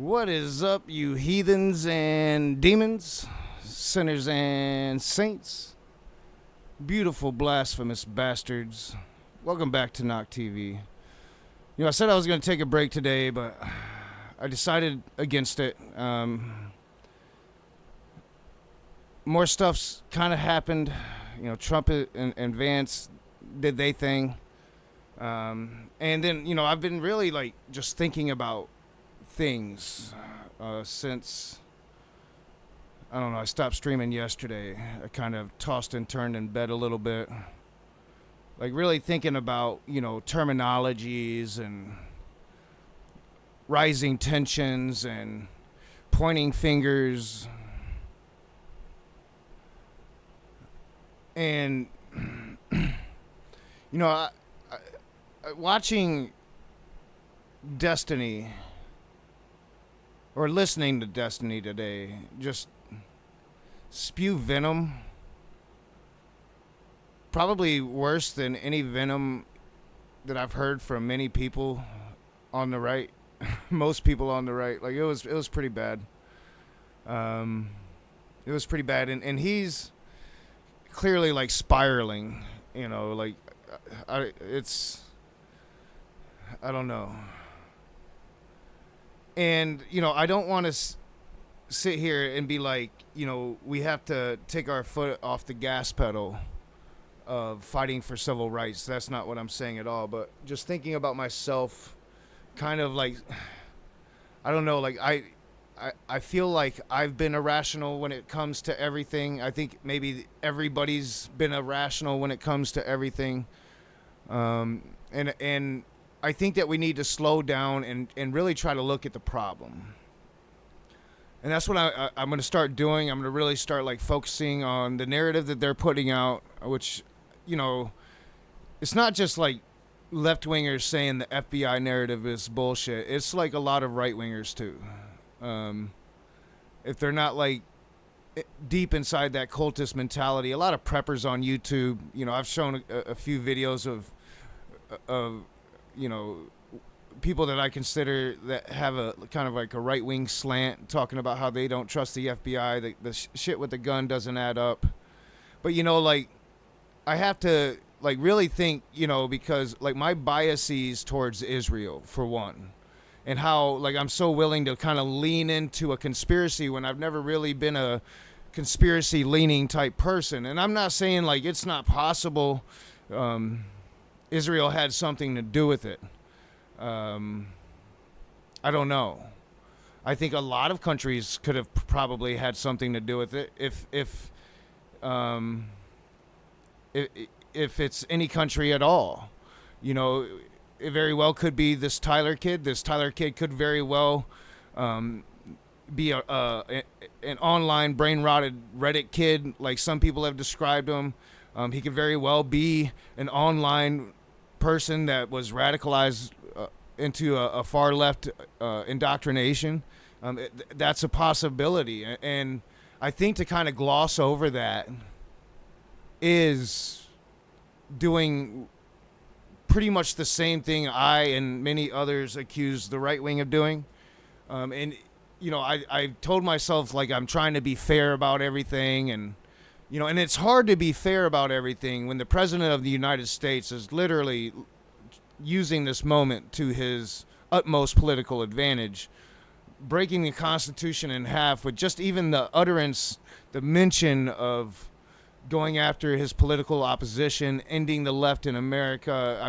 What is up, you heathens and demons, sinners and saints, beautiful blasphemous bastards? Welcome back to Knock TV. I said I was going to take a break today, but I decided against it. More stuff's kind of happened. Trump and Vance did their thing. And then, I've been really, just thinking about things since, I don't know, I stopped streaming yesterday. I kind of tossed and turned in bed a little bit. Really thinking about, terminologies and rising tensions and pointing fingers. And, watching Destiny or listening to Destiny today just spew venom, probably worse than any venom that I've heard from many people on the right. Most people on the right. It was pretty bad. It was pretty bad, and he's clearly spiraling. I don't know. And, I don't want to sit here and be we have to take our foot off the gas pedal of fighting for civil rights. That's not what I'm saying at all. But just thinking about myself, kind of I don't know, I feel like I've been irrational when it comes to everything. I think maybe everybody's been irrational when it comes to everything. And I think that we need to slow down and really try to look at the problem. And that's what I'm going to start doing. I'm going to really start focusing on the narrative that they're putting out, which, it's not just left-wingers saying the FBI narrative is bullshit. It's a lot of right-wingers too. If they're not deep inside that cultist mentality, a lot of preppers on YouTube, I've shown a few videos of people that I consider that have a kind of a right-wing slant, talking about how they don't trust the FBI, the shit with the gun doesn't add up. But I have to really think, because my biases towards Israel, for one, and how I'm so willing to kind of lean into a conspiracy when I've never really been a conspiracy leaning type person. And I'm not saying it's not possible Israel had something to do with it. I don't know. I think a lot of countries could have probably had something to do with it if it's any country at all. It very well could be this Tyler kid. This Tyler kid could very well be an online brain-rotted Reddit kid, like some people have described him. He could very well be an online person that was radicalized into a far left indoctrination. That's a possibility. And I think to kind of gloss over that is doing pretty much the same thing I and many others accuse the right wing of doing. I told myself I'm trying to be fair about everything, and and it's hard to be fair about everything when the president of the United States is literally using this moment to his utmost political advantage, breaking the Constitution in half with just even the utterance, the mention of going after his political opposition, ending the left in America.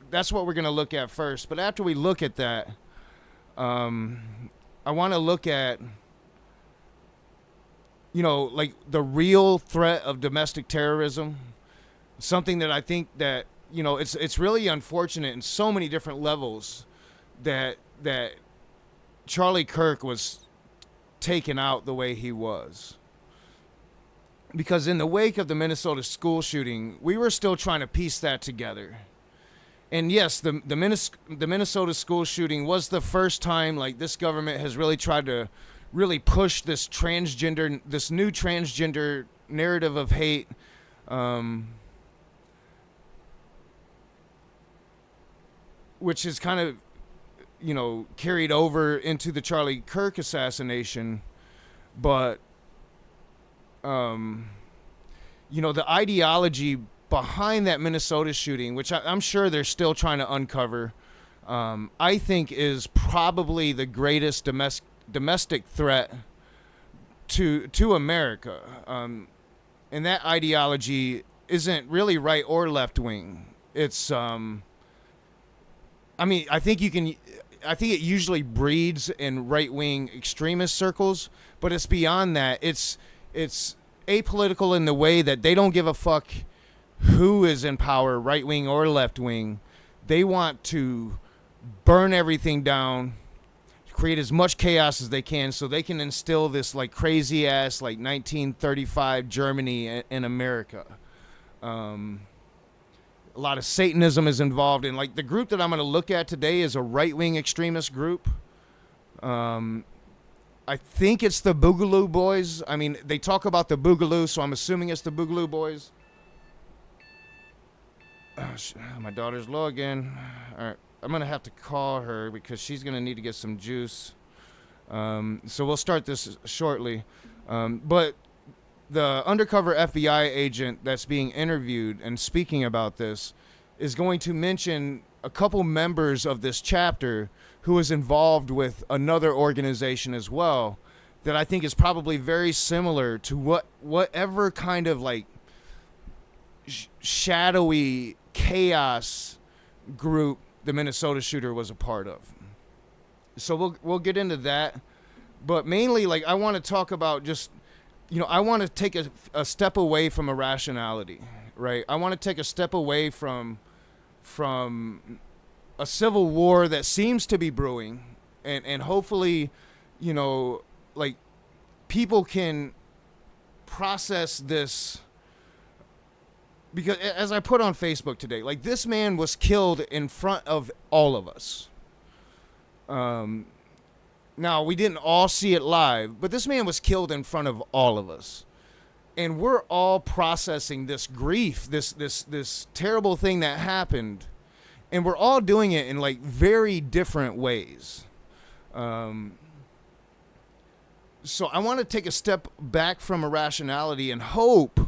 That's what we're going to look at first. But after we look at that, I want to look at, the real threat of domestic terrorism, something that I think that, it's really unfortunate in so many different levels that Charlie Kirk was taken out the way he was. Because in the wake of the Minnesota school shooting, we were still trying to piece that together. And yes, the Minnesota school shooting was the first time this government has really tried to really push this new transgender narrative of hate. Which is kind of carried over into the Charlie Kirk assassination, but the ideology behind that Minnesota shooting, which I'm sure they're still trying to uncover, I think is probably the greatest domestic threat to America. And that ideology isn't really right or left wing. It's I think it usually breeds in right wing extremist circles, but it's beyond that. It's apolitical in the way that they don't give a fuck who is in power, right wing or left wing. They want to burn everything down, create as much chaos as they can so they can instill this like crazy ass like 1935 Germany in America. A lot of Satanism is involved, and like the group that I'm going to look at today is a right-wing extremist group. I think it's the Boogaloo Boys. I mean, they talk about the Boogaloo, so I'm assuming it's the Boogaloo Boys. My daughter's low again. All right, I'm going to have to call her because she's going to need to get some juice. So we'll start this shortly. But the undercover FBI agent that's being interviewed and speaking about this is going to mention a couple members of this chapter who is involved with another organization as well that I think is probably very similar to whatever kind of like shadowy chaos group the Minnesota shooter was a part of. So we'll get into that, but mainly like I want to talk about just I want to take a step away from irrationality, right? I want to take a step away from a civil war that seems to be brewing, and hopefully, like people can process this, because as I put on Facebook today, like this man was killed in front of all of us. Now, we didn't all see it live, but this man was killed in front of all of us. And we're all processing this grief, this terrible thing that happened. And we're all doing it in like very different ways. So I want to take a step back from irrationality and hope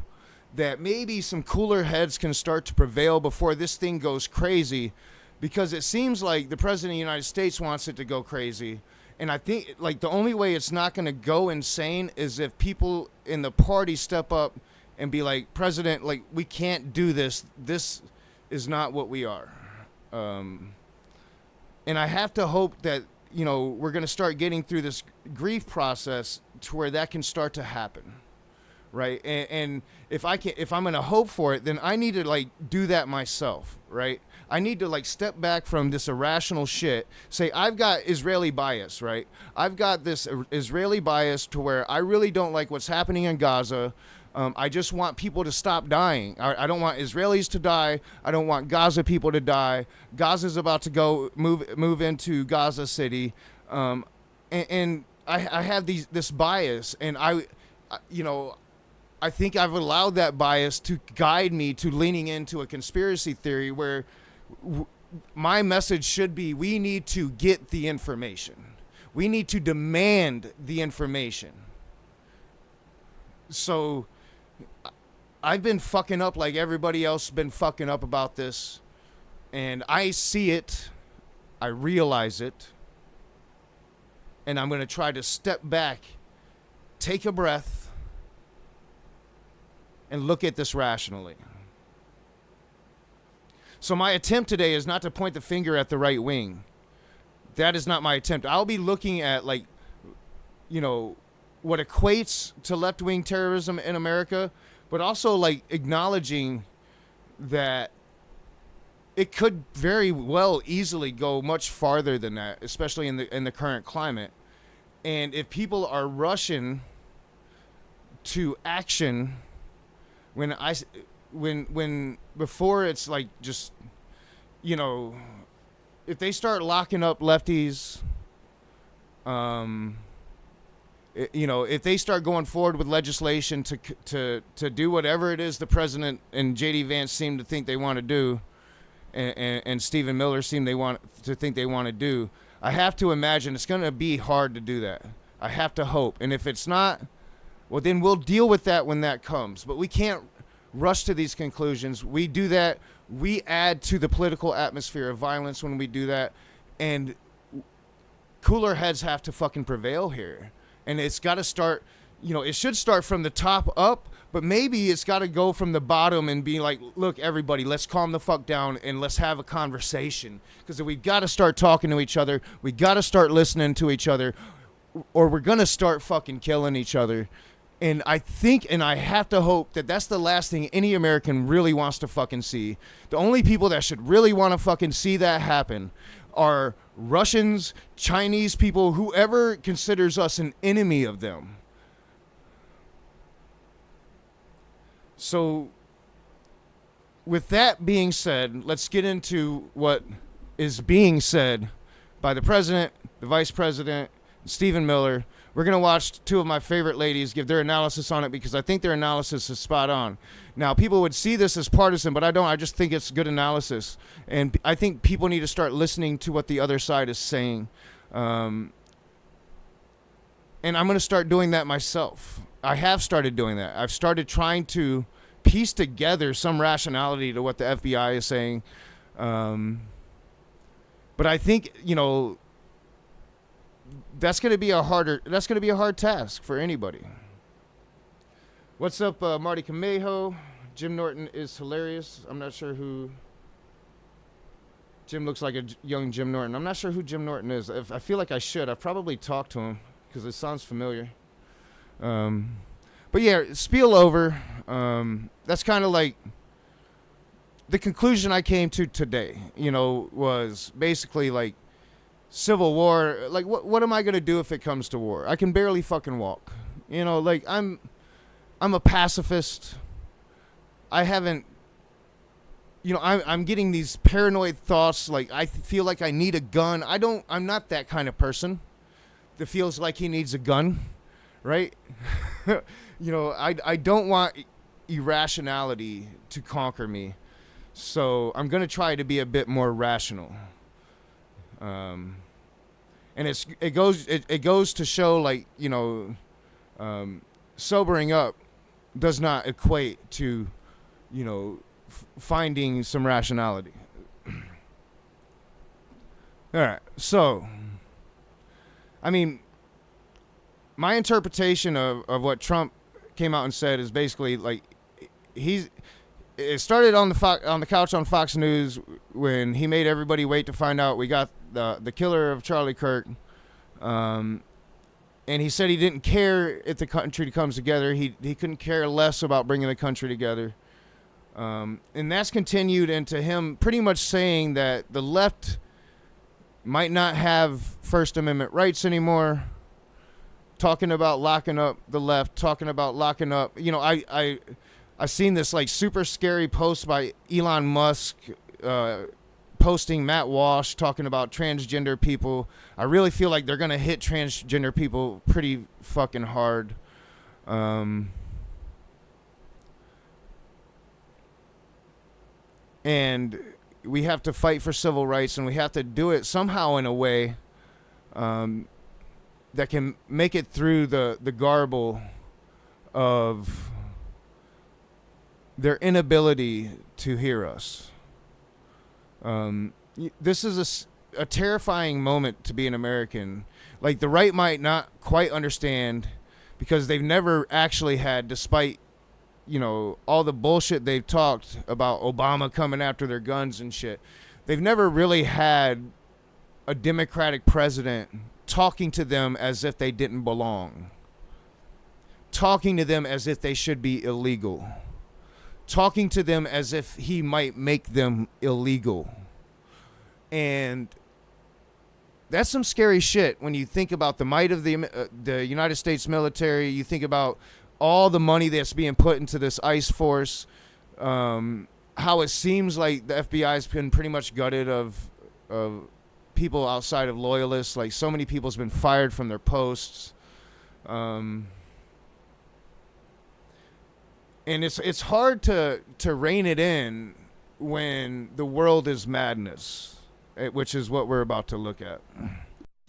that maybe some cooler heads can start to prevail before this thing goes crazy. Because it seems like the President of the United States wants it to go crazy. And I think like the only way it's not going to go insane is if people in the party step up and be like, President, like we can't do this. This is not what we are. And I have to hope that, we're going to start getting through this grief process to where that can start to happen. Right. And if I'm going to hope for it, then I need to like do that myself. Right. I need to like step back from this irrational shit. Say, I've got Israeli bias, right? I've got this Israeli bias to where I really don't like what's happening in Gaza. I just want people to stop dying. I don't want Israelis to die. I don't want Gaza people to die. Gaza's about to move into Gaza City. And I have this bias, and I think I've allowed that bias to guide me to leaning into a conspiracy theory where my message should be, we need to get the information. We need to demand the information. So I've been fucking up like everybody else been fucking up about this. And I see it. I realize it. And I'm going to try to step back, take a breath, and look at this rationally. So my attempt today is not to point the finger at the right wing. That is not my attempt. I'll be looking at what equates to left-wing terrorism in America, but also like acknowledging that it could very well easily go much farther than that, especially in the current climate. And if people are rushing to action when before it's like just, if they start locking up lefties, if they start going forward with legislation to do whatever it is the president and J.D. Vance seem to think they want to do, and Stephen Miller seem to think they want to do, I have to imagine it's going to be hard to do that. I have to hope. And if it's not, well, then we'll deal with that when that comes. But we can't rush to these conclusions. We do that. We add to the political atmosphere of violence when we do that. And cooler heads have to fucking prevail here. And it's got to start, it should start from the top up, but maybe it's got to go from the bottom and be like, look, everybody, let's calm the fuck down and let's have a conversation. Because we've got to start talking to each other. We got to start listening to each other, or we're going to start fucking killing each other. And I think, and I have to hope that that's the last thing any American really wants to fucking see. The only people that should really want to fucking see that happen are Russians, Chinese people, whoever considers us an enemy of them. So, with that being said, let's get into what is being said by the president, the vice president, Stephen Miller. We're going to watch two of my favorite ladies give their analysis on it because I think their analysis is spot on. Now, people would see this as partisan, but I don't. I just think it's good analysis. And I think people need to start listening to what the other side is saying. And I'm going to start doing that myself. I have started doing that. I've started trying to piece together some rationality to what the FBI is saying. But I think, that's going to be a hard task for anybody. What's up, Marty Camejo? Jim Norton is hilarious. I'm not sure who. Jim looks like a young Jim Norton. I'm not sure who Jim Norton is. I feel like I should. I've probably talked to him because it sounds familiar. But yeah, spiel over. That's kind of like the conclusion I came to today, was basically like civil war. Like, what am I going to do if it comes to war? I can barely fucking walk. I'm a pacifist. I haven't, I'm getting these paranoid thoughts. Like, I feel like I need a gun. I'm not that kind of person that feels like he needs a gun, right? I don't want irrationality to conquer me. So I'm going to try to be a bit more rational. And it goes to show, like, sobering up does not equate to, finding some rationality. All right. So, I mean, my interpretation of what Trump came out and said is basically like it started on the couch on Fox News when he made everybody wait to find out we got the killer of Charlie Kirk. And he said he didn't care if the country comes together. He couldn't care less about bringing the country together. And that's continued into him pretty much saying that the left might not have First Amendment rights anymore. Talking about locking up the left, talking about locking up, I've seen this like super scary post by Elon Musk, posting Matt Walsh talking about transgender people. I really feel like they're going to hit transgender people pretty fucking hard. And we have to fight for civil rights, and we have to do it somehow in a way that can make it through the garble of their inability to hear us. This is a terrifying moment to be an American. Like, the right might not quite understand because they've never actually had, despite, all the bullshit they've talked about Obama coming after their guns and shit. They've never really had a Democratic president talking to them as if they didn't belong. Talking to them as if they should be illegal. Talking to them as if he might make them illegal. And that's some scary shit when you think about the might of the United States military. You think about all the money that's being put into this ICE force. How it seems like the FBI's been pretty much gutted of people outside of loyalists. Like, so many people's been fired from their posts. And it's hard to rein it in when the world is madness, which is what we're about to look at.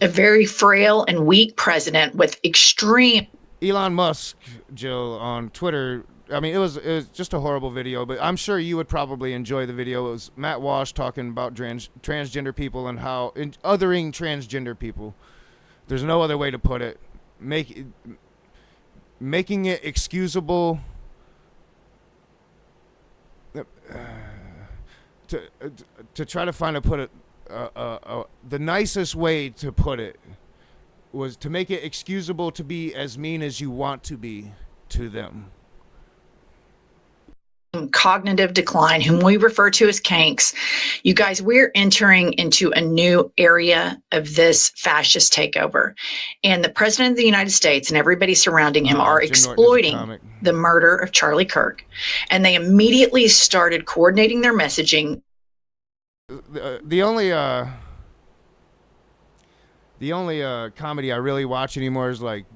A very frail and weak president with extreme. Elon Musk, Jill, on Twitter. I mean, it was just a horrible video, but I'm sure you would probably enjoy the video. It was Matt Walsh talking about transgender people and how othering transgender people. There's no other way to put it. Making it excusable to try to find the nicest way to put it was to make it excusable to be as mean as you want to be to them. Cognitive decline, whom we refer to as kanks. You guys, we're entering into a new area of this fascist takeover. And the president of the United States and everybody surrounding him are exploiting the murder of Charlie Kirk. And they immediately started coordinating their messaging. The only comedy I really watch anymore is like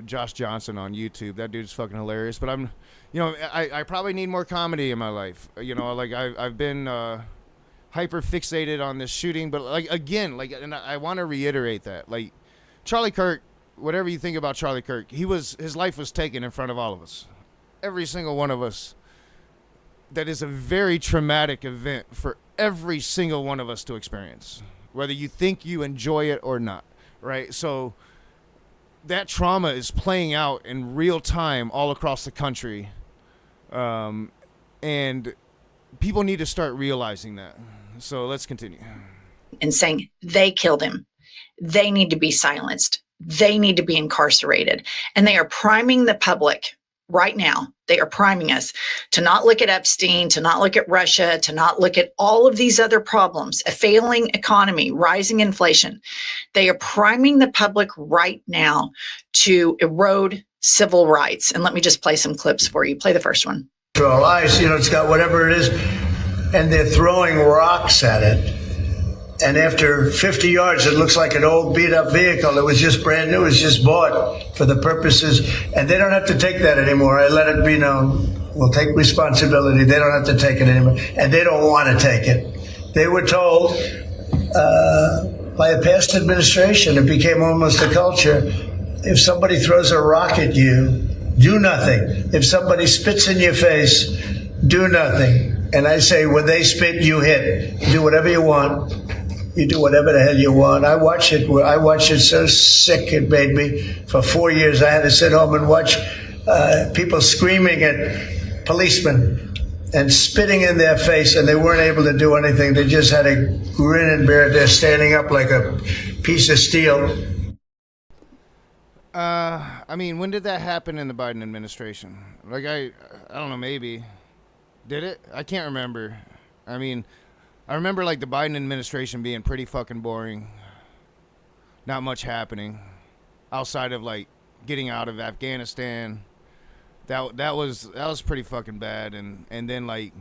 Josh Johnson on YouTube. That dude's fucking hilarious. But I probably need more comedy in my life. Like I've been hyper fixated on this shooting. But and I want to reiterate that, like, Charlie Kirk, whatever you think about Charlie Kirk, his life was taken in front of all of us, every single one of us. That is a very traumatic event for every single one of us to experience, whether you think you enjoy it or not, right? So that trauma is playing out in real time all across the country, and people need to start realizing that. So let's continue. And saying they killed him. They need to be silenced. They need to be incarcerated. And they are priming the public right now. They are priming us to not look at Epstein, to not look at Russia, to not look at all of these other problems, a failing economy, rising inflation. They are priming the public right now to erode civil rights. And let me just play some clips for you. Play the first one. ICE, it's got whatever it is, and they're throwing rocks at it. And after 50 yards, it looks like an old beat-up vehicle. It was just brand new. It was just bought for the purposes. And they don't have to take that anymore. I let it be known. We'll take responsibility. They don't have to take it anymore. And they don't want to take it. They were told by a past administration, it became almost a culture. If somebody throws a rock at you, do nothing. If somebody spits in your face, do nothing. And I say, when they spit, you hit. Do whatever you want. You do whatever the hell you want. I watched it so sick it made me. For 4 years, I had to sit home and watch people screaming at policemen and spitting in their face, and they weren't able to do anything. They just had a grin and bear it. They're standing up like a piece of steel. When did that happen in the Biden administration? Like, I don't know, maybe. Did it? I can't remember. I remember, like, the Biden administration being pretty fucking boring. Not much happening outside of, like, getting out of Afghanistan. That was pretty fucking bad. And then, like,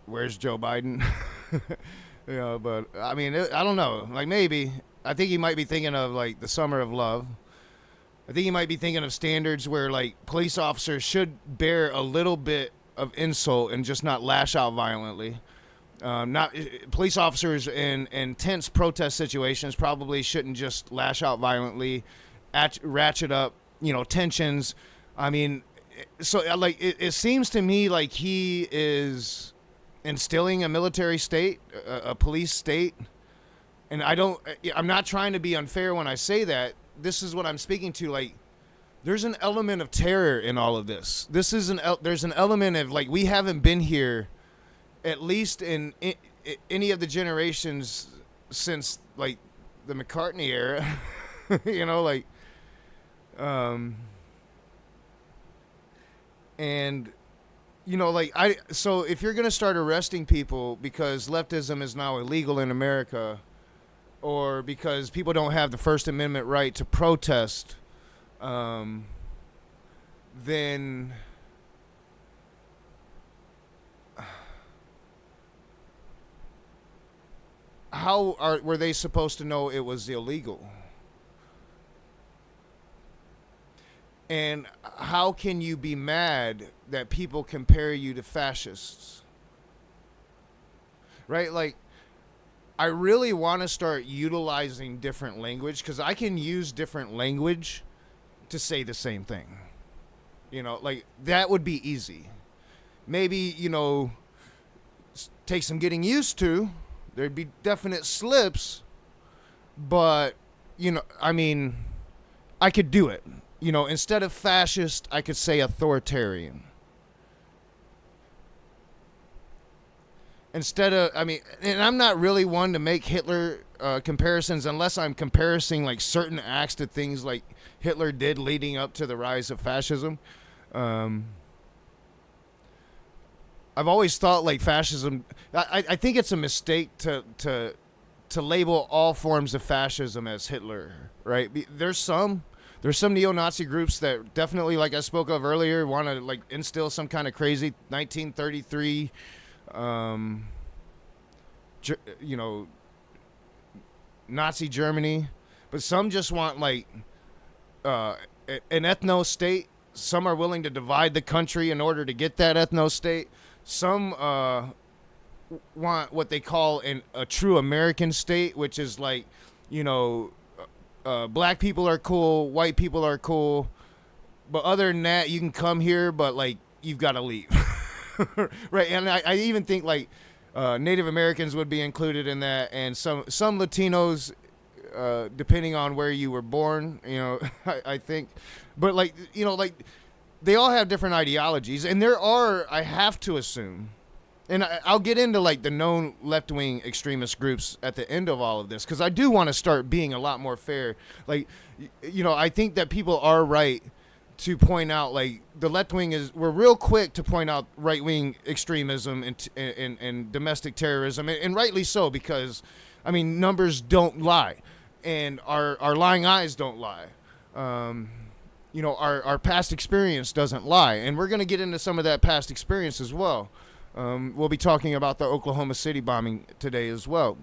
where's Joe Biden? But I don't know. Like, maybe. I think he might be thinking of, like, the summer of love. I think he might be thinking of standards where, like, police officers should bear a little bit of insult and just not lash out violently. Police officers in tense protest situations probably shouldn't just lash out violently, ratchet up, tensions. It seems to me like he is instilling a military state, a police state. And I'm not trying to be unfair when I say that. This is what I'm speaking to. Like, there's an element of terror in all of this. There's an element of, like, we haven't been here, at least in any of the generations since, like, the McCartney era. So if you're going to start arresting people because leftism is now illegal in America, or because people don't have the First Amendment right to protest, then were they supposed to know it was illegal? And how can you be mad that people compare you to fascists? Right? Like, I really want to start utilizing different language, because I can use different language to say the same thing. You know, like, that would be easy. Maybe, you know, take some getting used to. There'd be definite slips, but, you know, I mean, I could do it. You know, instead of fascist, I could say authoritarian. Instead of, I mean, and I'm not really one to make Hitler comparisons unless I'm comparing like certain acts to things like Hitler did leading up to the rise of fascism. I've always thought like fascism, I think it's a mistake to label all forms of fascism as Hitler, right? There's some neo-Nazi groups that definitely, like I spoke of earlier, want to like instill some kind of crazy 1933 you know, Nazi Germany, but some just want like an ethno state. Some are willing to divide the country in order to get that ethno state. Some want what they call a true American state, which is like, you know, black people are cool, white people are cool, but other than that, you can come here, but like you've got to leave. Right, and I even think like Native Americans would be included in that, and some Latinos, depending on where you were born, you know, I think, but like, you know, like they all have different ideologies, and there are, I have to assume, and I'll get into like the known left-wing extremist groups at the end of all of this, because I do want to start being a lot more fair. Like, you know, I think that people are right to point out, like, the left wing we're real quick to point out right wing extremism and domestic terrorism, and rightly so, because I mean, numbers don't lie, and our lying eyes don't lie. You know, our past experience doesn't lie, and we're going to get into some of that past experience as well. We'll be talking about the Oklahoma City bombing today as well.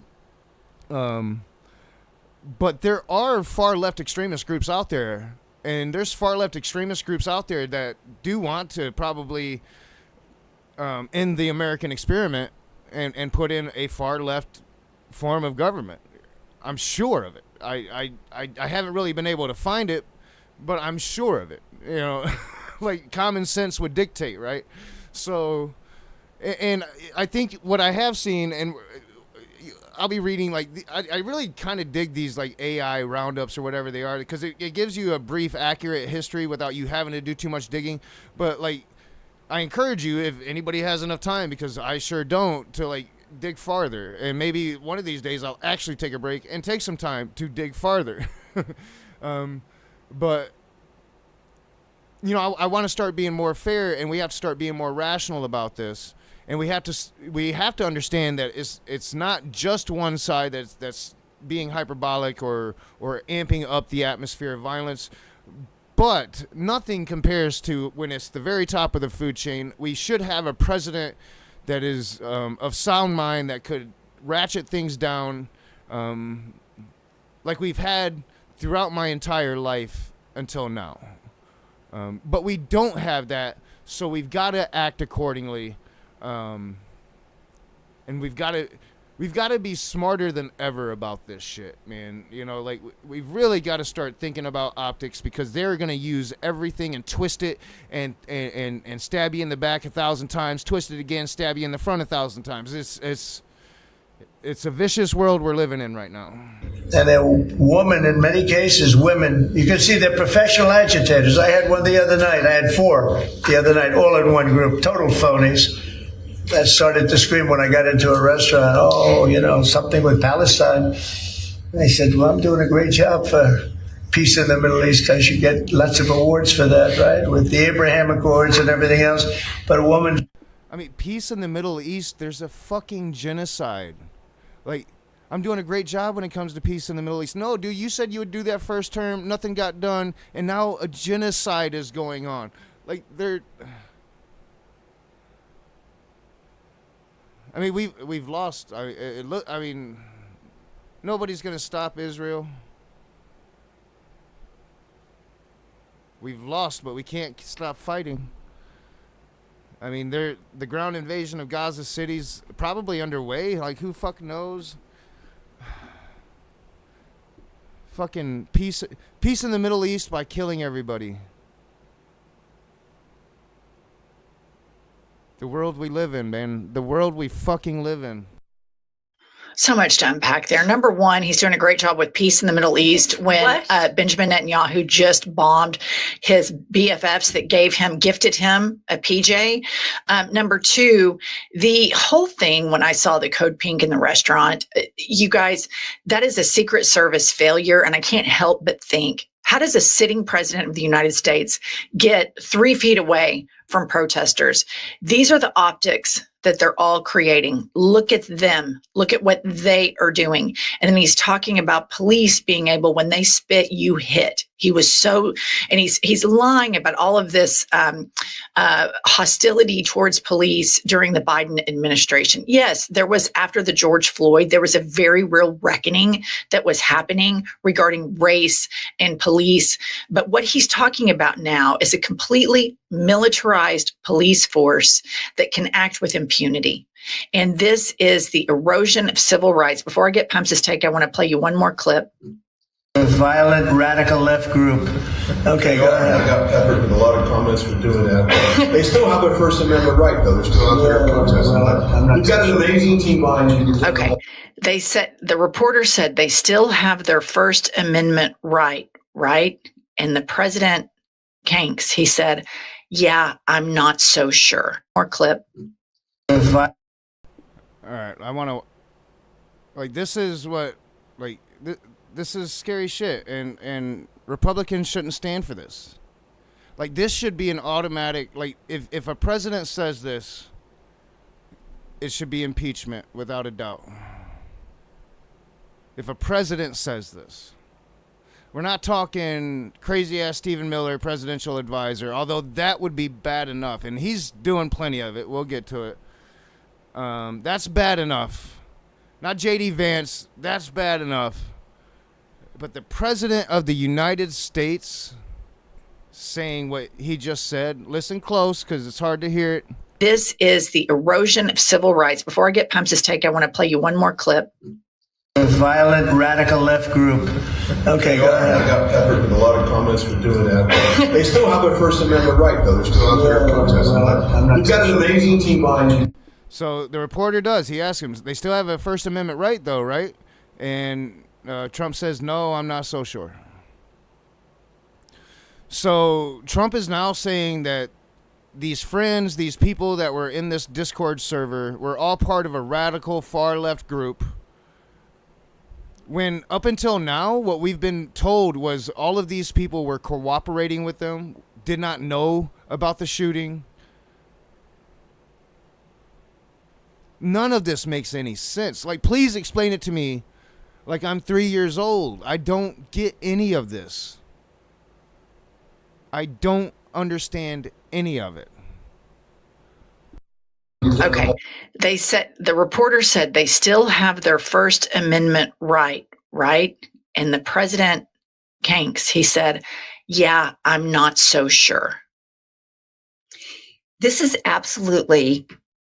But there are far left extremist groups out there. And there's far left extremist groups out there that do want to probably end the American experiment and put in a far left form of government. I'm sure of it. I haven't really been able to find it, but I'm sure of it. You know, like common sense would dictate, right? So, and I think what I have seen, and I'll be reading, like, I really kind of dig these, like, AI roundups or whatever they are, because it gives you a brief, accurate history without you having to do too much digging. But, like, I encourage you, if anybody has enough time, because I sure don't, to, like, dig farther. And maybe one of these days I'll actually take a break and take some time to dig farther. But, you know, I want to start being more fair, and we have to start being more rational about this. And we have to understand that it's not just one side that's being hyperbolic or amping up the atmosphere of violence, but nothing compares to when it's the very top of the food chain. We should have a president that is of sound mind, that could ratchet things down, like we've had throughout my entire life until now. But we don't have that, so we've got to act accordingly. And we've got to be smarter than ever about this shit, man. You know, like, we've really got to start thinking about optics, because they're going to use everything and twist it and stab you in the back 1,000 times, twist it again, stab you in the front 1,000 times. It's a vicious world we're living in right now. And a woman, in many cases, women, you can see they're professional agitators. I had one the other night. I had 4 the other night, all in one group, total phonies. I started to scream when I got into a restaurant, oh, you know, something with Palestine. And I said, well, I'm doing a great job for peace in the Middle East. I should get lots of awards for that, right? With the Abraham Accords and everything else. But a woman... I mean, peace in the Middle East, there's a fucking genocide. Like, I'm doing a great job when it comes to peace in the Middle East. No, dude, you said you would do that first term, nothing got done, and now a genocide is going on. Like, I mean, we've lost. I mean, nobody's gonna stop Israel. We've lost, but we can't stop fighting. I mean, the ground invasion of Gaza City's probably underway. Like, who fuck knows? Fucking peace in the Middle East by killing everybody. The world we live in, man. The world we fucking live in. So much to unpack there. Number one, he's doing a great job with peace in the Middle East when Benjamin Netanyahu just bombed his BFFs that gifted him a PJ. Number two, the whole thing when I saw the Code Pink in the restaurant, you guys, that is a Secret Service failure. And I can't help but think, how does a sitting president of the United States get 3 feet away from protesters? These are the optics that they're all creating. Look at them. Look at what they are doing. And then he's talking about police being able, when they spit, you hit. He was so, and he's lying about all of this hostility towards police during the Biden administration. Yes, there was, after the George Floyd, there was a very real reckoning that was happening regarding race and police. But what he's talking about now is a completely militarized police force that can act with impunity. And this is the erosion of civil rights. Before I get Pumps' take, I want to play you one more clip. A violent radical left group. Okay, go ahead. I got peppered with a lot of comments for doing that. They still have their First Amendment right, though. They're still out there protesting. You've got an amazing team behind you. Okay. They said, the reporter said they still have their First Amendment right? And the president kanks. He said, yeah, I'm not so sure. More clip. All right, I want to, like, this is what, like, this is scary shit, and Republicans shouldn't stand for this. Like, this should be an automatic, like, if a president says this, it should be impeachment without a doubt. If a president says this. We're not talking crazy-ass Stephen Miller, presidential advisor, although that would be bad enough, and he's doing plenty of it. We'll get to it. That's bad enough. Not J.D. Vance, that's bad enough. But the president of the United States saying what he just said, listen close because it's hard to hear it. This is the erosion of civil rights. Before I get Pumps' take, I want to play you one more clip. A violent radical left group. Okay, go ahead. I got peppered with a lot of comments for doing that. They still have their First Amendment right, though. They're still out there protesting. You've got an amazing team behind you. So the reporter does. He asks him, they still have a First Amendment right, though, right? And Trump says, no, I'm not so sure. So Trump is now saying that these friends, these people that were in this Discord server were all part of a radical far-left group. When up until now, what we've been told was all of these people were cooperating with them, did not know about the shooting. None of this makes any sense. Like, please explain it to me like I'm 3 years old. I don't get any of this. I don't understand any of it. Okay. They said, the reporter said they still have their First Amendment right? And the president kanks. He said, yeah, I'm not so sure. This is absolutely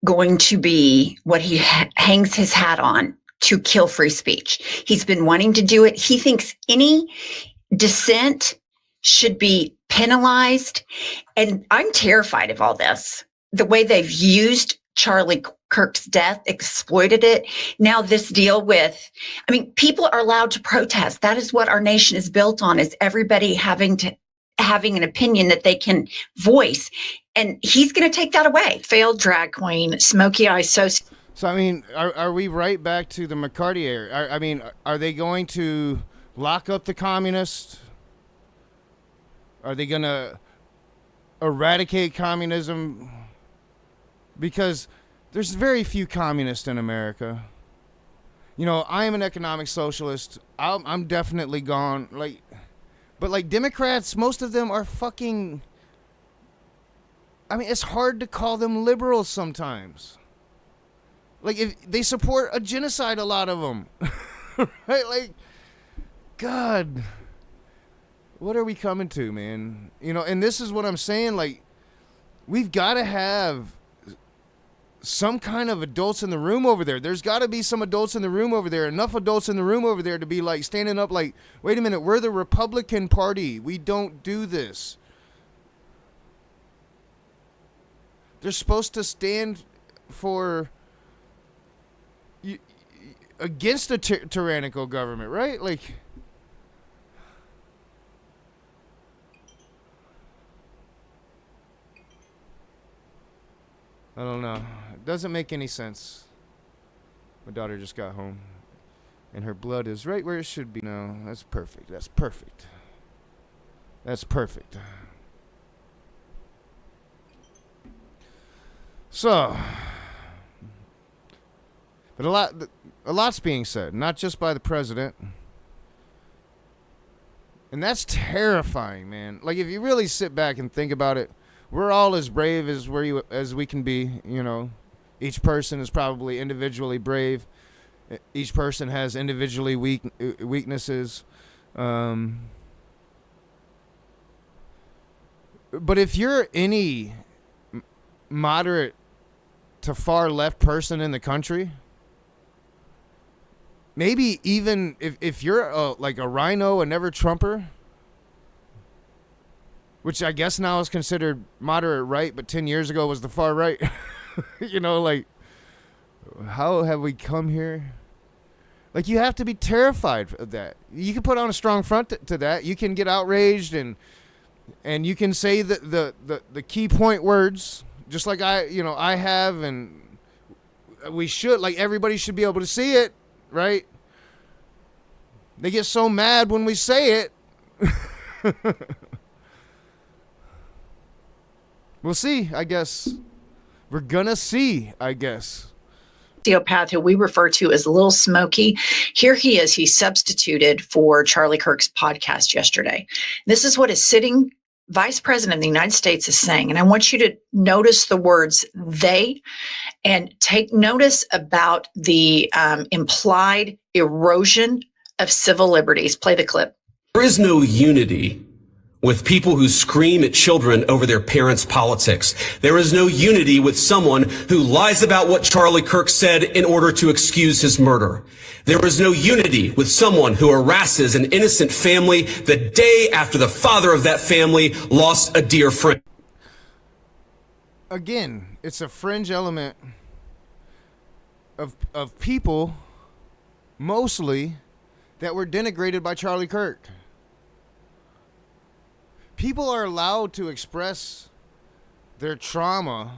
going to be what he hangs his hat on, to kill free speech. He's been wanting to do it. He thinks any dissent should be penalized. And I'm terrified of all this. The way they've used Charlie Kirk's death, exploited it. Now this deal with, I mean, people are allowed to protest. That is what our nation is built on, is everybody having an opinion that they can voice. And he's going to take that away. Failed drag queen, Smokey Eyes. So I mean, are we right back to the McCarthy era? I mean, are they going to lock up the communists? Are they going to eradicate communism? Because there's very few communists in America. You know, I am an economic socialist. I'm definitely gone. But Democrats, most of them are fucking. I mean, it's hard to call them liberals sometimes. Like, if they support a genocide, a lot of them, right? Like, God, what are we coming to, man? You know, and this is what I'm saying. Like, we've got to have some kind of adults in the room over there. There's got to be some adults in the room over there. Enough adults in the room over there to be like standing up like, wait a minute, we're the Republican Party. We don't do this. They're supposed to stand for against a tyrannical government, right? Like, I don't know. It doesn't make any sense. My daughter just got home, and her blood is right where it should be. No, that's perfect. That's perfect. That's perfect. So, but a lot's being said, not just by the president, and that's terrifying, man. Like, if you really sit back and think about it, we're all as brave as we can be. You know, each person is probably individually brave. Each person has individually weaknesses. But if you're any moderate to far left person in the country, maybe even if you're like a rhino, a never Trumper, which I guess now is considered moderate right, but 10 years ago was the far right. You know, like, how have we come here? Like, you have to be terrified of that. You can put on a strong front to that. You can get outraged and you can say the key point words, just like I have, and we should, like, everybody should be able to see it, right? They get so mad when we say it. We'll see, I guess. We're gonna see, I guess. Sociopath who we refer to as Little Smokey. Here he is. He substituted for Charlie Kirk's podcast yesterday. This is what a sitting vice president of the United States is saying. And I want you to notice the words they and take notice about the implied erosion of civil liberties. Play the clip. There is no unity with people who scream at children over their parents' politics. There is no unity with someone who lies about what Charlie Kirk said in order to excuse his murder. There is no unity with someone who harasses an innocent family the day after the father of that family lost a dear friend. Again, it's a fringe element of people, mostly, that were denigrated by Charlie Kirk. People are allowed to express their trauma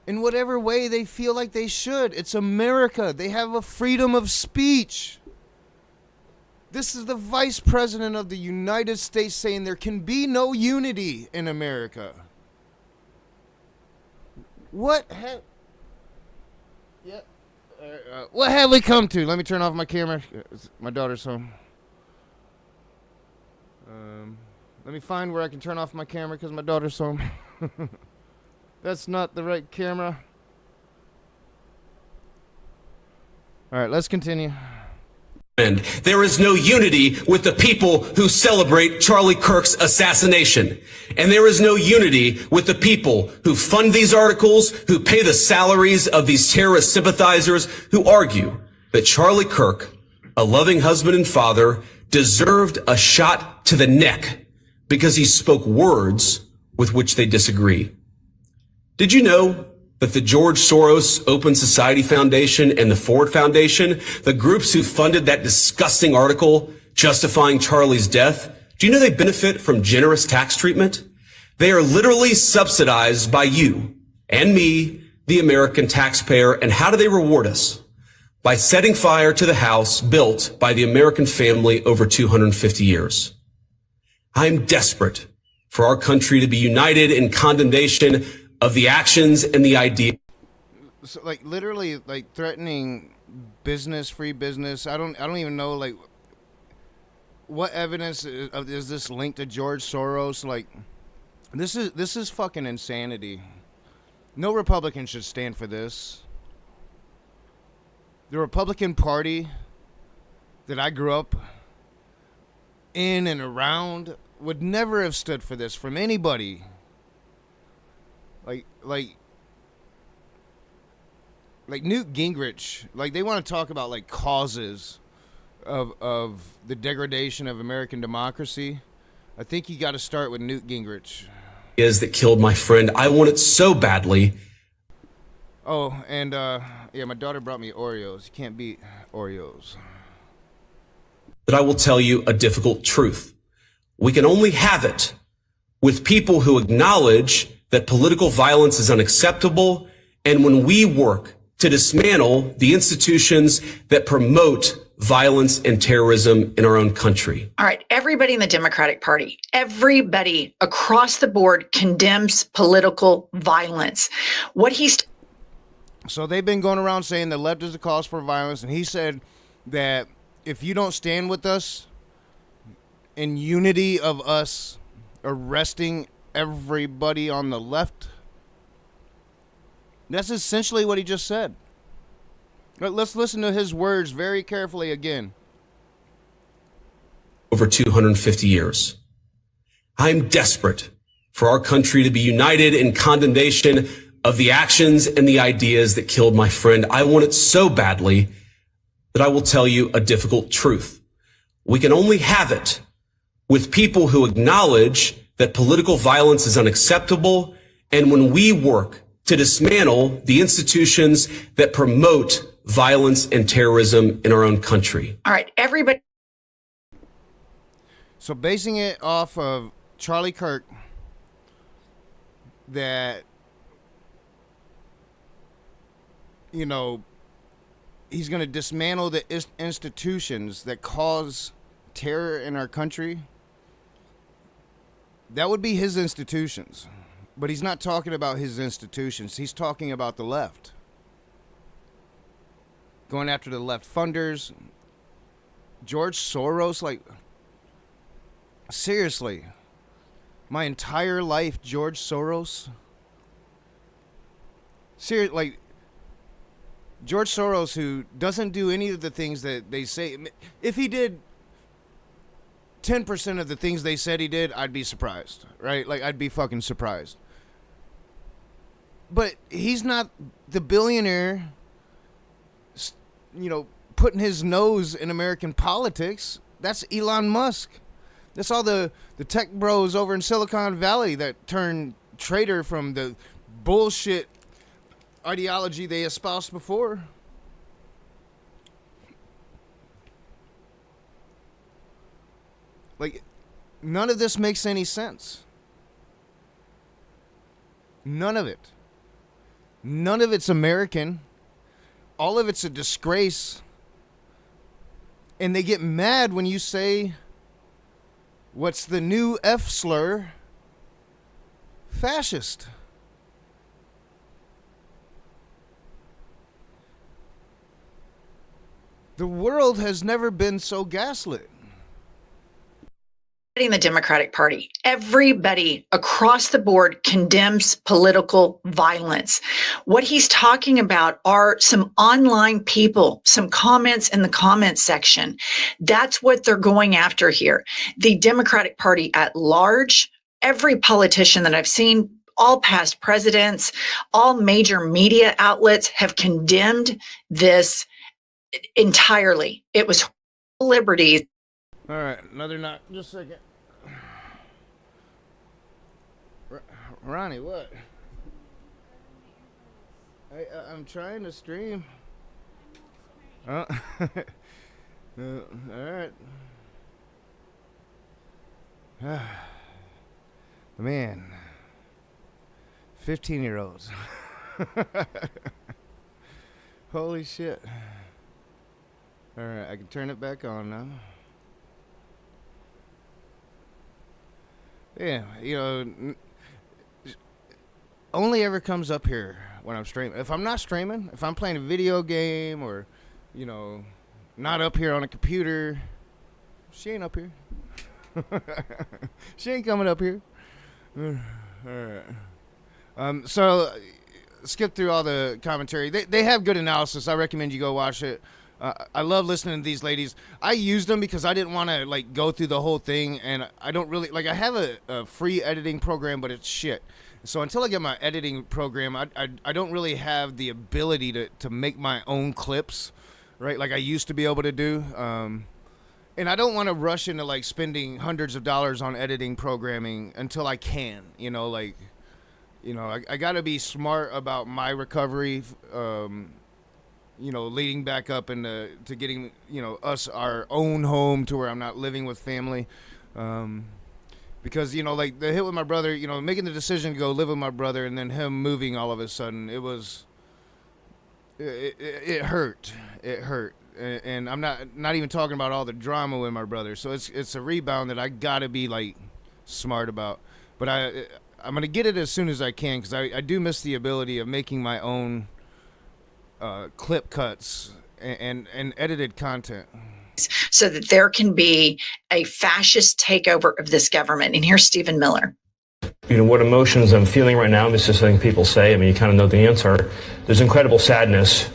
in whatever way they feel like they should. It's America. They have a freedom of speech. This is the Vice President of the United States saying there can be no unity in America. What have we come to? Let me turn off my camera. My daughter's home. Let me find where I can turn off my camera because my daughter's home. That's not the right camera. All right, let's continue. There is no unity with the people who celebrate Charlie Kirk's assassination. And there is no unity with the people who fund these articles, who pay the salaries of these terrorist sympathizers, who argue that Charlie Kirk, a loving husband and father, deserved a shot to the neck because he spoke words with which they disagree. Did you know that the George Soros Open Society Foundation and the Ford Foundation, the groups who funded that disgusting article justifying Charlie's death, do you know they benefit from generous tax treatment? They are literally subsidized by you and me, the American taxpayer. And how do they reward us? By setting fire to the house built by the American family over 250 years. I'm desperate for our country to be united in condemnation of the actions and the idea. So, like, literally, like, threatening business, free business. I don't even know, like, what evidence is this linked to George Soros? Like, this is fucking insanity. No Republican should stand for this. The Republican Party that I grew up in and around would never have stood for this from anybody. Like like Newt Gingrich, like they want to talk about like causes of the degradation of American democracy. I think you got to start with Newt Gingrich. Is that killed my friend. I want it so badly. Oh, and yeah, my daughter brought me Oreos. You can't beat Oreos. That I will tell you a difficult truth. We can only have it with people who acknowledge that political violence is unacceptable, and when we work to dismantle the institutions that promote violence and terrorism in our own country. All right, everybody in the Democratic Party, everybody across the board condemns political violence. What he's So they've been going around saying the left is the cause for violence, and he said that if you don't stand with us in unity of us arresting everybody on the left, that's essentially what he just said. Let's listen to his words very carefully again. Over 250 years. I'm desperate for our country to be united in condemnation of the actions and the ideas that killed my friend. I want it so badly that I will tell you a difficult truth. We can only have it with people who acknowledge that political violence is unacceptable, and when we work to dismantle the institutions that promote violence and terrorism in our own country. all right, everybody. So basing it off of Charlie Kirk, that, you know, he's going to dismantle the institutions that cause terror in our country. That would be his institutions. But he's not talking about his institutions. He's talking about the left. Going after the left funders. George Soros, like, seriously. My entire life, George Soros. Seriously, like, George Soros, who doesn't do any of the things that they say. If he did 10% of the things they said he did, I'd be surprised, right? Like, I'd be fucking surprised. But he's not the billionaire, you know, putting his nose in American politics. That's Elon Musk. That's all the tech bros over in Silicon Valley that turned traitor from the bullshit ideology they espoused before. Like, none of this makes any sense. None of it. None of it's American. All of it's a disgrace. And they get mad when you say, what's the new F slur? Fascist. The world has never been so gaslit. In the Democratic Party, everybody across the board condemns political violence. What he's talking about are some online people, some comments in the comments section. That's what they're going after here. The Democratic Party at large, every politician that I've seen, all past presidents, all major media outlets have condemned this entirely. It was liberties. All right, another knock. Just a second. Ronnie, what? I'm trying to stream. Oh. All right. Man. 15-year-olds. Holy shit. All right, I can turn it back on now. Yeah, you know, only ever comes up here when I'm streaming. If I'm not streaming, if I'm playing a video game or, you know, not up here on a computer, she ain't up here. She ain't coming up here. All right. So skip through all the commentary. They have good analysis. I recommend you go watch it. I love listening to these ladies. I used them because I didn't want to like go through the whole thing, and I don't really like. I have a free editing program, but it's shit. So until I get my editing program, I don't really have the ability to make my own clips, right? Like I used to be able to do. And I don't want to rush into like spending hundreds of dollars on editing programming until I can, I got to be smart about my recovery, leading back up into to getting, us our own home to where I'm not living with family. Because, like the hit with my brother, making the decision to go live with my brother and then him moving all of a sudden, it hurt. It hurt. And I'm not even talking about all the drama with my brother. So it's a rebound that I gotta be like smart about. But I'm gonna get it as soon as I can because I do miss the ability of making my own clip cuts and edited content. So that there can be a fascist takeover of this government. And here's Stephen Miller. What emotions I'm feeling right now, this is something people say. I mean, you kind of know the answer. There's incredible sadness,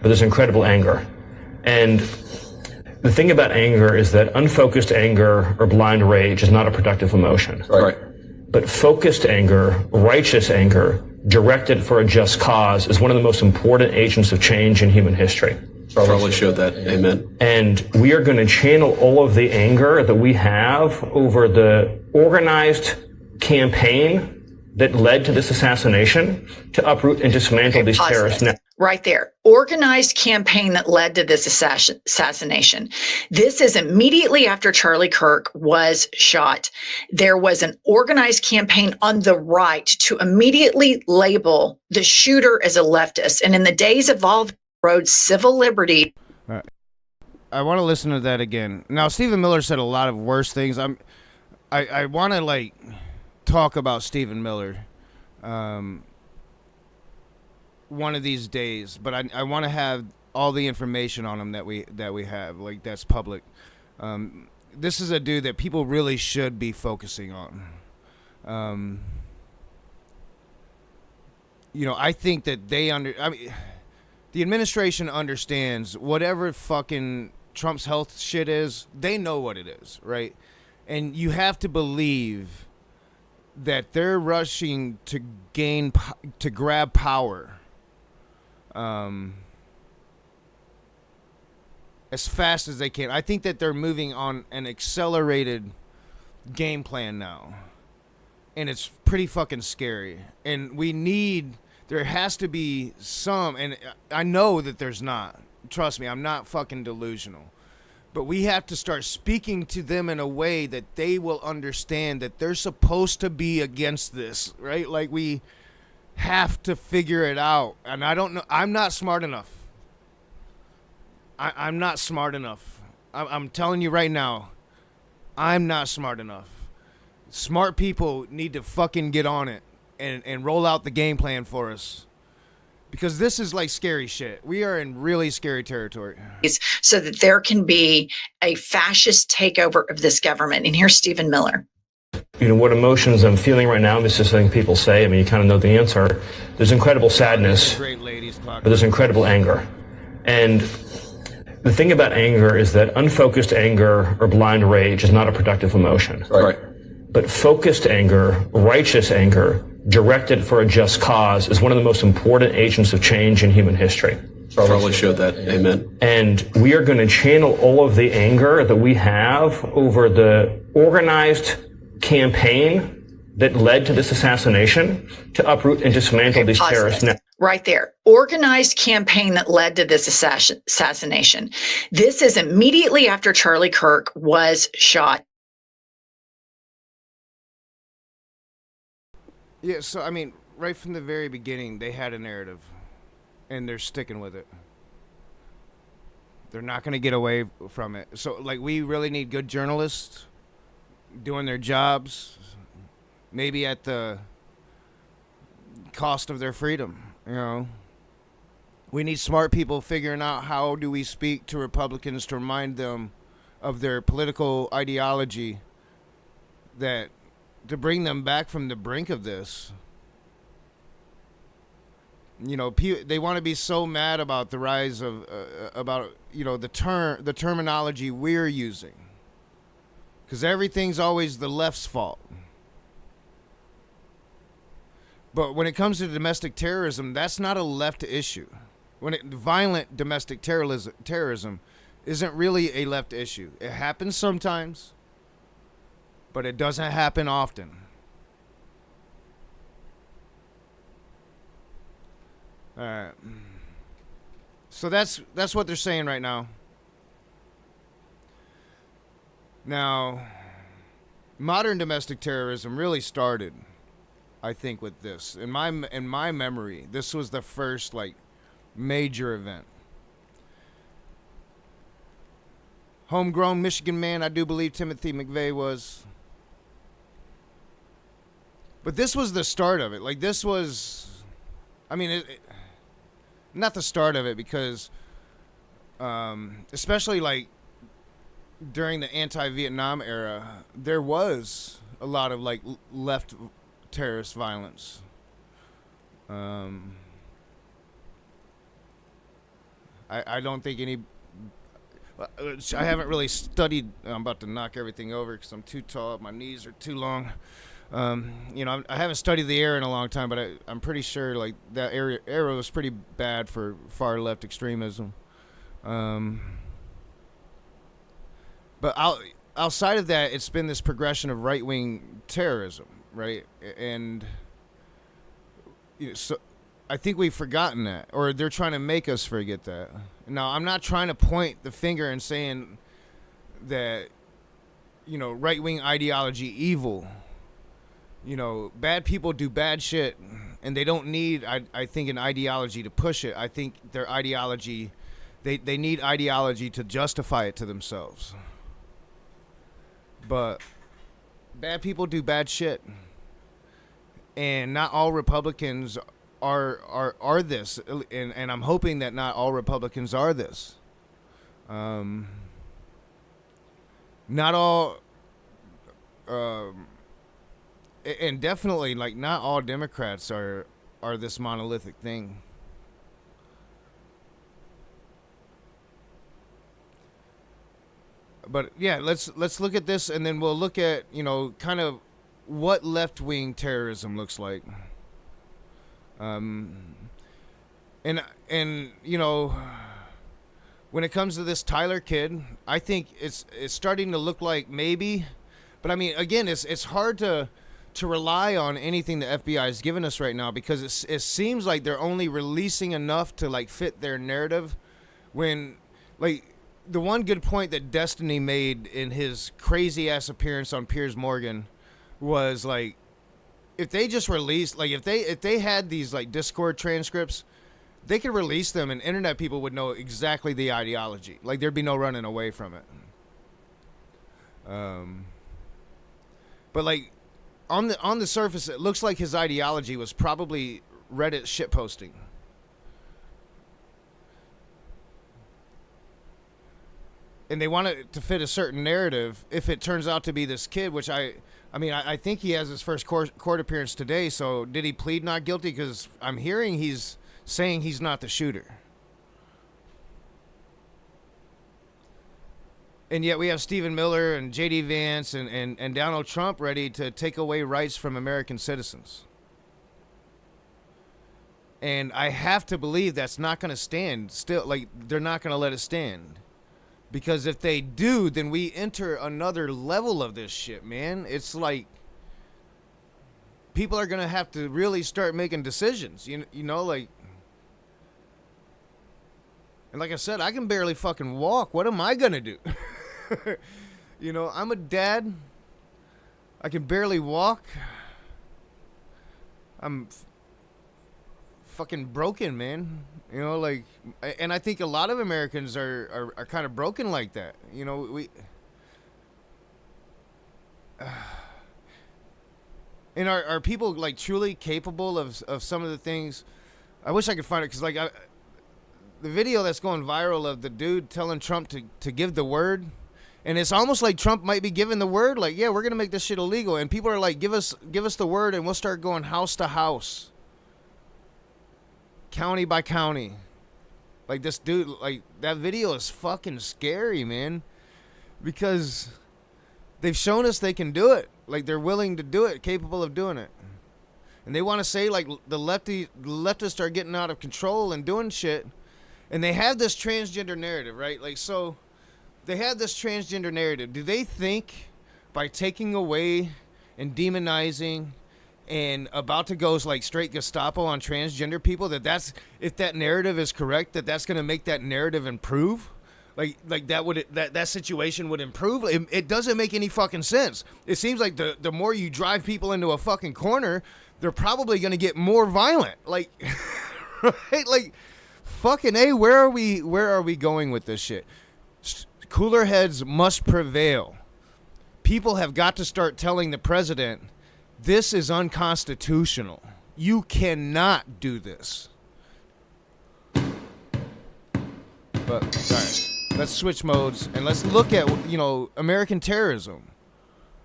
but there's incredible anger. And the thing about anger is that unfocused anger or blind rage is not a productive emotion. Right. But focused anger, righteous anger, directed for a just cause is one of the most important agents of change in human history. Charlie showed that. Amen. And we are going to channel all of the anger that we have over the organized campaign that led to this assassination to uproot and dismantle these terrorist networks. Right there. Organized campaign that led to this assassination. This is immediately after Charlie Kirk was shot. There was an organized campaign on the right to immediately label the shooter as a leftist. And in the days of all roads, civil liberty. I want to listen to that again. Now, Stephen Miller said a lot of worse things. I want to like talk about Stephen Miller. One of these days, but I want to have all the information on him that we have, like that's public. This is a dude that people really should be focusing on. I think that the administration understands whatever fucking Trump's health shit is. They know what it is, right? And you have to believe that they're rushing to grab power. As fast as they can. I think that they're moving on an accelerated game plan now. And it's pretty fucking scary. And there has to be some, and I know that there's not. Trust me, I'm not fucking delusional. But we have to start speaking to them in a way that they will understand that they're supposed to be against this, right? Like we have to figure it out. And I don't know. I'm not smart enough. I'm not smart enough. I'm telling you right now, I'm not smart enough. Smart people need to fucking get on it and roll out the game plan for us. Because this is like scary shit. We are in really scary territory. So that there can be a fascist takeover of this government. And here's Stephen Miller. What emotions I'm feeling right now, this is something people say. I mean, you kind of know the answer. There's incredible sadness, Great ladies, but there's incredible anger. And the thing about anger is that unfocused anger or blind rage is not a productive emotion. Right. But focused anger, righteous anger, directed for a just cause is one of the most important agents of change in human history. Charlie showed that. Amen. And we are going to channel all of the anger that we have over the organized campaign that led to this assassination to uproot and dismantle these terrorist networks. Right there. Organized campaign that led to this assassination. This is immediately after Charlie Kirk was shot. Yeah, so I mean, right from the very beginning, they had a narrative, and they're sticking with it. They're not going to get away from it. So, like, we really need good journalists doing their jobs, maybe at the cost of their freedom, We need smart people figuring out how do we speak to Republicans to remind them of their political ideology, to bring them back from the brink of this. They want to be so mad about the rise of the terminology we're using, because everything's always the left's fault. But when it comes to domestic terrorism, that's not a left issue. Violent domestic terrorism isn't really a left issue. It happens sometimes, but it doesn't happen often. All right. So that's what they're saying right now. Now, modern domestic terrorism really started, I think, with this. In my memory, this was the first like major event. Homegrown Michigan man, I do believe Timothy McVeigh was. But this was the start of it. Like, this was, I mean, not the start of it, because especially like during the anti-Vietnam era, there was a lot of like left terrorist violence. I don't think any. I haven't really studied. I'm about to knock everything over because I'm too tall. My knees are too long. You know, I haven't studied the era in a long time, but I'm pretty sure like that era was pretty bad for far left extremism. But outside of that, it's been this progression of right wing terrorism, right? And you know, so I think we've forgotten that, or they're trying to make us forget that. Now, I'm not trying to point the finger and saying that, you know, right wing ideology evil. You know, bad people do bad shit, and they don't need, I think, an ideology to push it. I think their ideology, they need ideology to justify it to themselves. But bad people do bad shit, and not all Republicans are this, and I'm hoping that not all Republicans are this. Not all, and definitely like not all Democrats are this monolithic thing. But yeah, let's look at this, and then we'll look at, you know, kind of what left-wing terrorism looks like. And you know, when it comes to this Tyler kid, I think it's starting to look like maybe, but I mean, again, it's hard to rely on anything the FBI has given us right now, because it seems like they're only releasing enough to like fit their narrative. When like the one good point that Destiny made in his crazy ass appearance on Piers Morgan was like, if they just released, like if they had these like Discord transcripts, they could release them and internet people would know exactly the ideology. Like there'd be no running away from it. But like on the surface, it looks like his ideology was probably Reddit shitposting. And they want it to fit a certain narrative. If it turns out to be this kid, which I think he has his first court appearance today. So did he plead not guilty? Because I'm hearing he's saying he's not the shooter. And yet we have Stephen Miller and J.D. Vance and Donald Trump ready to take away rights from American citizens. And I have to believe that's not going to stand. Still, like, they're not going to let it stand. Because if they do, then we enter another level of this shit, man. It's like people are going to have to really start making decisions. You know, like... And like I said, I can barely fucking walk. What am I going to do? You know, I'm a dad. I can barely walk. I'm fucking broken, man. You know, like, and I think a lot of Americans are kind of broken like that. You know, we and are people like truly capable of some of the things? I wish I could find it, because like the video that's going viral of the dude telling Trump to give the word, and it's almost like Trump might be giving the word, like, yeah, we're gonna make this shit illegal, and people are like, give us the word, and we'll start going house to house, county by county. Like, this dude, like, that video is fucking scary, man, because they've shown us they can do it. Like, they're willing to do it, capable of doing it. and they want to say like the leftists are getting out of control and doing shit, and they have this transgender narrative, right? Like, so they have this transgender narrative. Do they think by taking away and demonizing and about to go like straight Gestapo on transgender people, that's if that narrative is correct, that's going to make that narrative improve? Like that situation would improve? It doesn't make any fucking sense. It seems like the more you drive people into a fucking corner, they're probably going to get more violent. Like, right? Like, fucking A, where are we going with this shit? Cooler heads must prevail. People have got to start telling the president, this is unconstitutional. You cannot do this. But, all right, let's switch modes and let's look at, American terrorism.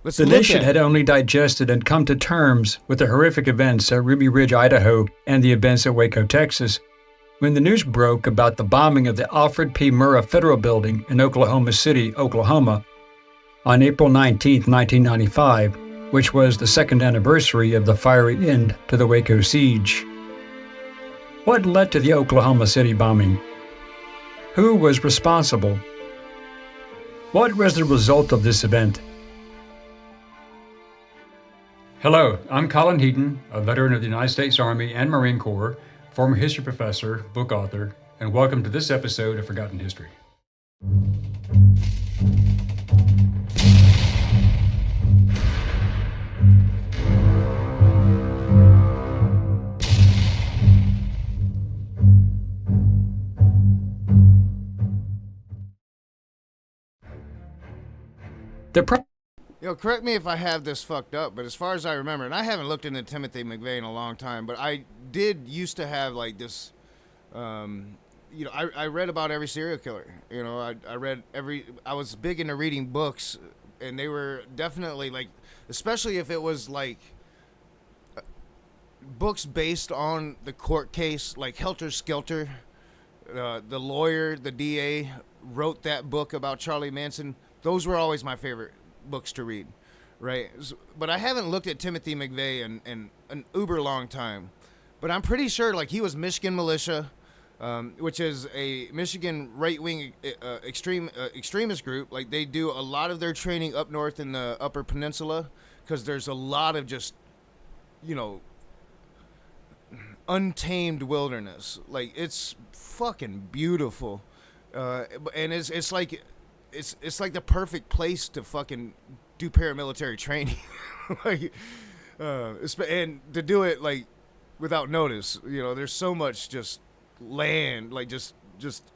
The nation had only digested and come to terms with the horrific events at Ruby Ridge, Idaho, and the events at Waco, Texas, when the news broke about the bombing of the Alfred P. Murrah Federal Building in Oklahoma City, Oklahoma, on April 19, 1995, which was the second anniversary of the fiery end to the Waco siege. What led to the Oklahoma City bombing? Who was responsible? What was the result of this event? Hello, I'm Colin Heaton, a veteran of the United States Army and Marine Corps, former history professor, book author, and welcome to this episode of Forgotten History. Correct me if I have this fucked up, but as far as I remember, and I haven't looked into Timothy McVeigh in a long time, but I did used to have like this, I read about every serial killer. I was big into reading books, and they were definitely like, especially if it was like books based on the court case, like Helter Skelter. The lawyer, the DA, wrote that book about Charlie Manson. Those were always my favorite books to read, right? But I haven't looked at Timothy McVeigh in an uber long time. But I'm pretty sure, like, he was Michigan Militia, which is a Michigan right-wing extremist group. Like, they do a lot of their training up north in the Upper Peninsula because there's a lot of just, untamed wilderness. Like, it's fucking beautiful, and it's like the perfect place to fucking do paramilitary training, like, and to do it like without notice. There's so much just land, like just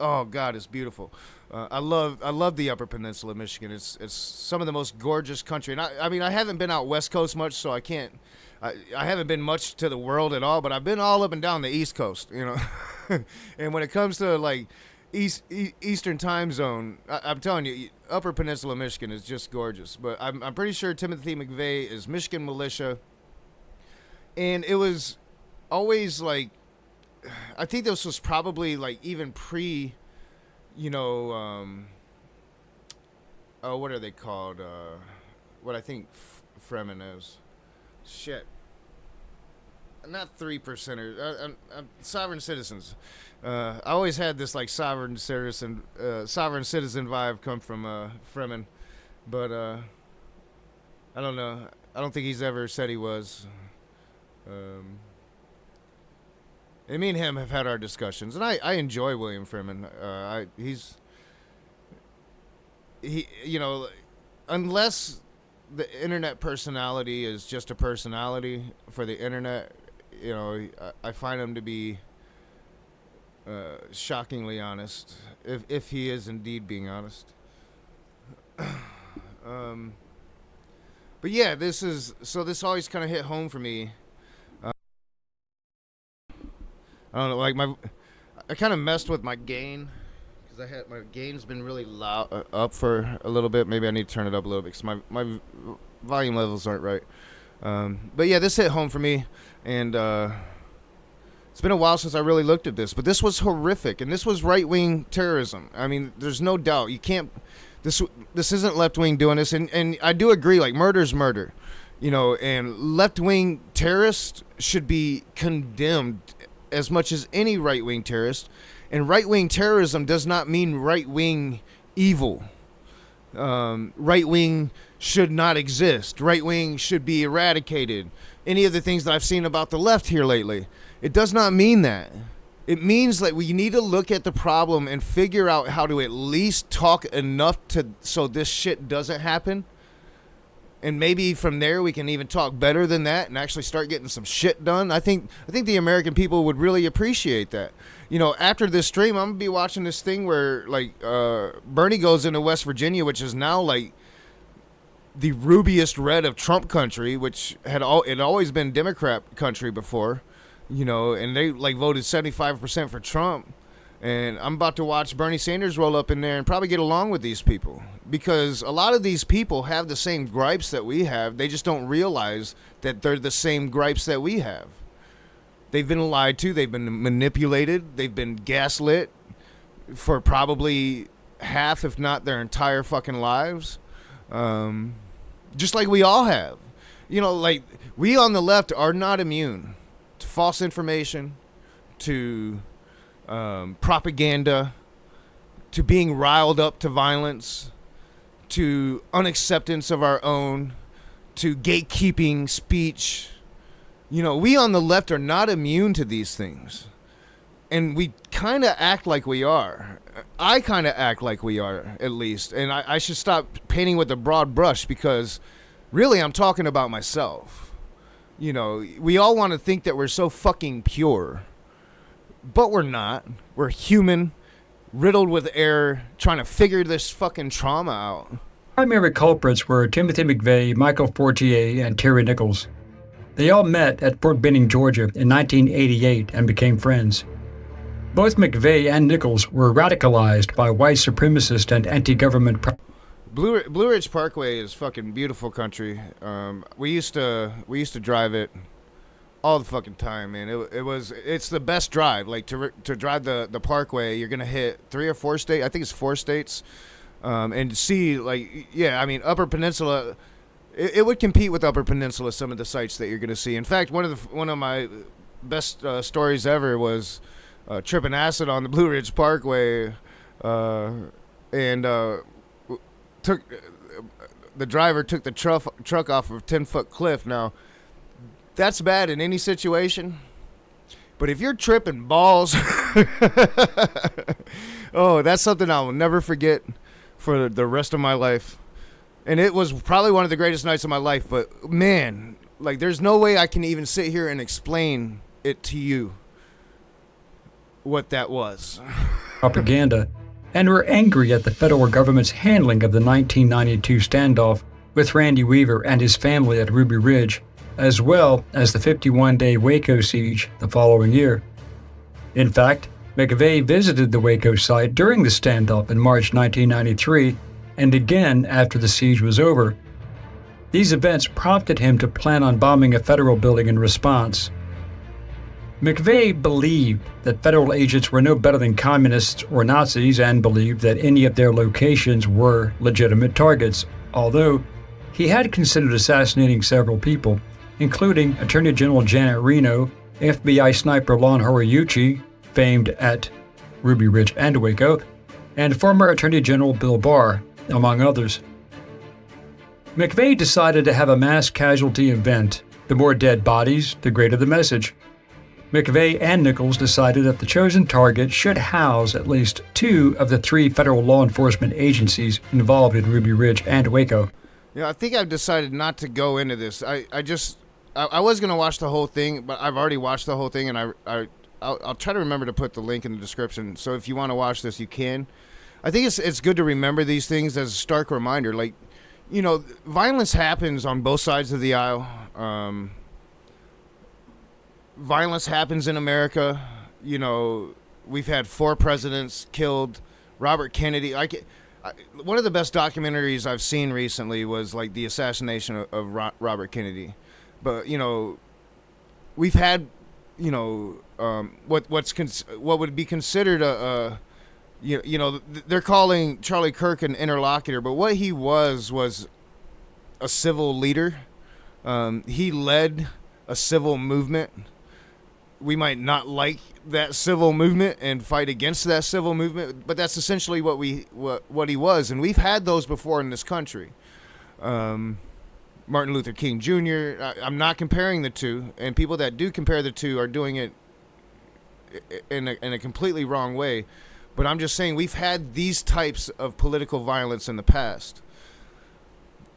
oh god, it's beautiful. I love the Upper Peninsula of Michigan. It's some of the most gorgeous country, and I mean I haven't been out West Coast much, so I can't. I haven't been much to the world at all, but I've been all up and down the East Coast, and when it comes to like Eastern time zone, I'm telling you, Upper Peninsula Michigan is just gorgeous. But I'm pretty sure Timothy McVeigh is Michigan Militia, and it was always like, I think this was probably like even pre, what are they called? What I think Fremen is. Shit. Not 3%ers. Sovereign citizens. I always had this like sovereign citizen vibe come from Fremen, but I don't know. I don't think he's ever said he was. And me and him have had our discussions, and I enjoy William Freeman. Unless the internet personality is just a personality for the internet, I find him to be shockingly honest, if he is indeed being honest. But yeah, this always kind of hit home for me. I don't know, like I kind of messed with my gain because my gain's been really loud up for a little bit. Maybe I need to turn it up a little bit because my volume levels aren't right. But yeah, this hit home for me, and it's been a while since I really looked at this. But this was horrific, and this was right-wing terrorism. I mean, there's no doubt. You can't. This isn't left-wing doing this, and I do agree. Like, murder's murder. And left-wing terrorists should be condemned as much as any right-wing terrorist. And right-wing terrorism does not mean right-wing evil. Right-wing should not exist. Right-wing should be eradicated. Any of the things that I've seen about the left here lately, it does not mean that. It means that we need to look at the problem and figure out how to at least talk enough so this shit doesn't happen. And maybe from there we can even talk better than that and actually start getting some shit done. I think the American people would really appreciate that. After this stream, I'm gonna be watching this thing where Bernie goes into West Virginia, which is now like the rubiest red of Trump country, which had always been Democrat country before, and they voted 75% for Trump. And I'm about to watch Bernie Sanders roll up in there and probably get along with these people, because a lot of these people have the same gripes that we have. They just don't realize that they're the same gripes that we have. They've been lied to. They've been manipulated. They've been gaslit for probably half, if not their entire fucking lives. Just like we all have. We on the left are not immune to false information, to propaganda, to being riled up to violence, to unacceptance of our own, to gatekeeping speech. We on the left are not immune to these things. And we kind of act like we are. I kind of act like we are, at least. And I should stop painting with a broad brush, because really I'm talking about myself. We all want to think that we're so fucking pure. But we're not. We're human, riddled with error, trying to figure this fucking trauma out. Primary culprits were Timothy McVeigh, Michael Fortier, and Terry Nichols. They all met at Fort Benning, Georgia in 1988 and became friends. Both McVeigh and Nichols were radicalized by white supremacist and anti-government. Blue Ridge Parkway is fucking beautiful country. We used to drive it all the fucking time, man. It's the best drive. Like to drive the Parkway, you're gonna hit 3 or 4 states. I think it's 4 states, and see Upper Peninsula. It would compete with Upper Peninsula, some of the sites that you're gonna see. In fact, one of my best stories ever was tripping acid on the Blue Ridge Parkway, and the driver took the truck off of a 10-foot cliff. Now, that's bad in any situation, but if you're tripping balls, oh, that's something I will never forget for the rest of my life. And it was probably one of the greatest nights of my life, but man, there's no way I can even sit here and explain it to you what that was. Propaganda, and were angry at the federal government's handling of the 1992 standoff with Randy Weaver and his family at Ruby Ridge, as well as the 51-day Waco siege the following year. In fact, McVeigh visited the Waco site during the standoff in March 1993 and again after the siege was over. These events prompted him to plan on bombing a federal building in response. McVeigh believed that federal agents were no better than communists or Nazis and believed that any of their locations were legitimate targets, although he had considered assassinating several people, including Attorney General Janet Reno, FBI sniper Lon Horiuchi, famed at Ruby Ridge and Waco, and former Attorney General Bill Barr, among others. McVeigh decided to have a mass casualty event. The more dead bodies, the greater the message. McVeigh and Nichols decided that the chosen target should house at least 2 of the 3 federal law enforcement agencies involved in Ruby Ridge and Waco. I think I've decided not to go into this. I was going to watch the whole thing, but I've already watched the whole thing, and I'll try to remember to put the link in the description. So if you want to watch this, you can. I think it's good to remember these things as a stark reminder. Violence happens on both sides of the aisle. Violence happens in America. We've had 4 presidents killed. Robert Kennedy. One of the best documentaries I've seen recently was the assassination of Robert Kennedy. But we've had what would be considered they're calling Charlie Kirk an interlocutor, but what he was a civil leader. He led a civil movement. We might not like that civil movement and fight against that civil movement, but that's essentially what he was. And we've had those before in this country. Martin Luther King Jr. I'm not comparing the two, and people that do compare the two are doing it in a completely wrong way. But I'm just saying we've had these types of political violence in the past.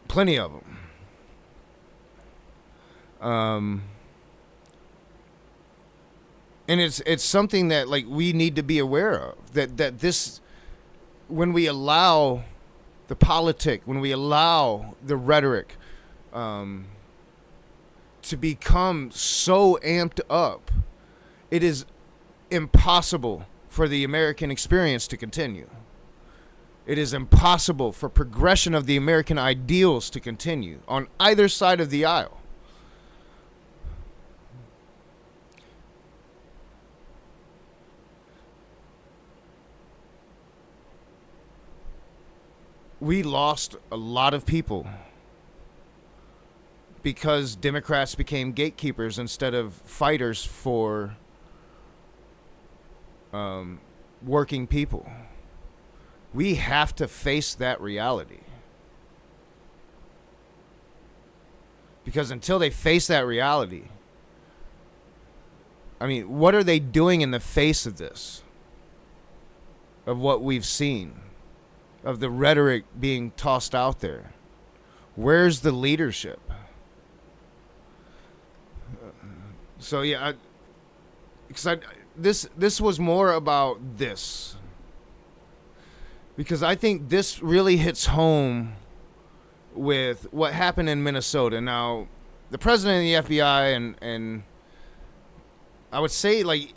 Plenty of them. And it's something that like we need to be aware of, that this, when we allow the politic, when we allow the rhetoric to become so amped up, it is impossible for the American experience to continue. It is impossible for progression of the American ideals to continue on either side of the aisle. We lost a lot of people because Democrats became gatekeepers instead of fighters for working people. We have to face that reality. Because until they face that reality, I mean, what are they doing in the face of this? Of what we've seen? Of the rhetoric being tossed out there? Where's the leadership? So yeah, this was more about this, because I think this really hits home with what happened in Minnesota. Now, the president of the FBI and I would say like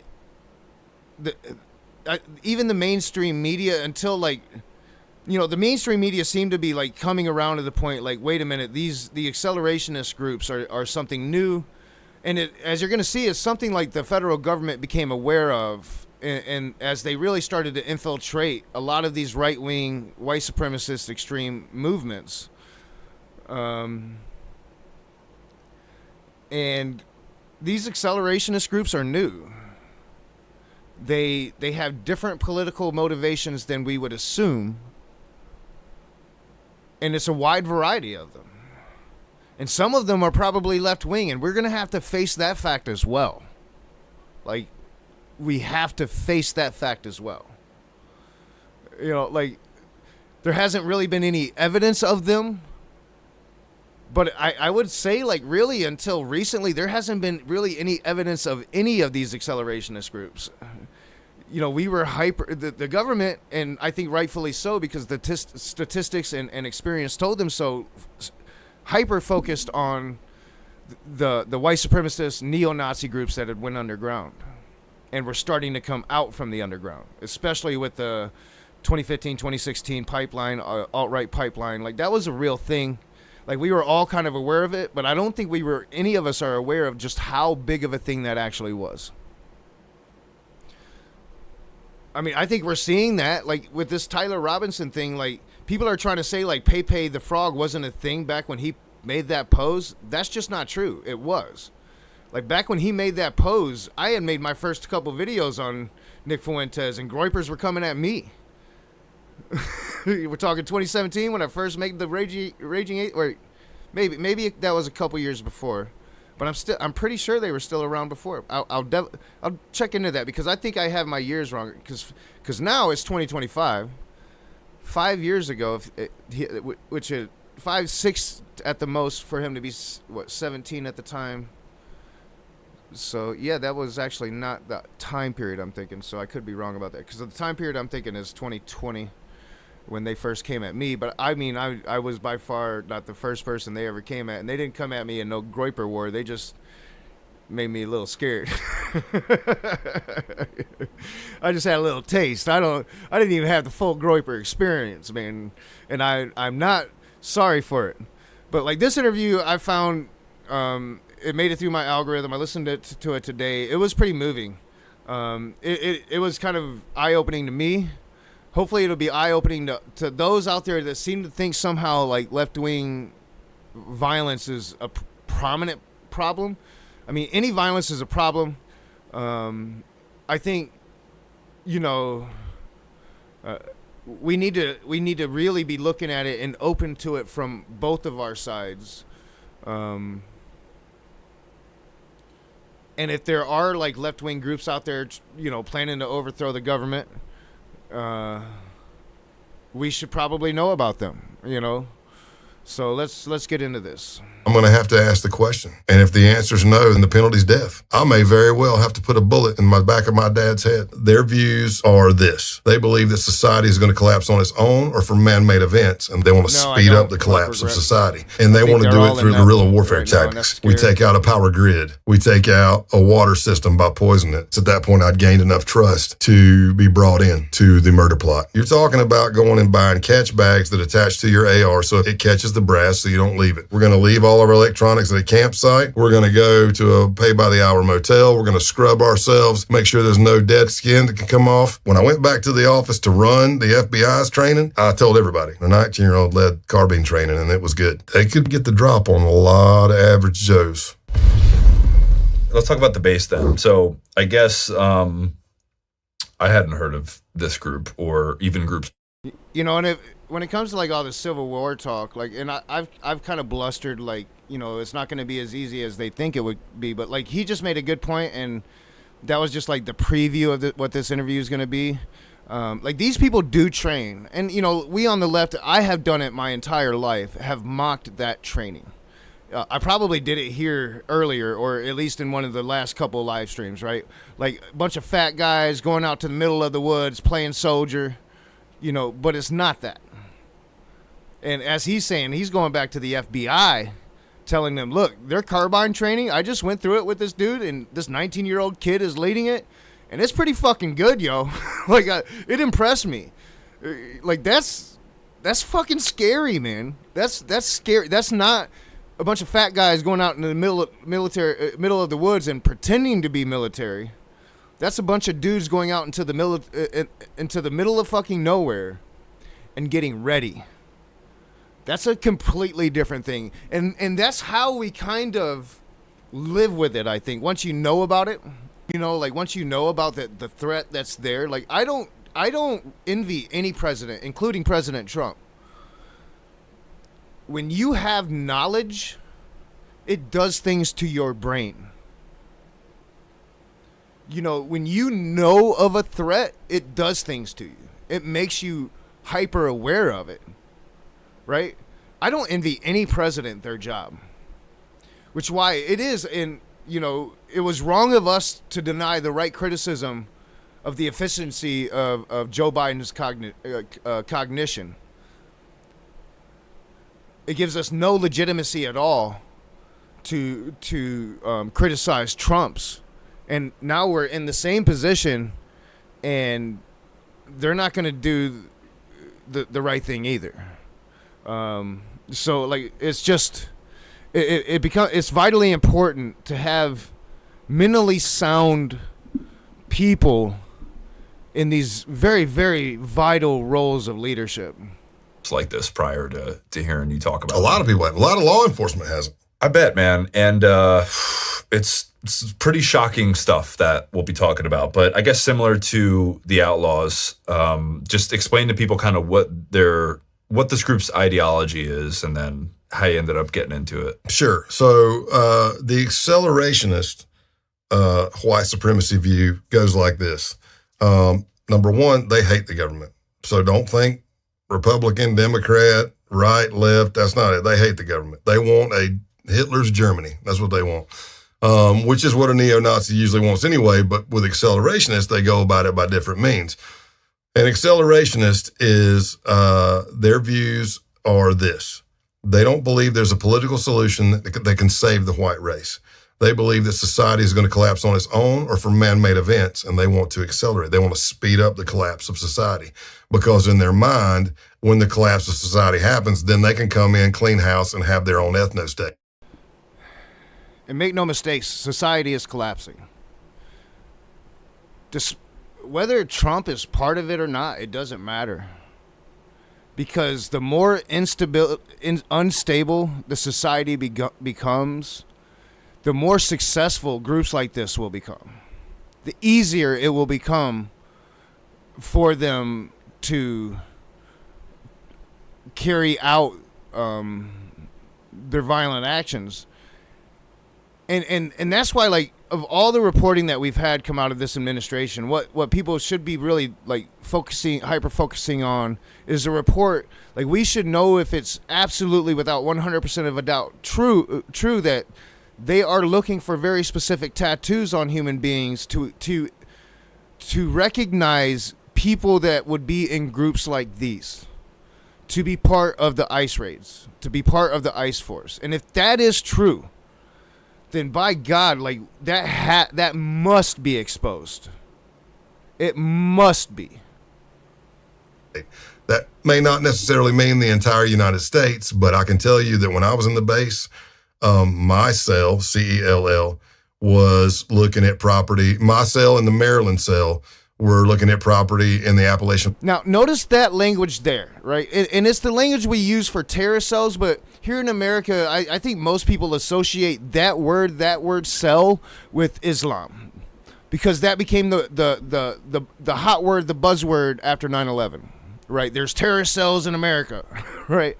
even the mainstream media, until like, you know, the mainstream media seemed to be like coming around to the point like, wait a minute, the accelerationist groups are something new. And it, as you're going to see, is something like the federal government became aware of, and as they really started to infiltrate a lot of these right-wing, white supremacist extreme movements. And these accelerationist groups are new. They have different political motivations than we would assume. And it's a wide variety of them. And some of them are probably left-wing, and we're going to have to face that fact as well. Like, we have to face that fact as well. You know, like, there hasn't really been any evidence of them. But I would say, like, really, until recently, there hasn't been really any evidence of any of these accelerationist groups. You know, we were the government, and I think rightfully so, because the statistics and experience told them so, hyper-focused on the white supremacist neo-Nazi groups that had went underground and were starting to come out from the underground, especially with the 2015-2016 pipeline, alt-right pipeline. Like, that was a real thing. Like, we were all kind of aware of it, but I don't think any of us are aware of just how big of a thing that actually was. I mean, I think we're seeing that, like, with this Tyler Robinson thing. Like, people are trying to say, like, Pepe the Frog wasn't a thing back when he made that pose. That's just not true. It was. Like, back when he made that pose, I had made my first couple videos on Nick Fuentes, and Groypers were coming at me. We're talking 2017 when I first made the Raging Eight, or maybe that was a couple years before. But I'm pretty sure they were still around before. I'll check into that, because I think I have my years wrong. Because now it's 2025. 5 years ago, 5, 6 at the most for him to be 17 at the time. So yeah, that was actually not the time period I'm thinking. So I could be wrong about that, because the time period I'm thinking is 2020. When they first came at me. But I mean, I was by far not the first person they ever came at, and they didn't come at me in no Groyper war. They just made me a little scared. I just had a little taste. I didn't even have the full Groyper experience, man, and I'm not sorry for it. But like this interview, I found it made it through my algorithm. I listened to it today. It was pretty moving. It was kind of eye-opening to me. Hopefully it'll be eye-opening to those out there that seem to think somehow like left-wing violence is prominent problem. I mean, any violence is a problem. I think, you know, we need to really be looking at it and open to it from both of our sides. And if there are like left-wing groups out there, you know, planning to overthrow the government, we should probably know about them, you know. So let's get into this. I'm going to have to ask the question. And if the answer is no, then the penalty's death. I may very well have to put a bullet in the back of my dad's head. Their views are this. They believe that society is going to collapse on its own or from man-made events, and they want to speed up the collapse of society. And they want to do it through guerrilla warfare tactics. We take out a power grid. We take out a water system by poisoning it. So at that point, I'd gained enough trust to be brought in to the murder plot. You're talking about going and buying catch bags that attach to your AR so it catches the brass so you don't leave it. We're going to leave all of our electronics at a campsite. We're going to go to a pay-by-the-hour motel. We're going to scrub ourselves, make sure there's no dead skin that can come off. When I went back to the office to run the FBI's training, I told everybody, the 19-year-old led carbine training, and it was good. They could get the drop on a lot of average Joes. Let's talk about the base then. So I guess I hadn't heard of this group or even groups. You know, and when it comes to like all the Civil War talk, like, and I've kind of blustered, like, you know, it's not going to be as easy as they think it would be, but like he just made a good point, and that was just like the preview of what this interview is going to be. Like, these people do train, and you know, we on the left, I have done it my entire life, have mocked that training. I probably did it here earlier, or at least in one of the last couple of live streams, right? Like a bunch of fat guys going out to the middle of the woods playing soldier. You know, but it's not that. And as he's saying, he's going back to the FBI, telling them, look, their carbine training, I just went through it with this dude, and this 19-year-old kid is leading it, and it's pretty fucking good, yo. Like, it impressed me. Like, that's fucking scary, man. That's scary. That's not a bunch of fat guys going out in the middle of the woods and pretending to be military. That's a bunch of dudes going out into the middle of fucking nowhere and getting ready. That's a completely different thing. And that's how we kind of live with it, I think. Once you know about it, you know, like once you know about the threat that's there, like I don't envy any president, including President Trump. When you have knowledge, it does things to your brain. You know, when you know of a threat, it does things to you. It makes you hyper aware of it, right? I don't envy any president their job, which why it is, and you know, it was wrong of us to deny the right criticism of the efficiency of Joe Biden's cognition. It gives us no legitimacy at all to criticize Trump's. And now we're in the same position, and they're not going to do the right thing either. So like, it's just it's vitally important to have mentally sound people in these very, very vital roles of leadership. It's like this prior to hearing you talk about a lot of people have. A lot of law enforcement hasn't. I bet, man. And it's pretty shocking stuff that we'll be talking about. But I guess similar to the Outlaws, just explain to people kind of what this group's ideology is, and then how you ended up getting into it. Sure. So the accelerationist white supremacy view goes like this. Number one, they hate the government. So don't think Republican, Democrat, right, left. That's not it. They hate the government. They want a Hitler's Germany. That's what they want, which is what a neo-Nazi usually wants anyway. But with accelerationists, they go about it by different means. An accelerationist is their views are this. They don't believe there's a political solution that can save the white race. They believe that society is going to collapse on its own or from man-made events, and they want to accelerate. They want to speed up the collapse of society, because in their mind, when the collapse of society happens, then they can come in, clean house, and have their own ethno-state. And make no mistakes, society is collapsing. Whether Trump is part of it or not, it doesn't matter. because the more unstable the society becomes, the more successful groups like this will become. The easier it will become for them to carry out their violent actions. And that's why, like, of all the reporting that we've had come out of this administration, what people should be really like hyper focusing on is a report. Like, we should know if it's absolutely without 100% of a doubt true that they are looking for very specific tattoos on human beings to recognize people that would be in groups like these, to be part of the ICE raids, to be part of the ICE force. And if that is true, then by God, like, that must be exposed. It must be. That may not necessarily mean the entire United States, but I can tell you that when I was in the base, my cell, CELL, was looking at property. My cell and the Maryland cell were looking at property in the Appalachian. Now, notice that language there, right? And it's the language we use for terrorist cells, but here in America, I think most people associate that word cell with Islam, because that became the hot word, the buzzword after 9/11, right? There's terrorist cells in America, right?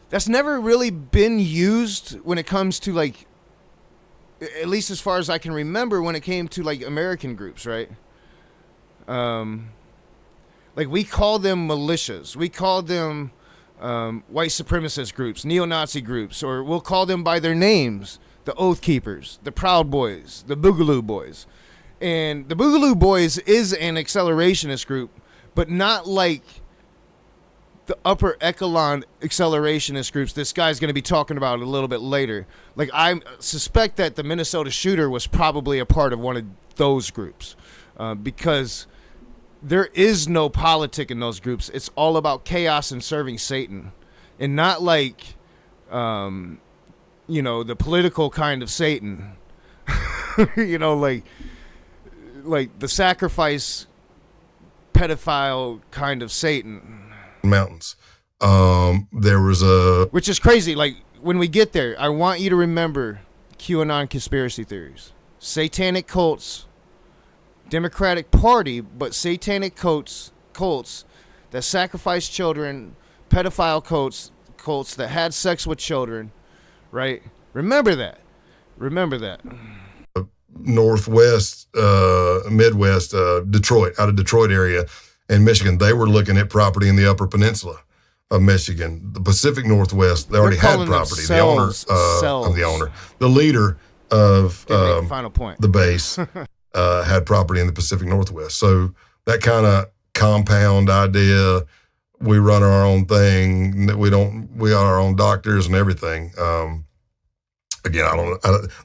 That's never really been used when it comes to, like, at least as far as I can remember, when it came to, like, American groups, right? Like, we call them militias. We call them white supremacist groups, neo-Nazi groups, or we'll call them by their names: the Oath Keepers, the Proud Boys, the Boogaloo Boys. And the Boogaloo Boys is an accelerationist group, but not like the upper echelon accelerationist groups this guy's going to be talking about a little bit later. Like, I suspect that the Minnesota shooter was probably a part of one of those groups, because there is no politic in those groups. It's all about chaos and serving Satan, and not like, the political kind of Satan, like the sacrifice pedophile kind of Satan. Mountains. There was which is crazy. Like, when we get there, I want you to remember QAnon conspiracy theories, satanic cults, Democratic Party, but satanic cults that sacrifice children, pedophile cults that had sex with children, right? Remember that. Northwest, Midwest, Detroit, out of Detroit area in Michigan. They were looking at property in the Upper Peninsula of Michigan. The Pacific Northwest, they already had property. The leader of final point. The base had property in the Pacific Northwest. So that kind of compound idea, we run our own thing, we are our own doctors and everything. Again,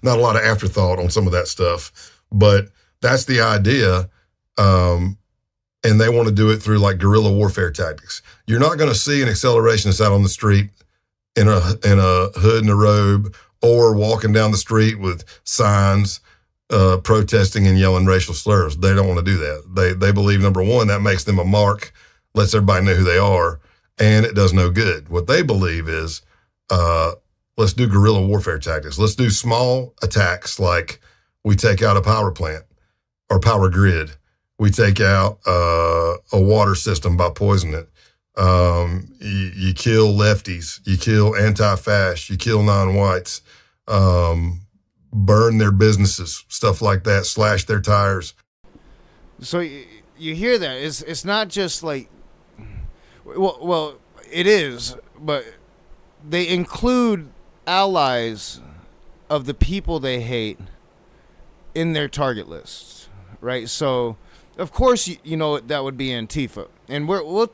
not a lot of afterthought on some of that stuff, but that's the idea. And they want to do it through, like, guerrilla warfare tactics. You're not going to see an accelerationist out on the street in a hood and a robe, or walking down the street with signs protesting and yelling racial slurs. They don't want to do that. They believe, number one, that makes them a mark, lets everybody know who they are, and it does no good. What they believe is, let's do guerrilla warfare tactics. Let's do small attacks, like we take out a power plant or power grid. We take out a water system by poisoning it. You kill lefties. You kill anti-fascists. You kill non-whites. Burn their businesses, stuff like that. Slash their tires. So you hear that? It's not just like, well, it is, but they include allies of the people they hate in their target lists, right? So, of course, that would be Antifa, and we'll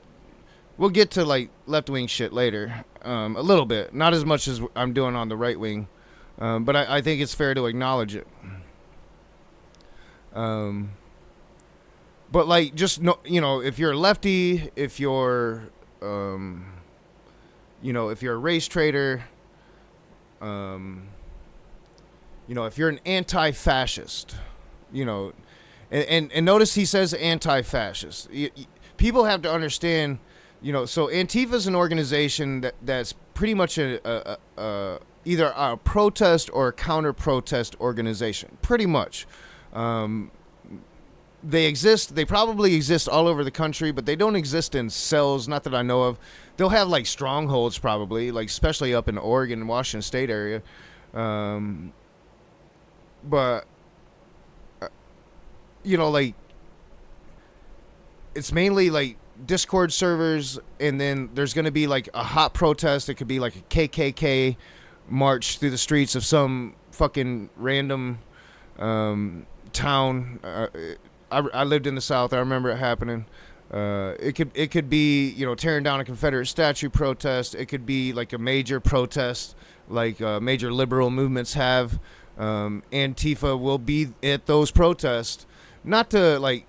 get to, like, left wing shit later, a little bit, not as much as I'm doing on the right wing, but I think it's fair to acknowledge it. But, like, just if you're a lefty, if you're if you're a race traitor, if you're an anti-fascist, and notice he says anti-fascist. people have to understand, so Antifa is an organization that's pretty much either a protest or a counter-protest organization, pretty much. They probably exist all over the country, but they don't exist in cells, not that I know of. They'll have like strongholds probably, like especially up in Oregon and Washington State area. But like it's mainly like Discord servers, and then there's going to be like a hot protest. It could be like a KKK march through the streets of some fucking random town. I lived in the South. I remember it happening. It could be tearing down a Confederate statue protest. It could be like a major protest, like major liberal movements have. Antifa will be at those protests, not to like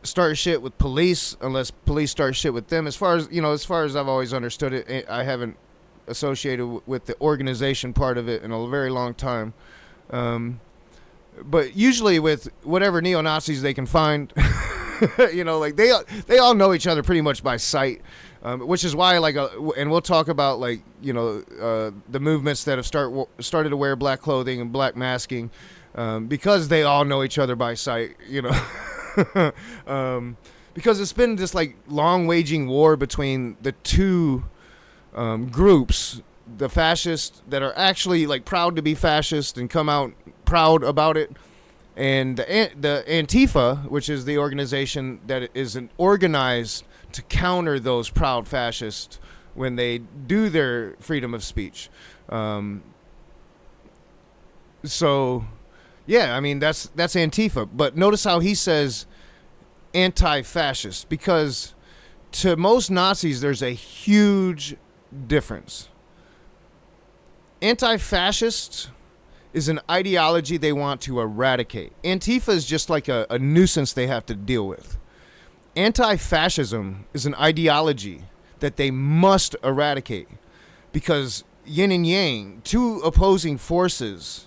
start shit with police unless police start shit with them. As far as I've always understood it, I haven't associated with the organization part of it in a very long time. But usually with whatever neo-Nazis they can find, like they all know each other pretty much by sight, which is why and we'll talk about the movements that have started to wear black clothing and black masking, because they all know each other by sight, because it's been this like long waging war between the two groups, the fascists that are actually like proud to be fascist and come out proud about it, and the Antifa, which is the organization that is organized to counter those proud fascists when they do their freedom of speech. So yeah, I mean that's Antifa, but notice how he says anti-fascist, because to most Nazis there's a huge difference. Anti-fascist is an ideology they want to eradicate. Antifa is just like a nuisance they have to deal with. Anti-fascism is an ideology that they must eradicate, because yin and yang, two opposing forces,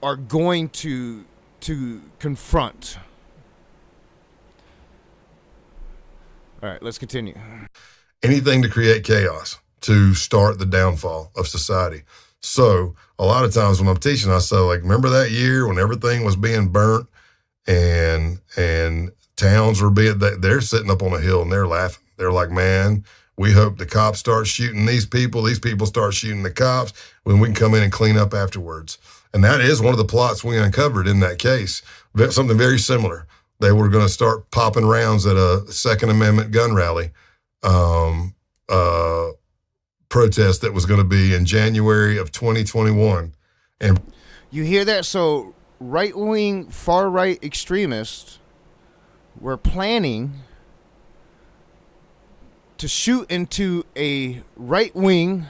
are going to confront. All right, let's continue. Anything to create chaos, to start the downfall of society. So a lot of times when I'm teaching, I say, like, remember that year when everything was being burnt and towns were they're sitting up on a hill and they're laughing. They're like, man, we hope the cops start shooting these people start shooting the cops, when we can come in and clean up afterwards. And that is one of the plots we uncovered in that case. Something very similar. They were going to start popping rounds at a Second Amendment gun rally protest that was going to be in January of 2021. And you hear that? So right-wing, far-right extremists were planning to shoot into a right-wing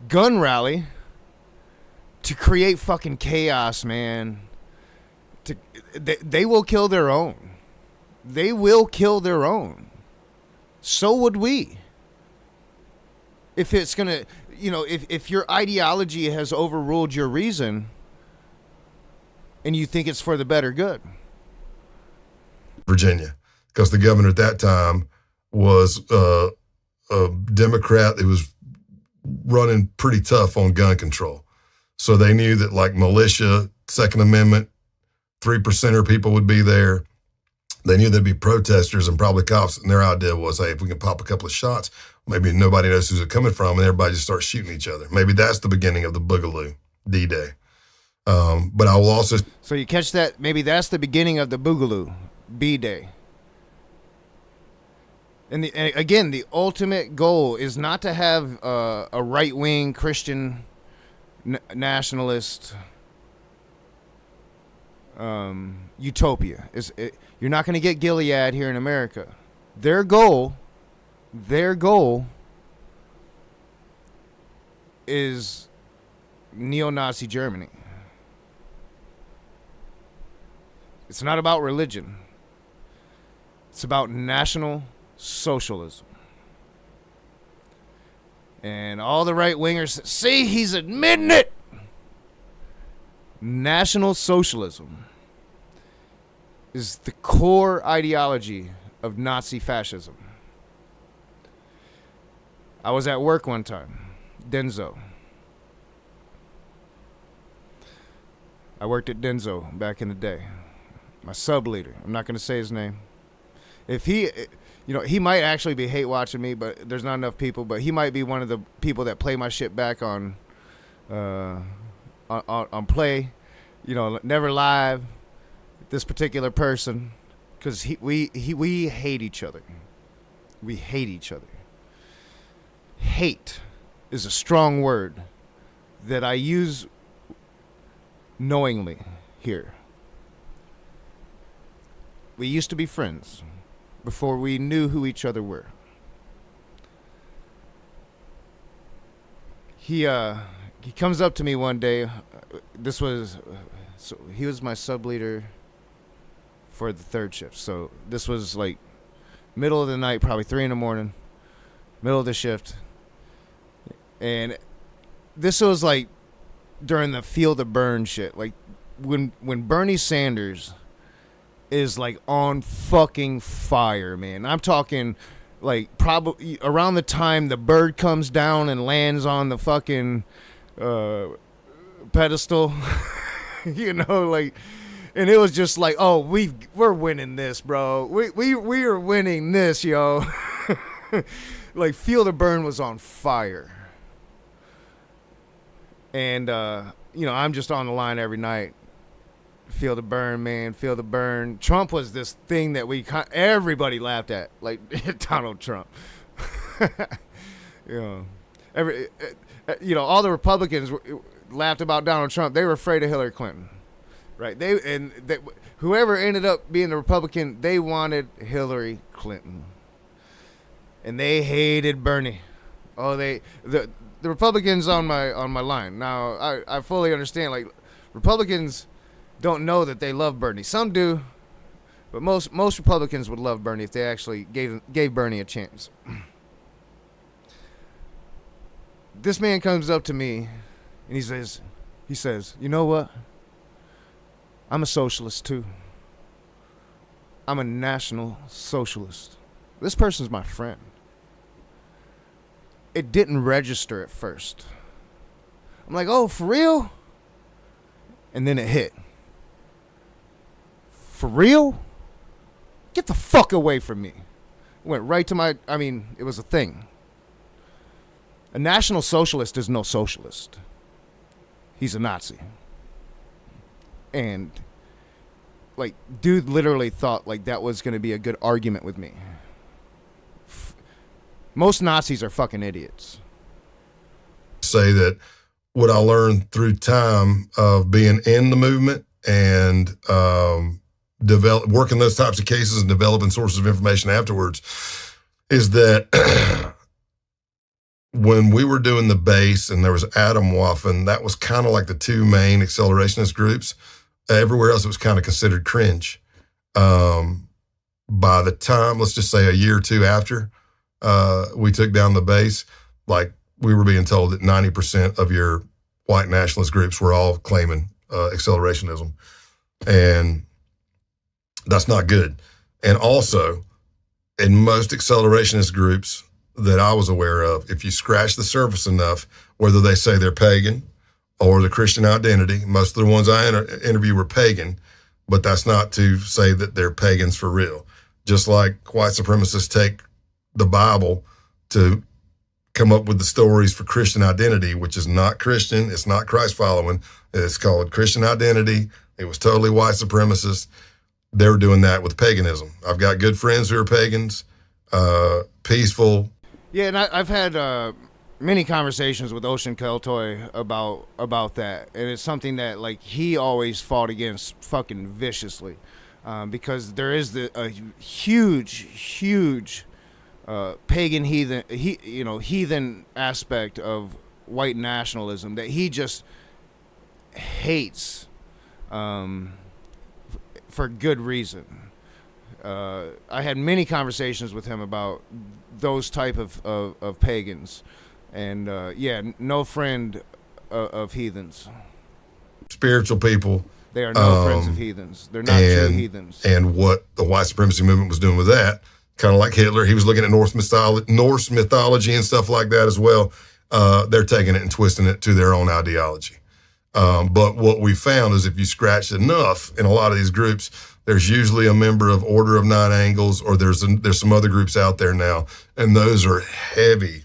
gun rally to create fucking chaos, man. They will kill their own. They will kill their own. So would we. If it's going to, if your ideology has overruled your reason and you think it's for the better good. Virginia, because the governor at that time was a Democrat that was running pretty tough on gun control. So they knew that like militia, Second Amendment, 3%er people would be there. They knew there'd be protesters and probably cops, and their idea was, hey, if we can pop a couple of shots, maybe nobody knows who's it coming from, and everybody just starts shooting each other. Maybe that's the beginning of the Boogaloo, D-Day. But I will also... So you catch that? Maybe that's the beginning of the Boogaloo, B-Day. And again, the ultimate goal is not to have a right-wing Christian nationalist utopia. You're not going to get Gilead here in America. Their goal is neo-Nazi Germany. It's not about religion. It's about National Socialism. And all the right-wingers, see, he's admitting it. National Socialism is the core ideology of Nazi fascism. I was at work one time, Denso. I worked at Denso back in the day. My sub leader, I'm not going to say his name. If he, he might actually be hate watching me, but there's not enough people. But he might be one of the people that play my shit back on play, Never Live. This particular person, because we hate each other. We hate each other. Hate is a strong word that I use knowingly here. We used to be friends before we knew who each other were. He comes up to me one day. He was my sub leader for the third shift. So this was like middle of the night, probably 3 a.m, middle of the shift. And this was like during the Feel the Burn shit. Like when Bernie Sanders is like on fucking fire, man. I'm talking like probably around the time the bird comes down and lands on the fucking pedestal. Like, and it was just like, oh, we're winning this, bro. We are winning this, yo. Like Feel the Burn was on fire. And I'm just on the line every night. Feel the burn, man. Feel the burn. Trump was this thing that everybody laughed at, like Donald Trump. All the Republicans laughed about Donald Trump. They were afraid of Hillary Clinton, right? Whoever ended up being the Republican, they wanted Hillary Clinton, and they hated Bernie. Oh, the Republicans on my line. Now I fully understand. Like Republicans don't know that they love Bernie. Some do, but most Republicans would love Bernie if they actually gave Bernie a chance. This man comes up to me and he says, "You know what? I'm a socialist too. I'm a national socialist." This person's my friend. It didn't register at first. I'm like, "Oh, for real?" And then it hit. For real? Get the fuck away from me. It went right to it was a thing. A National Socialist is no socialist. He's a Nazi. And, like, dude literally thought, like, that was going to be a good argument with me. Most Nazis are fucking idiots. Say that what I learned through time of being in the movement and working those types of cases and developing sources of information afterwards is that when we were doing the base and there was Atomwaffen, that was kind of like the two main accelerationist groups. Everywhere else it was kind of considered cringe. By the time, let's just say a year or two after we took down the base, like we were being told that 90% of your white nationalist groups were all claiming accelerationism. And that's not good. And also, in most accelerationist groups that I was aware of, if you scratch the surface enough, whether they say they're pagan or the Christian identity, most of the ones I interview were pagan, but that's not to say that they're pagans for real. Just like white supremacists take the Bible to come up with the stories for Christian identity, which is not Christian, it's not Christ following, it's called Christian identity. It was totally white supremacist. They were doing that with paganism. I've got good friends who are pagans, peaceful. Yeah, and I've had many conversations with Ocean Keltoy about that, and it's something that like he always fought against fucking viciously, because there is a huge pagan heathen aspect of white nationalism that he just hates. For good reason. I had many conversations with him about those type of pagans, and no friend of heathens. spiritual people. They are no friends of heathens. They're not true heathens. And what the white supremacy movement was doing with that, kind of like Hitler, he was looking at Norse mythology and stuff like that as well. They're taking it and twisting it to their own ideology. But what we found is if you scratch enough in a lot of these groups, there's usually a member of Order of Nine Angles, or there's some other groups out there now, and those are heavily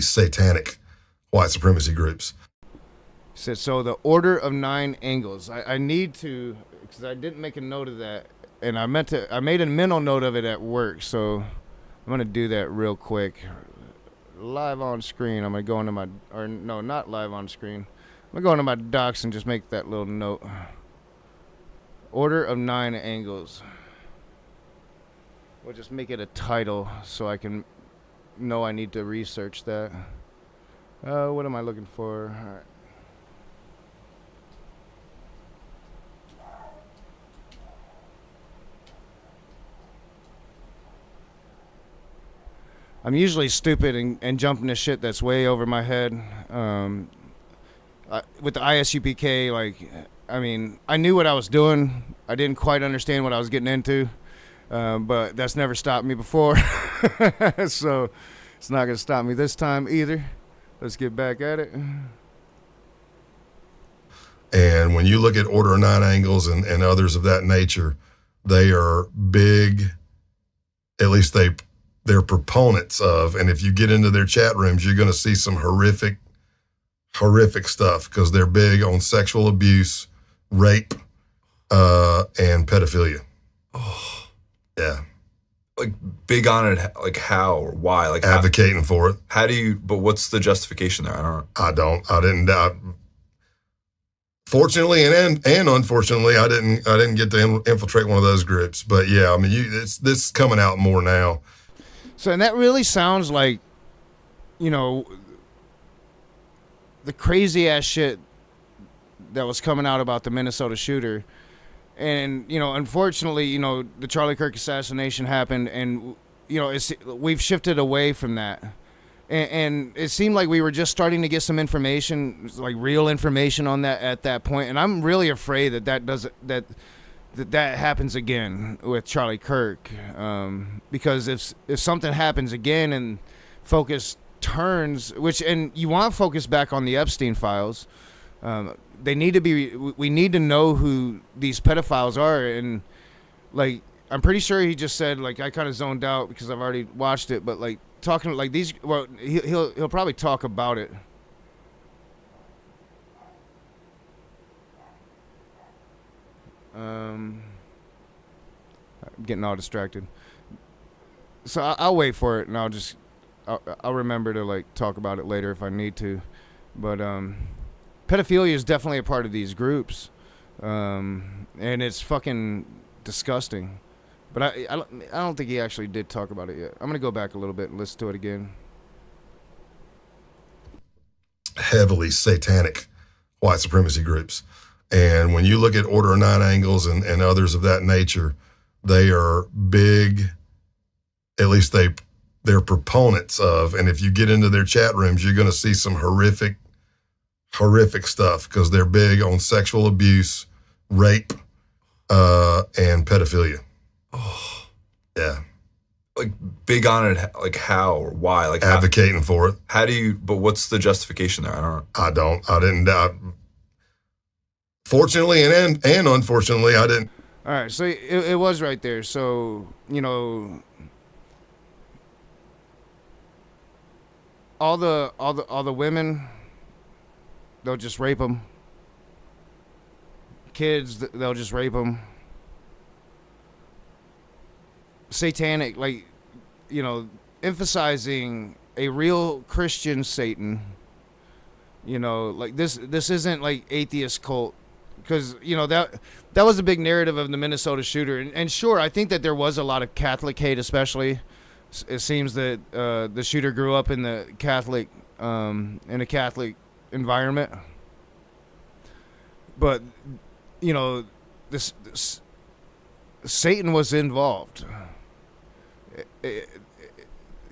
satanic white supremacy groups. So the Order of Nine Angles. I need to, because I didn't make a note of that, and I made a mental note of it at work. So I'm gonna do that real quick, live on screen. I'm gonna go into not live on screen. I'm gonna go into my docs and just make that little note. Order of Nine Angles. We'll just make it a title so I can know I need to research that. What am I looking for? All right. I'm usually stupid and jumping to shit that's way over my head. With the ISUPK, I knew what I was doing. I didn't quite understand what I was getting into, but that's never stopped me before. So it's not going to stop me this time either. Let's get back at it. And when you look at Order of Nine Angles and others of that nature, they are big, at least they're proponents of, and if you get into their chat rooms, you're going to see some horrific stuff because they're big on sexual abuse, rape, and pedophilia. Oh, yeah. Like big on it, like how or why? Like advocating for it. How do you? But what's the justification there? I didn't. Fortunately and unfortunately, I didn't get to infiltrate one of those groups. But yeah, this is coming out more now. So, and that really sounds like, the crazy ass shit that was coming out about the Minnesota shooter. And, unfortunately, the Charlie Kirk assassination happened and, we've shifted away from that. And it seemed like we were just starting to get some information, like real information on that at that point. And I'm really afraid that happens again with Charlie Kirk, because if something happens again and focus turns, and you want focus back on the Epstein files, we need to know who these pedophiles are. And like, I'm pretty sure he just said, like, I kind of zoned out because I've already watched it, but like talking like these, well, he'll probably talk about it. I'm getting all distracted, so I'll wait for it, and I'll remember to like talk about it later if I need to. But pedophilia is definitely a part of these groups, and it's fucking disgusting. But I don't think he actually did talk about it yet. I'm gonna go back a little bit and listen to it again. Heavily satanic white supremacy groups. And when you look at Order of Nine Angles and others of that nature, they are big, at least they're proponents of, and if you get into their chat rooms, you're going to see some horrific stuff because they're big on sexual abuse, rape, and pedophilia. Oh, yeah. Like big on it, like how or why? Like advocating for it. How do you? But what's the justification there? I didn't. Fortunately and unfortunately, I didn't. All right, so it was right there. So all the women, they'll just rape them. Kids, they'll just rape them. Satanic, like, emphasizing a real Christian Satan. Like this isn't like atheist cult, because that was a big narrative of the Minnesota shooter, and sure, I think that there was a lot of Catholic hate, especially. It seems that the shooter grew up in the Catholic in a Catholic environment, but this Satan was involved.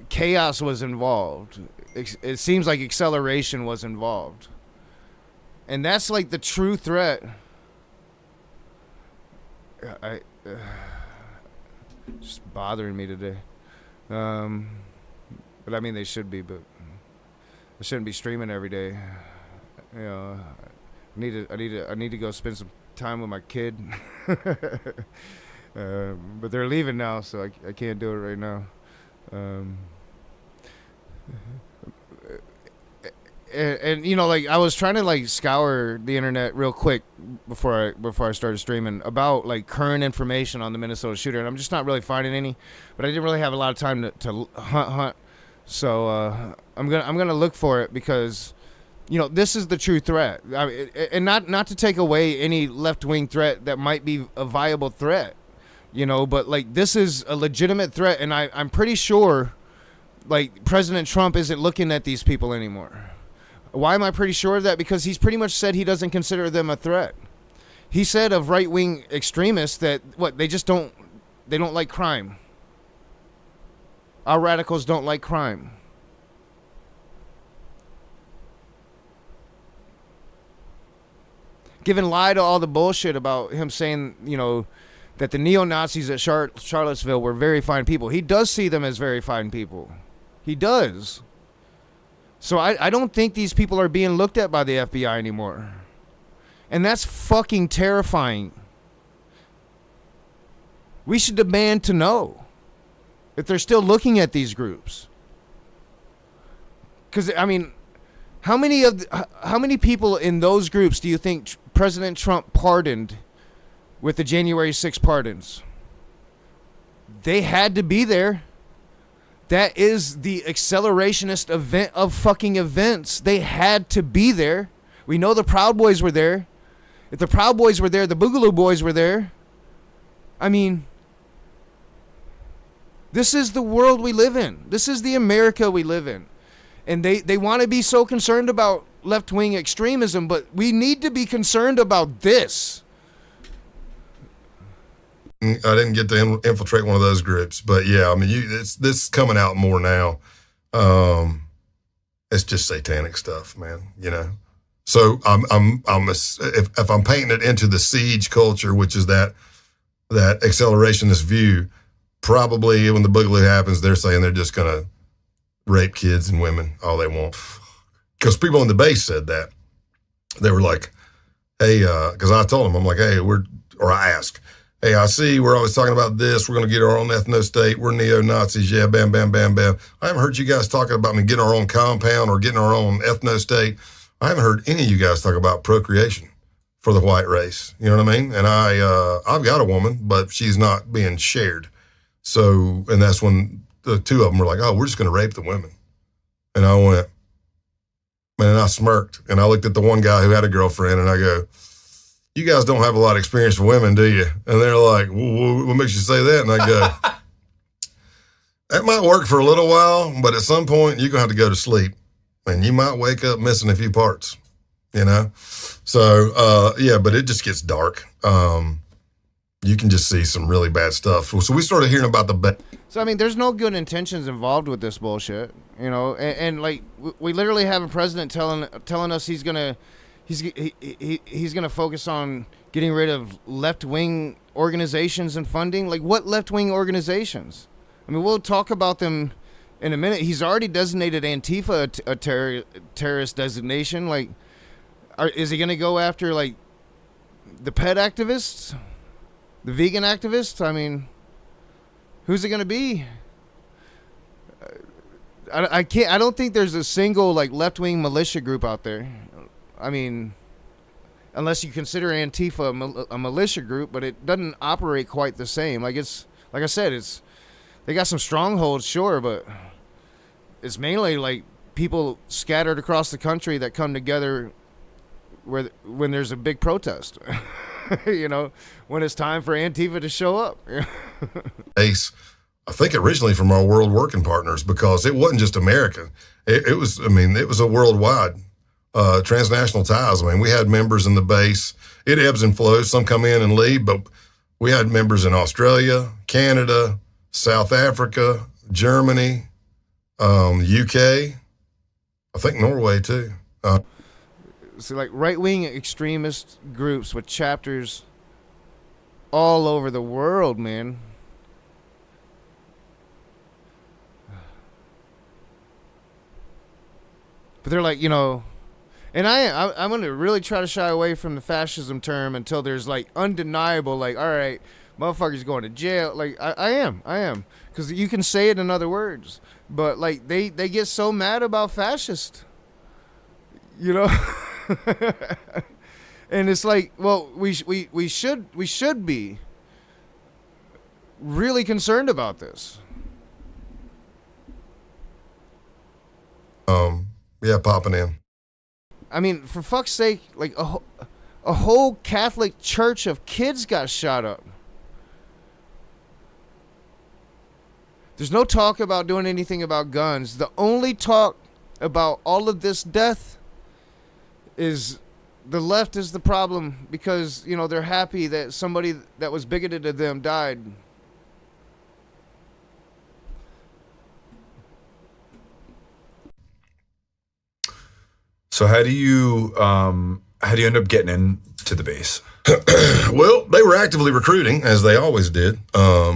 Chaos was involved. It seems like acceleration was involved. And that's like the true threat. Just bothering me today. But I mean, they should be, but I shouldn't be streaming every day. You know, I need to go spend some time with my kid. But they're leaving now, so I can't do it right now. And you know, like I was trying to like scour the internet real quick before I started streaming about like current information on the Minnesota shooter, and I'm just not really finding any. But I didn't really have a lot of time to hunt. So I'm gonna look for it because, you know, this is the true threat. I mean, and not to take away any left-wing threat that might be a viable threat, you know, but like this is a legitimate threat, and I'm pretty sure like President Trump isn't looking at these people anymore. Why am I pretty sure of that? Because he's pretty much said he doesn't consider them a threat. He said of right-wing extremists that they don't like crime. Our radicals don't like crime. Giving lie to all the bullshit about him saying, you know, that the neo-Nazis at Charlottesville were very fine people. He does see them as very fine people. He does. So I don't think these people are being looked at by the FBI anymore. And that's fucking terrifying. We should demand to know if they're still looking at these groups. Because, I mean, how many people in those groups do you think President Trump pardoned with the January 6 pardons? They had to be there. That is the accelerationist event of fucking events. They had to be there. We know the Proud Boys were there. If the Proud Boys were there, the Boogaloo Boys were there. I mean, this is the world we live in. This is the America we live in. And they want to be so concerned about left-wing extremism, but we need to be concerned about this. I didn't get to infiltrate one of those groups, but yeah, I mean, this is coming out more now. It's just satanic stuff, man. You know. So if I'm painting it into the siege culture, which is that accelerationist view, probably when the Boogaloo happens, they're saying they're just gonna rape kids and women all they want. Because people in the base said that. They were like, hey, because I told them, I'm like, hey, I asked, hey, I see we're always talking about this. We're going to get our own ethno-state. We're neo-Nazis. Yeah, bam, bam, bam, bam. I haven't heard you guys talking about getting our own compound or getting our own ethno-state. I haven't heard any of you guys talk about procreation for the white race. You know what I mean? And I've got a woman, but she's not being shared. So, and that's when the two of them were like, oh, we're just going to rape the women. And I went, man, and I smirked. And I looked at the one guy who had a girlfriend and I go, you guys don't have a lot of experience with women, do you? And they're like, well, what makes you say that? And I go, that might work for a little while, but at some point you're going to have to go to sleep and you might wake up missing a few parts, you know? So, yeah, but it just gets dark. You can just see some really bad stuff. So we started hearing about So, I mean, there's no good intentions involved with this bullshit, you know? And like, we literally have a president telling us he's going to focus on getting rid of left-wing organizations and funding. Like, what left-wing organizations? I mean, we'll talk about them in a minute. He's already designated Antifa a terrorist designation. Like, is he going to go after, like, the pet activists? The vegan activists? I mean, who's it going to be? I don't think there's a single, like, left-wing militia group out there. I mean, unless you consider Antifa a militia group, but it doesn't operate quite the same. Like I said, they got some strongholds, sure, but it's mainly like people scattered across the country that come together when there's a big protest. You know, when it's time for Antifa to show up. Ace, I think originally from our world working partners, because it wasn't just American. It was a worldwide. Transnational ties. I mean, we had members in the base. It ebbs and flows. Some come in and leave, but we had members in Australia, Canada, South Africa, Germany, UK, I think Norway too. So like right-wing extremist groups with chapters all over the world, man. But they're like, and I'm going to really try to shy away from the fascism term until there's like undeniable, like, all right, motherfuckers going to jail. Like I am. Because you can say it in other words. But like they get so mad about fascist, and it's like, well, we should be really concerned about this. Yeah, popping in. I mean, for fuck's sake, like a whole Catholic church of kids got shot up. There's no talk about doing anything about guns. The only talk about all of this death is the left is the problem because, they're happy that somebody that was bigoted to them died. So how do you end up getting into the base? Well, they were actively recruiting, as they always did,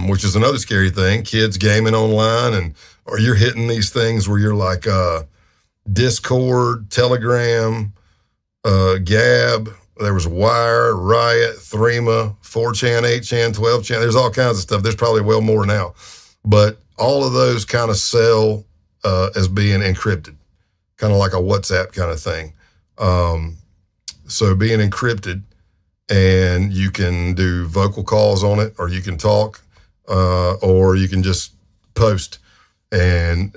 which is another scary thing. Kids gaming online, or you're hitting these things where you're like Discord, Telegram, Gab. There was Wire, Riot, Threema, 4chan, 8chan, 12chan. There's all kinds of stuff. There's probably well more now. But all of those kind of sell as being encrypted, kind of like a WhatsApp kind of thing. So being encrypted, and you can do vocal calls on it, or you can talk, or you can just post. And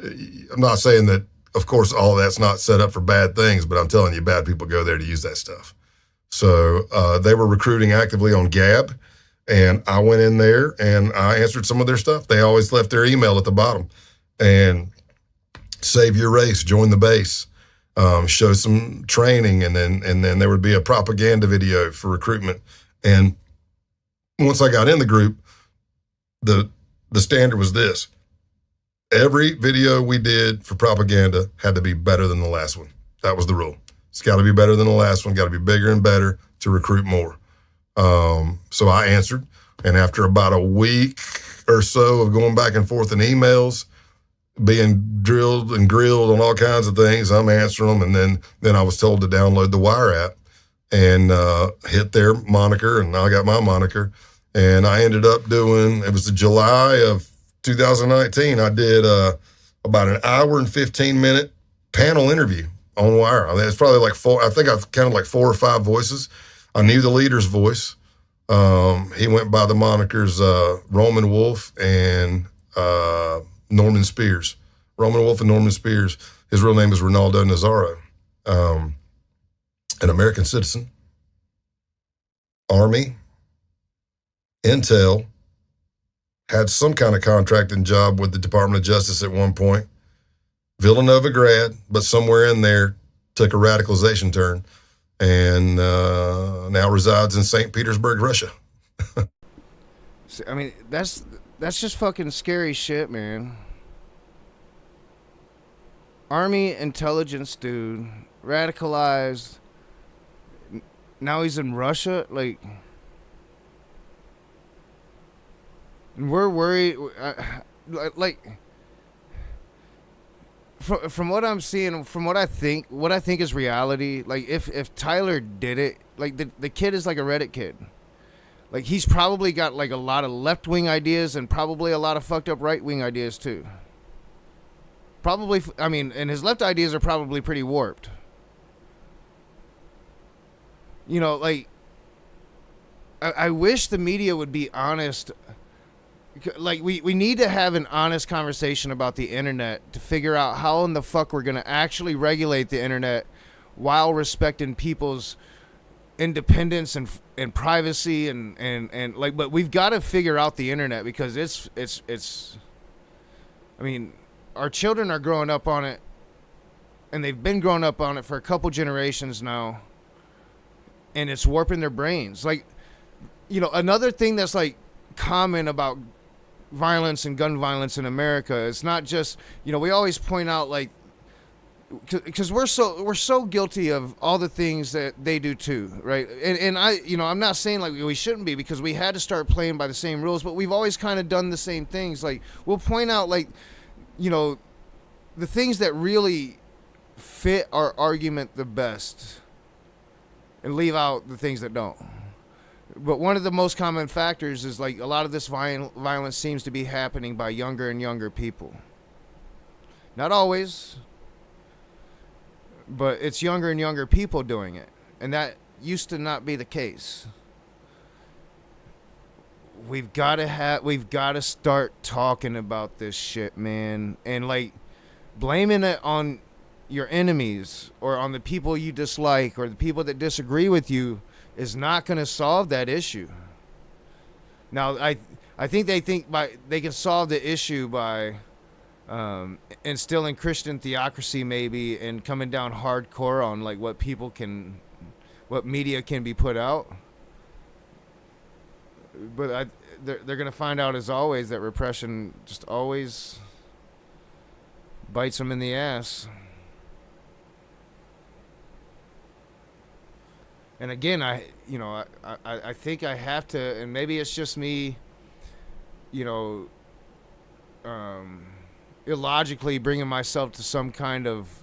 I'm not saying that, of course, all of that's not set up for bad things, but I'm telling you, bad people go there to use that stuff. So they were recruiting actively on Gab, and I went in there and I answered some of their stuff. They always left their email at the bottom, and save your race, join the base. Show some training, and then there would be a propaganda video for recruitment. And once I got in the group, the standard was this: every video we did for propaganda had to be better than the last one. That was the rule. It's got to be better than the last one. Got to be bigger and better to recruit more. So I answered, and after about a week or so of going back and forth in emails, being drilled and grilled on all kinds of things, I'm answering them. And then I was told to download the Wire app and hit their moniker, and I got my moniker. And I ended up doing, it was the July of 2019, I did about an hour and 15-minute panel interview on Wire. I mean, it's probably like I think I've counted like 4 or 5 voices. I knew the leader's voice. He went by the monikers Roman Wolf and Norman Spears. Roman Wolf and Norman Spears. His real name is Ronaldo Nazaro. An American citizen. Army. Intel. Had some kind of contracting job with the Department of Justice at one point. Villanova grad, but somewhere in there took a radicalization turn, and now resides in St. Petersburg, Russia. I mean, that's just fucking scary shit, man. Army intelligence dude, radicalized. Now he's in Russia, like. And we're worried, like. From what I'm seeing, from what I think is reality, like if Tyler did it, like the kid is like a Reddit kid. Like he's probably got like a lot of left-wing ideas and probably a lot of fucked up right-wing ideas too. Probably, I mean, and his left ideas are probably pretty warped. Like, I wish the media would be honest. Like, we need to have an honest conversation about the internet to figure out how in the fuck we're going to actually regulate the internet while respecting people's independence and privacy and like, but we've got to figure out the internet because it's I mean, our children are growing up on it, and they've been growing up on it for a couple generations now, and it's warping their brains. Like, another thing that's like common about violence and gun violence in America, it's not just, we always point out, like, because we're so guilty of all the things that they do too, right? And I, I'm not saying like we shouldn't be, because we had to start playing by the same rules, but we've always kind of done the same things. Like, we'll point out, like, the things that really fit our argument the best, and leave out the things that don't. But one of the most common factors is, like, a lot of this violence seems to be happening by younger and younger people. Not always, but it's younger and younger people doing it. And that used to not be the case. We've got to start talking about this shit, man. And, like, blaming it on your enemies or on the people you dislike or the people that disagree with you is not going to solve that issue. Now, I think they can solve the issue by instilling Christian theocracy, maybe, and coming down hardcore on, like, what media can be put out. But they're gonna find out, as always, that repression just always bites them in the ass. And again, I think I have to, and maybe it's just me, illogically bringing myself to some kind of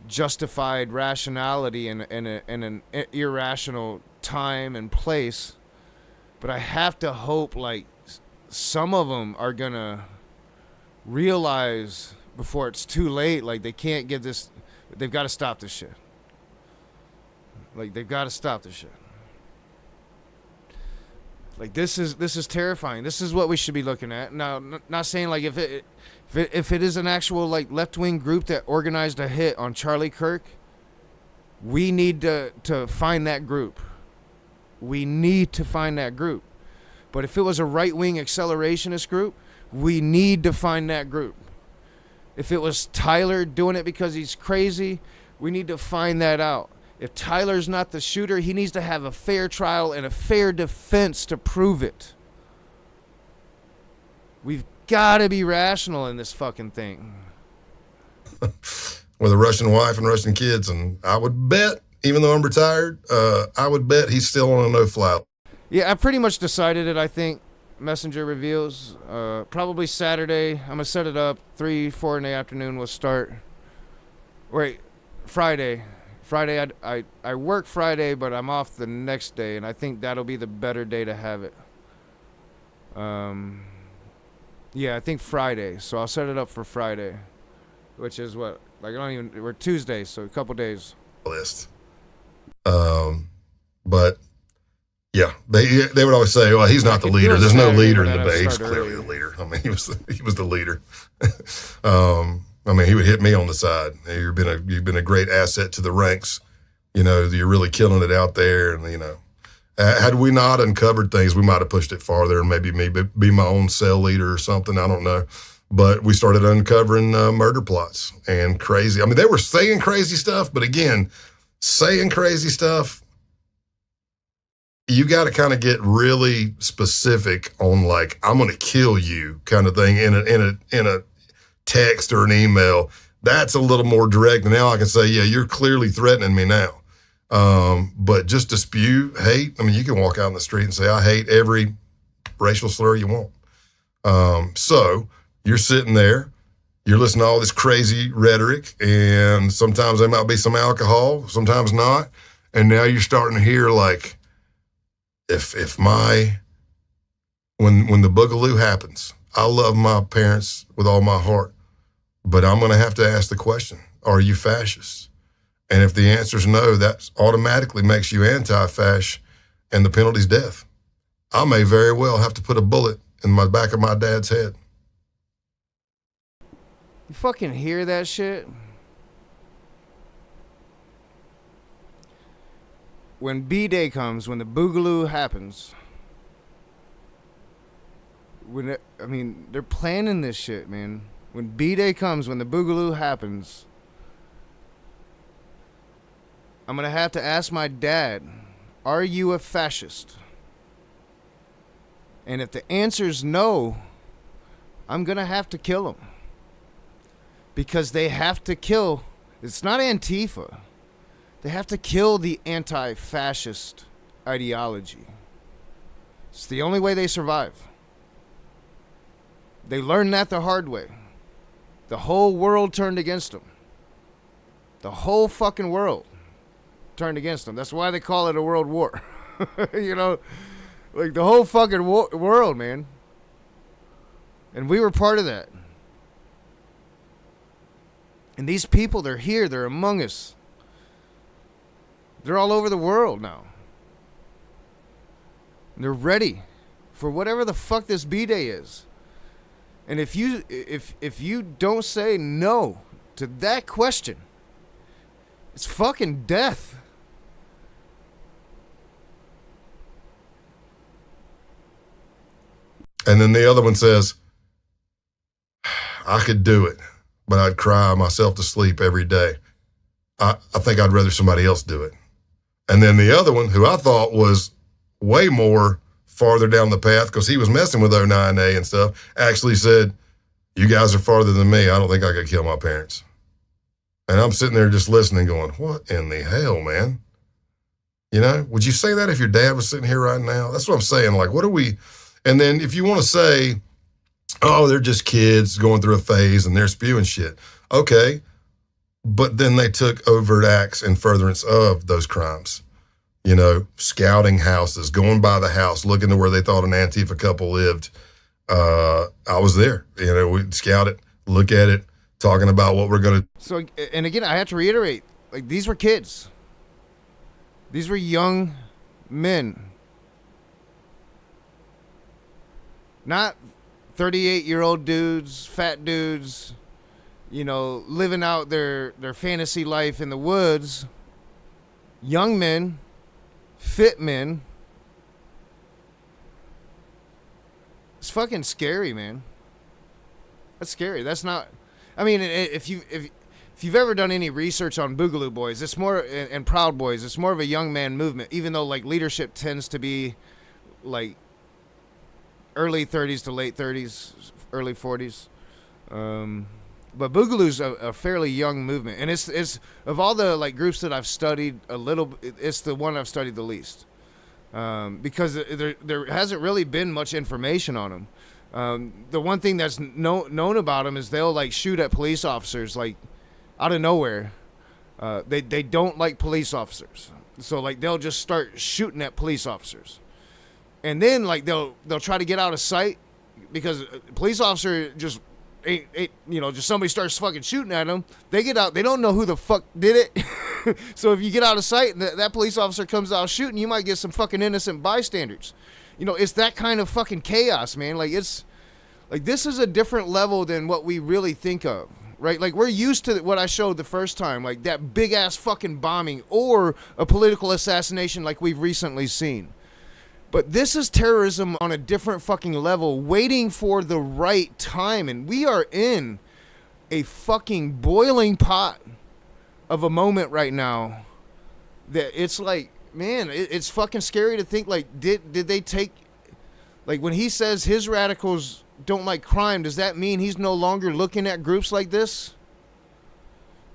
justified rationality in an irrational time and place, but I have to hope, like, some of them are gonna realize before it's too late, like, they can't get this, they've got to stop this shit. Like, they've got to stop this shit. Like, this is terrifying. This is what we should be looking at. Now, not saying, like, if it is an actual, like, left-wing group that organized a hit on Charlie Kirk, we need to find that group. We need to find that group. But if it was a right-wing accelerationist group, we need to find that group. If it was Tyler doing it because he's crazy, we need to find that out. If Tyler's not the shooter, he needs to have a fair trial and a fair defense to prove it. We've got to be rational in this fucking thing. With a Russian wife and Russian kids, and I would bet, even though I'm retired, I would bet he's still on a no-fly. Yeah, I pretty much decided it, I think. Messenger reveals. Probably Saturday. I'm going to set it up. 3, 4 in the afternoon we'll start. Wait, Friday. Friday, I work Friday, but I'm off the next day, and I think that'll be the better day to have it. Yeah, I think Friday. So I'll set it up for Friday, which is what? Like, we're Tuesday, so a couple days. List. But yeah, they would always say, well, he's not the leader. There's no leader in the debate. He's clearly the leader. I mean, he was the leader. I mean, he would hit me on the side. You've been a great asset to the ranks. You're really killing it out there. And, had we not uncovered things, we might have pushed it farther and maybe be my own cell leader or something. I don't know. But we started uncovering murder plots and crazy. I mean, they were saying crazy stuff, but again, saying crazy stuff, you got to kind of get really specific on, like, I'm going to kill you kind of thing in a text or an email. That's a little more direct. And now I can say, yeah, you're clearly threatening me now. But just to spew hate, I mean, you can walk out in the street and say, I hate every racial slur you want. So you're sitting there, you're listening to all this crazy rhetoric, and sometimes there might be some alcohol, sometimes not. And now you're starting to hear, like, when the boogaloo happens, I love my parents with all my heart, but I'm going to have to ask the question, are you fascist? And if the answer is no, that automatically makes you anti-fascist, and the penalty's death. I may very well have to put a bullet in the back of my dad's head. You fucking hear that shit? When B-Day comes, when the boogaloo happens, they're planning this shit, man. When B-Day comes, when the boogaloo happens, I'm going to have to ask my dad, are you a fascist? And if the answer's no, I'm going to have to kill him. Because they have to kill It's not Antifa. They have to kill the anti-fascist ideology. It's the only way they survive. They learned that the hard way. The whole world turned against them. The whole fucking world turned against them. That's why they call it a world war. You know, like the whole fucking world, man. And we were part of that. And these people, they're here. They're among us. They're all over the world now. And they're ready for whatever the fuck this B-Day is. And if you don't say no to that question, it's fucking death. And then the other one says, I could do it, but I'd cry myself to sleep every day. I think I'd rather somebody else do it. And then the other one, who I thought was way more farther down the path, because he was messing with 09A and stuff, actually said, you guys are farther than me. I don't think I could kill my parents. And I'm sitting there just listening going, what in the hell, man? You know, would you say that if your dad was sitting here right now? That's what I'm saying. Like, what are we... And then if you want to say, oh, they're just kids going through a phase and they're spewing shit. Okay. But then they took overt acts in furtherance of those crimes. You know, scouting houses, going by the house, looking to where they thought an Antifa couple lived. I was there. You know, we'd scout it, look at it, talking about what we're going to. So, and again, I have to reiterate, like, these were kids. These were young men. Not 38-year-old dudes, fat dudes, you know, living out their fantasy life in the woods. Young men, fit men. It's fucking scary, man. That's scary. That's not... I mean, if you've ever done any research on Boogaloo Boys, it's more... and Proud Boys, it's more of a young man movement, even though, like, leadership tends to be, like... early 30s to late 30s, early 40s. But Boogaloo's a fairly young movement. And it's of all the like groups that I've studied a little, it's the one I've studied the least. Because there hasn't really been much information on them. The one thing that's known about them is they'll like shoot at police officers like out of nowhere. They don't like police officers. So like they'll just start shooting at police officers. And then, like, they'll try to get out of sight because a police officer just ain't you know, just somebody starts fucking shooting at them. They get out. They don't know who the fuck did it. So if you get out of sight and that police officer comes out shooting, you might get some fucking innocent bystanders. You know, it's that kind of fucking chaos, man. Like, it's like this is a different level than what we really think of, right? Like, we're used to what I showed the first time, like that big-ass fucking bombing or a political assassination like we've recently seen. But this is terrorism on a different fucking level, waiting for the right time. And we are in a fucking boiling pot of a moment right now that it's like, man, it's fucking scary to think, like, did they take, like, when he says his radicals don't like crime, does that mean he's no longer looking at groups like this?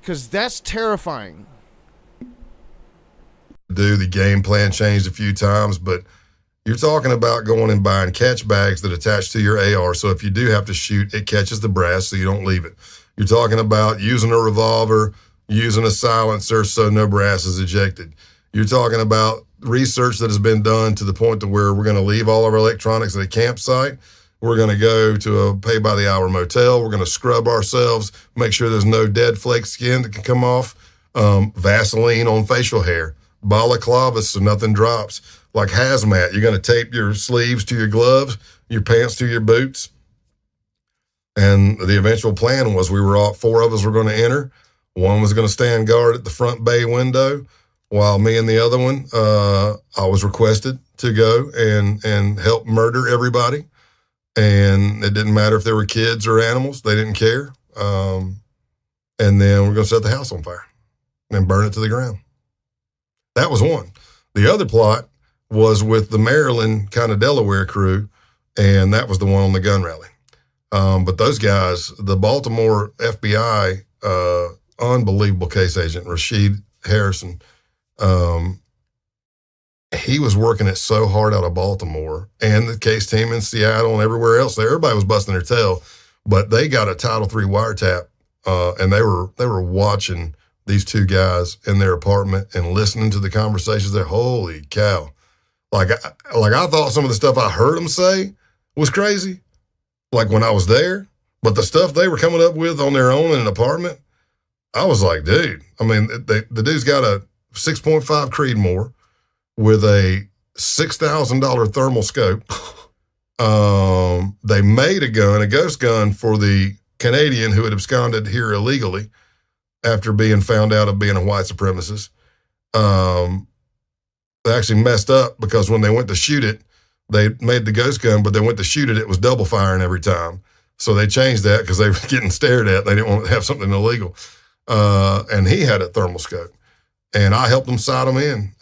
Because that's terrifying. The game plan changed a few times, but you're talking about going and buying catch bags that attach to your AR, so if you do have to shoot, it catches the brass so you don't leave it. You're talking about using a revolver, using a silencer so no brass is ejected. You're talking about research that has been done to the point to where we're going to leave all of our electronics at a campsite. We're going to go to a pay-by-the-hour motel. We're going to scrub ourselves, make sure there's no dead flake skin that can come off, Vaseline on facial hair, balaclavas so nothing drops. Like hazmat, you're going to tape your sleeves to your gloves, your pants to your boots. And the eventual plan was four of us were going to enter. One was going to stand guard at the front bay window, while me and the other one, I was requested to go and help murder everybody. And it didn't matter if there were kids or animals. They didn't care. And then we're going to set the house on fire and burn it to the ground. That was one. The other plot was with the Maryland kind of Delaware crew, and that was the one on the gun rally. But those guys, the Baltimore FBI unbelievable case agent, Rashid Harrison. He was working it so hard out of Baltimore and the case team in Seattle and everywhere else. Everybody was busting their tail, but they got a Title III wiretap, and they were watching these two guys in their apartment and listening to the conversations there. Holy cow. Like I thought some of the stuff I heard them say was crazy, like when I was there, but the stuff they were coming up with on their own in an apartment, I was like, dude, I mean, the dude's got a 6.5 Creedmoor with a $6,000 thermal scope. They made a ghost gun for the Canadian who had absconded here illegally after being found out of being a white supremacist. They actually messed up because when they went to shoot it, they made the ghost gun, but they went to shoot it, it was double firing every time. So they changed that because they were getting stared at. They didn't want to have something illegal. And he had a thermal scope. And I helped them sight them in.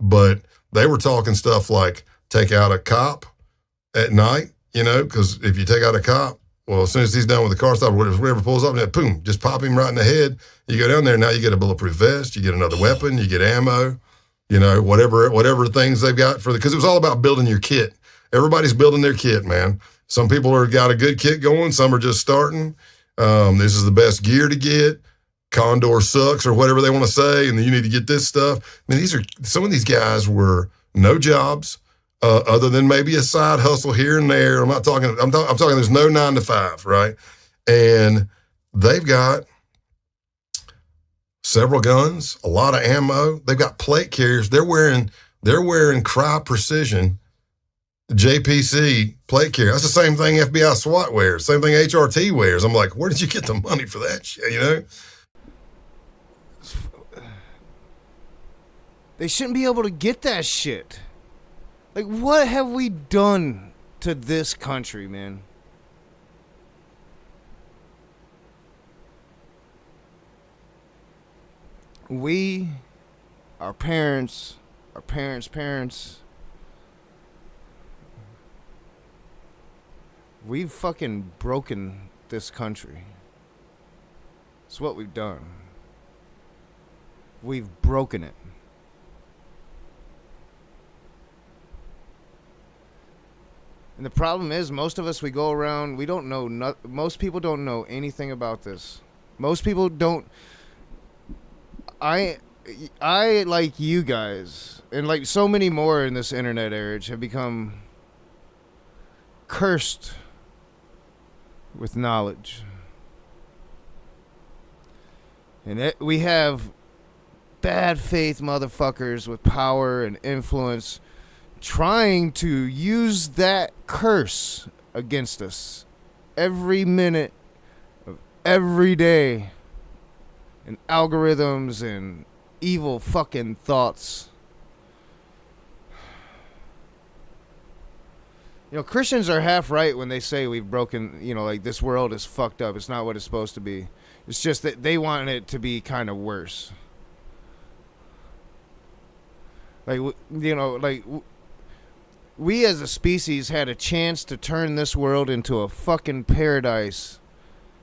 But they were talking stuff like take out a cop at night, because if you take out a cop, well, as soon as he's done with the car stop, whatever pulls up, and boom, just pop him right in the head. You go down there, now you get a bulletproof vest, you get another weapon, you get ammo, whatever things they've got because it was all about building your kit. Everybody's building their kit, man. Some people are got a good kit going, some are just starting. This is the best gear to get. Condor sucks or whatever they want to say, and then you need to get this stuff. I mean, some of these guys were no jobs, other than maybe a side hustle here and there. I'm talking there's no 9 to 5, right? And they've got several guns, a lot of ammo. They've got plate carriers. They're wearing Cry Precision JPC plate carrier. That's the same thing FBI SWAT wears, same thing HRT wears. I'm like, where did you get the money for that shit, They shouldn't be able to get that shit. Like, what have we done to this country, man? We, our parents, we've fucking broken this country. It's what we've done. We've broken it. And the problem is, most of us, we go around, we don't know, most people don't know anything about this. Most people don't. I, like you guys, and like so many more in this internet age, have become cursed with knowledge. And we have bad faith motherfuckers with power and influence trying to use that curse against us every minute of every day, and algorithms and evil fucking thoughts. Christians are half right when they say we've broken, like this world is fucked up. It's not what it's supposed to be. It's just that they want it to be kind of worse. We as a species had a chance to turn this world into a fucking paradise,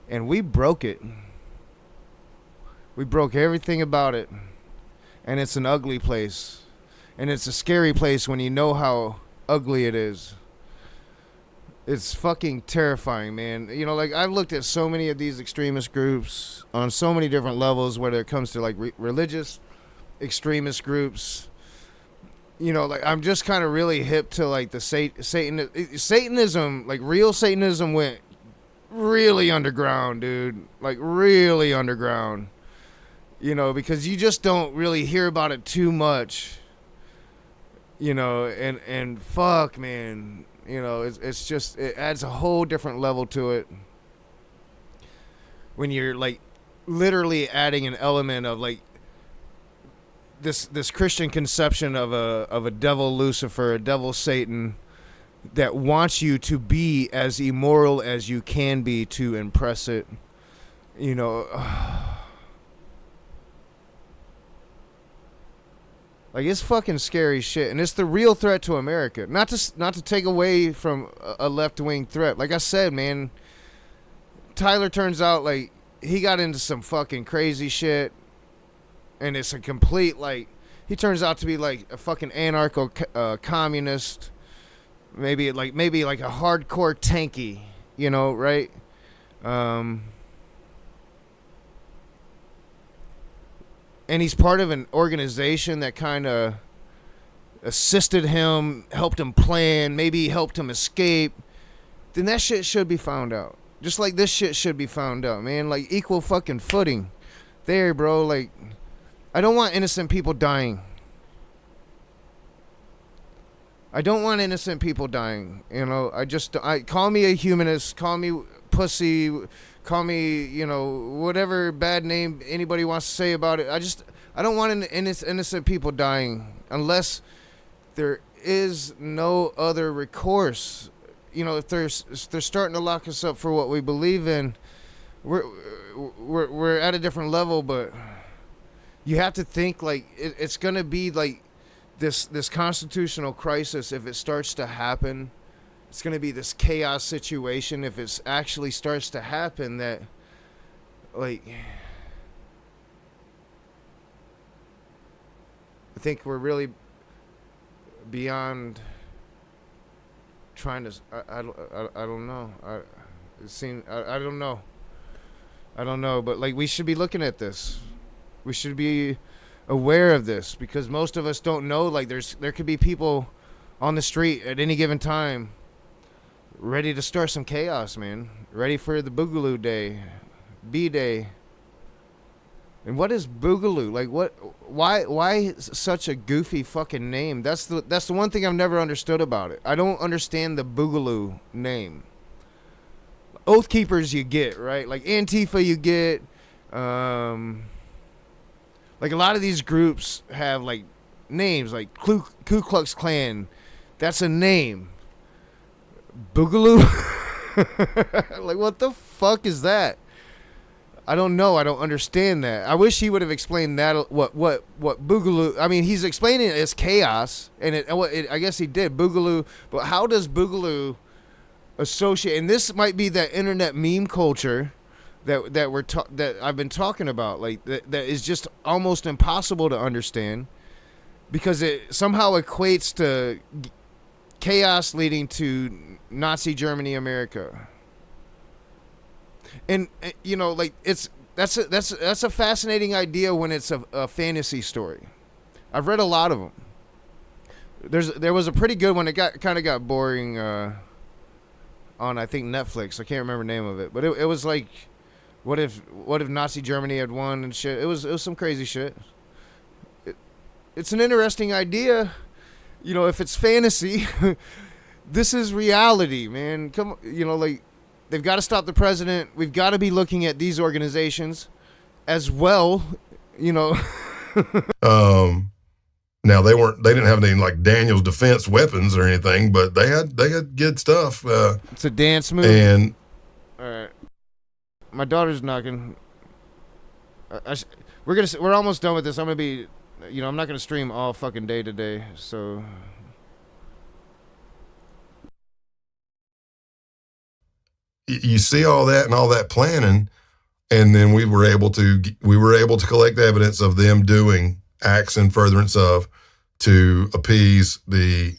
and we broke it. We broke everything about it, and it's an ugly place, and it's a scary place when you know how ugly it is. It's fucking terrifying, man. I've looked at so many of these extremist groups on so many different levels, whether it comes to religious extremist groups. I'm just kind of really hip to the Satanism, real Satanism went really underground, dude. Really underground. Because you just don't really hear about it too much. And fuck, man. It's just, it adds a whole different level to it when you're literally adding an element of this Christian conception of a devil Lucifer, a devil Satan, that wants you to be as immoral as you can be to impress it. It's fucking scary shit, and it's the real threat to America. Not to take away from a left-wing threat. Like I said, man, Tyler turns out he got into some fucking crazy shit, and it's a complete, like, he turns out to be like a fucking anarcho communist, maybe like a hardcore tanky, you know, right? And he's part of an organization that kind of assisted him, helped him plan, maybe helped him escape. Then that shit should be found out. Just like this shit should be found out, man. Like, equal fucking footing there, bro. Like, I don't want innocent people dying. I don't want innocent people dying. You know, I call me a humanist, call me pussy, call me, you know, whatever bad name anybody wants to say about it. I don't want innocent people dying unless there is no other recourse. You know, if they're starting to lock us up for what we believe in, we're at a different level. But you have to think, like, it's gonna be like this constitutional crisis. If it starts to happen, it's gonna be this chaos situation. If it actually starts to happen, that, like, I think we're really beyond trying to. I don't know. I don't know. I don't know. But, like, we should be looking at this. We should be aware of this, because most of us don't know. Like, there could be people on the street at any given time ready to start some chaos, man. Ready for the Boogaloo Day, B-Day. And what is Boogaloo? Like, what? Why such a goofy fucking name? That's the one thing I've never understood about it. I don't understand the Boogaloo name. Oath Keepers you get, right? Like Antifa you get. Like, a lot of these groups have, like, names, like Ku Klux Klan. That's a name. Boogaloo? Like, what the fuck is that? I don't know. I don't understand that. I wish he would have explained that. What Boogaloo? I mean, he's explaining it as chaos, and I guess he did Boogaloo. But how does Boogaloo associate? And this might be that internet meme culture that I've been talking about. Like, that is just almost impossible to understand, because it somehow equates to chaos leading to Nazi Germany, America. And, you know, like, that's a fascinating idea when it's a fantasy story. I've read a lot of them. There was a pretty good one. It kind of got boring on, I think, Netflix. I can't remember the name of it, but it was like, what if Nazi Germany had won and shit. It was some crazy shit. It's an interesting idea. You know, if it's fantasy, this is reality, man. Come, you know, like, they've got to stop the president. We've got to be looking at these organizations as well, you know. Now they didn't have any, like, Daniel's Defense weapons or anything, but they had good stuff. It's a dance move. And all right, my daughter's knocking. We're almost done with this. I'm gonna be, you know, I'm not gonna stream all fucking day today, so. You see all that and all that planning, and then we were able to collect evidence of them doing acts in furtherance of, to appease the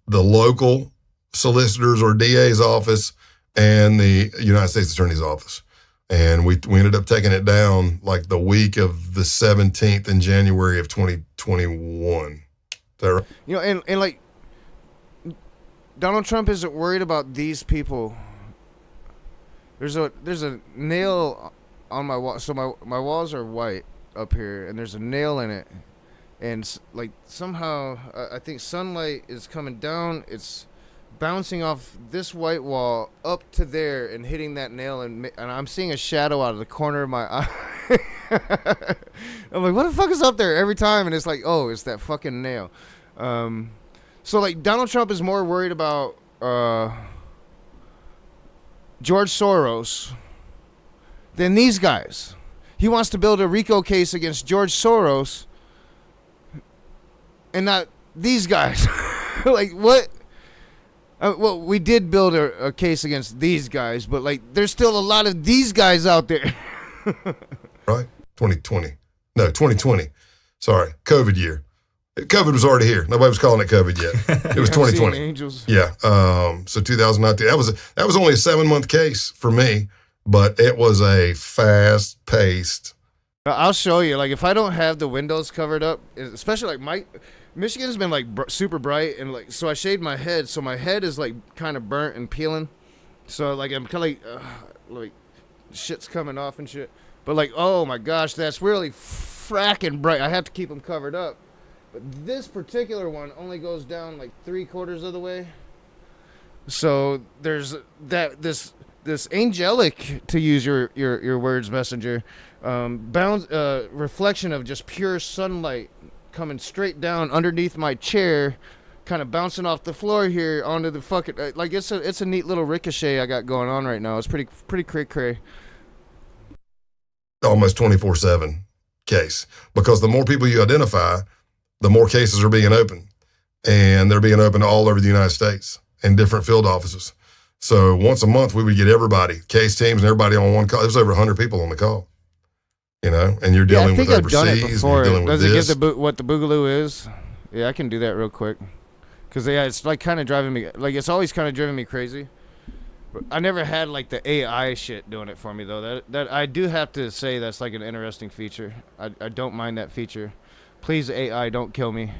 local solicitors or DA's office and the United States Attorney's office. And we ended up taking it down like the week of the 17th in January of 2021. Is that right? You know, and like, Donald Trump isn't worried about these people. There's a nail on my wall. So my walls are white up here, and there's a nail in it. And, like, somehow I think sunlight is coming down. It's bouncing off this white wall up to there and hitting that nail, and I'm seeing a shadow out of the corner of my eye. I'm like, what the fuck is up there every time? And it's like, oh, it's that fucking nail. So, like, Donald Trump is more worried about George Soros than these guys. He wants to build a RICO case against George Soros and not these guys. Like, what? Well, we did build a case against these guys, but like, there's still a lot of these guys out there. Right? 2020. No, 2020. Sorry, COVID year. COVID was already here. Nobody was calling it COVID yet. It was 2020. Angels. Yeah. So 2019. That was only a 7-month case for me, but it was a fast-paced. I'll show you. Like, if I don't have the windows covered up, especially like Michigan's been like super bright, and like, so I shaved my head, so my head is like kind of burnt and peeling. So like, I'm kind of like shit's coming off and shit. But like, oh my gosh, that's really fracking bright. I have to keep them covered up. But this particular one only goes down like 3/4 of the way. So there's this angelic, to use your words, messenger, reflection of just pure sunlight coming straight down underneath my chair, kind of bouncing off the floor here onto the fucking, like, it's a neat little ricochet I got going on right now. It's pretty cray. Almost 24/7 case, because the more people you identify, the more cases are being opened, and they're being opened all over the United States in different field offices. So once a month, we would get everybody, case teams and everybody on one call. There was over 100 people on the call, and you're dealing with overseas. I've done it before. Does it give what the Boogaloo is? Yeah, I can do that real quick. Because, yeah, it's like kind of driving me, like, it's always kind of driven me crazy. But I never had like the AI shit doing it for me, though. That I do have to say that's like an interesting feature. I don't mind that feature. Please, AI, don't kill me.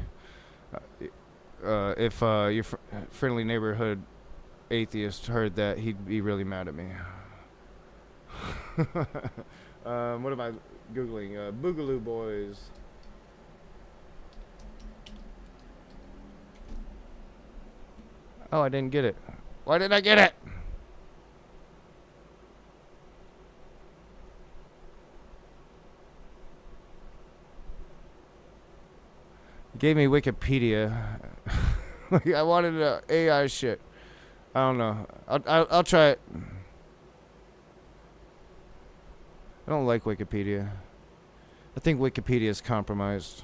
If your friendly neighborhood atheist heard that, he'd be really mad at me. What am I Googling? Boogaloo Boys. Oh, I didn't get it. Why didn't I get it? Gave me Wikipedia. I wanted AI shit. I don't know. I'll try it. I don't like Wikipedia. I think Wikipedia is compromised.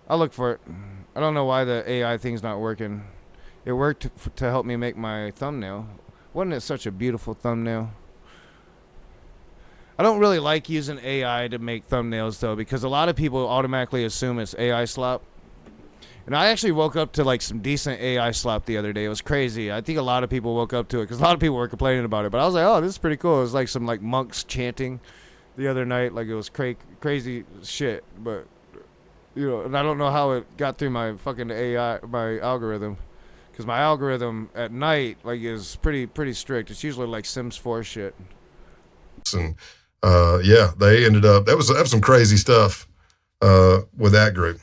I'll look for it. I don't know why the AI thing's not working. It worked to help me make my thumbnail. Wasn't it such a beautiful thumbnail? I don't really like using AI to make thumbnails, though, because a lot of people automatically assume it's AI slop. And I actually woke up to like some decent AI slop the other day. It was crazy. I think a lot of people woke up to it because a lot of people were complaining about it. But I was like, oh, this is pretty cool. It was like some like monks chanting the other night. Like, it was crazy shit. But, and I don't know how it got through my fucking AI, my algorithm. Because my algorithm at night like is pretty strict. It's usually like Sims 4 shit. And yeah, they ended up, that was some crazy stuff with that group.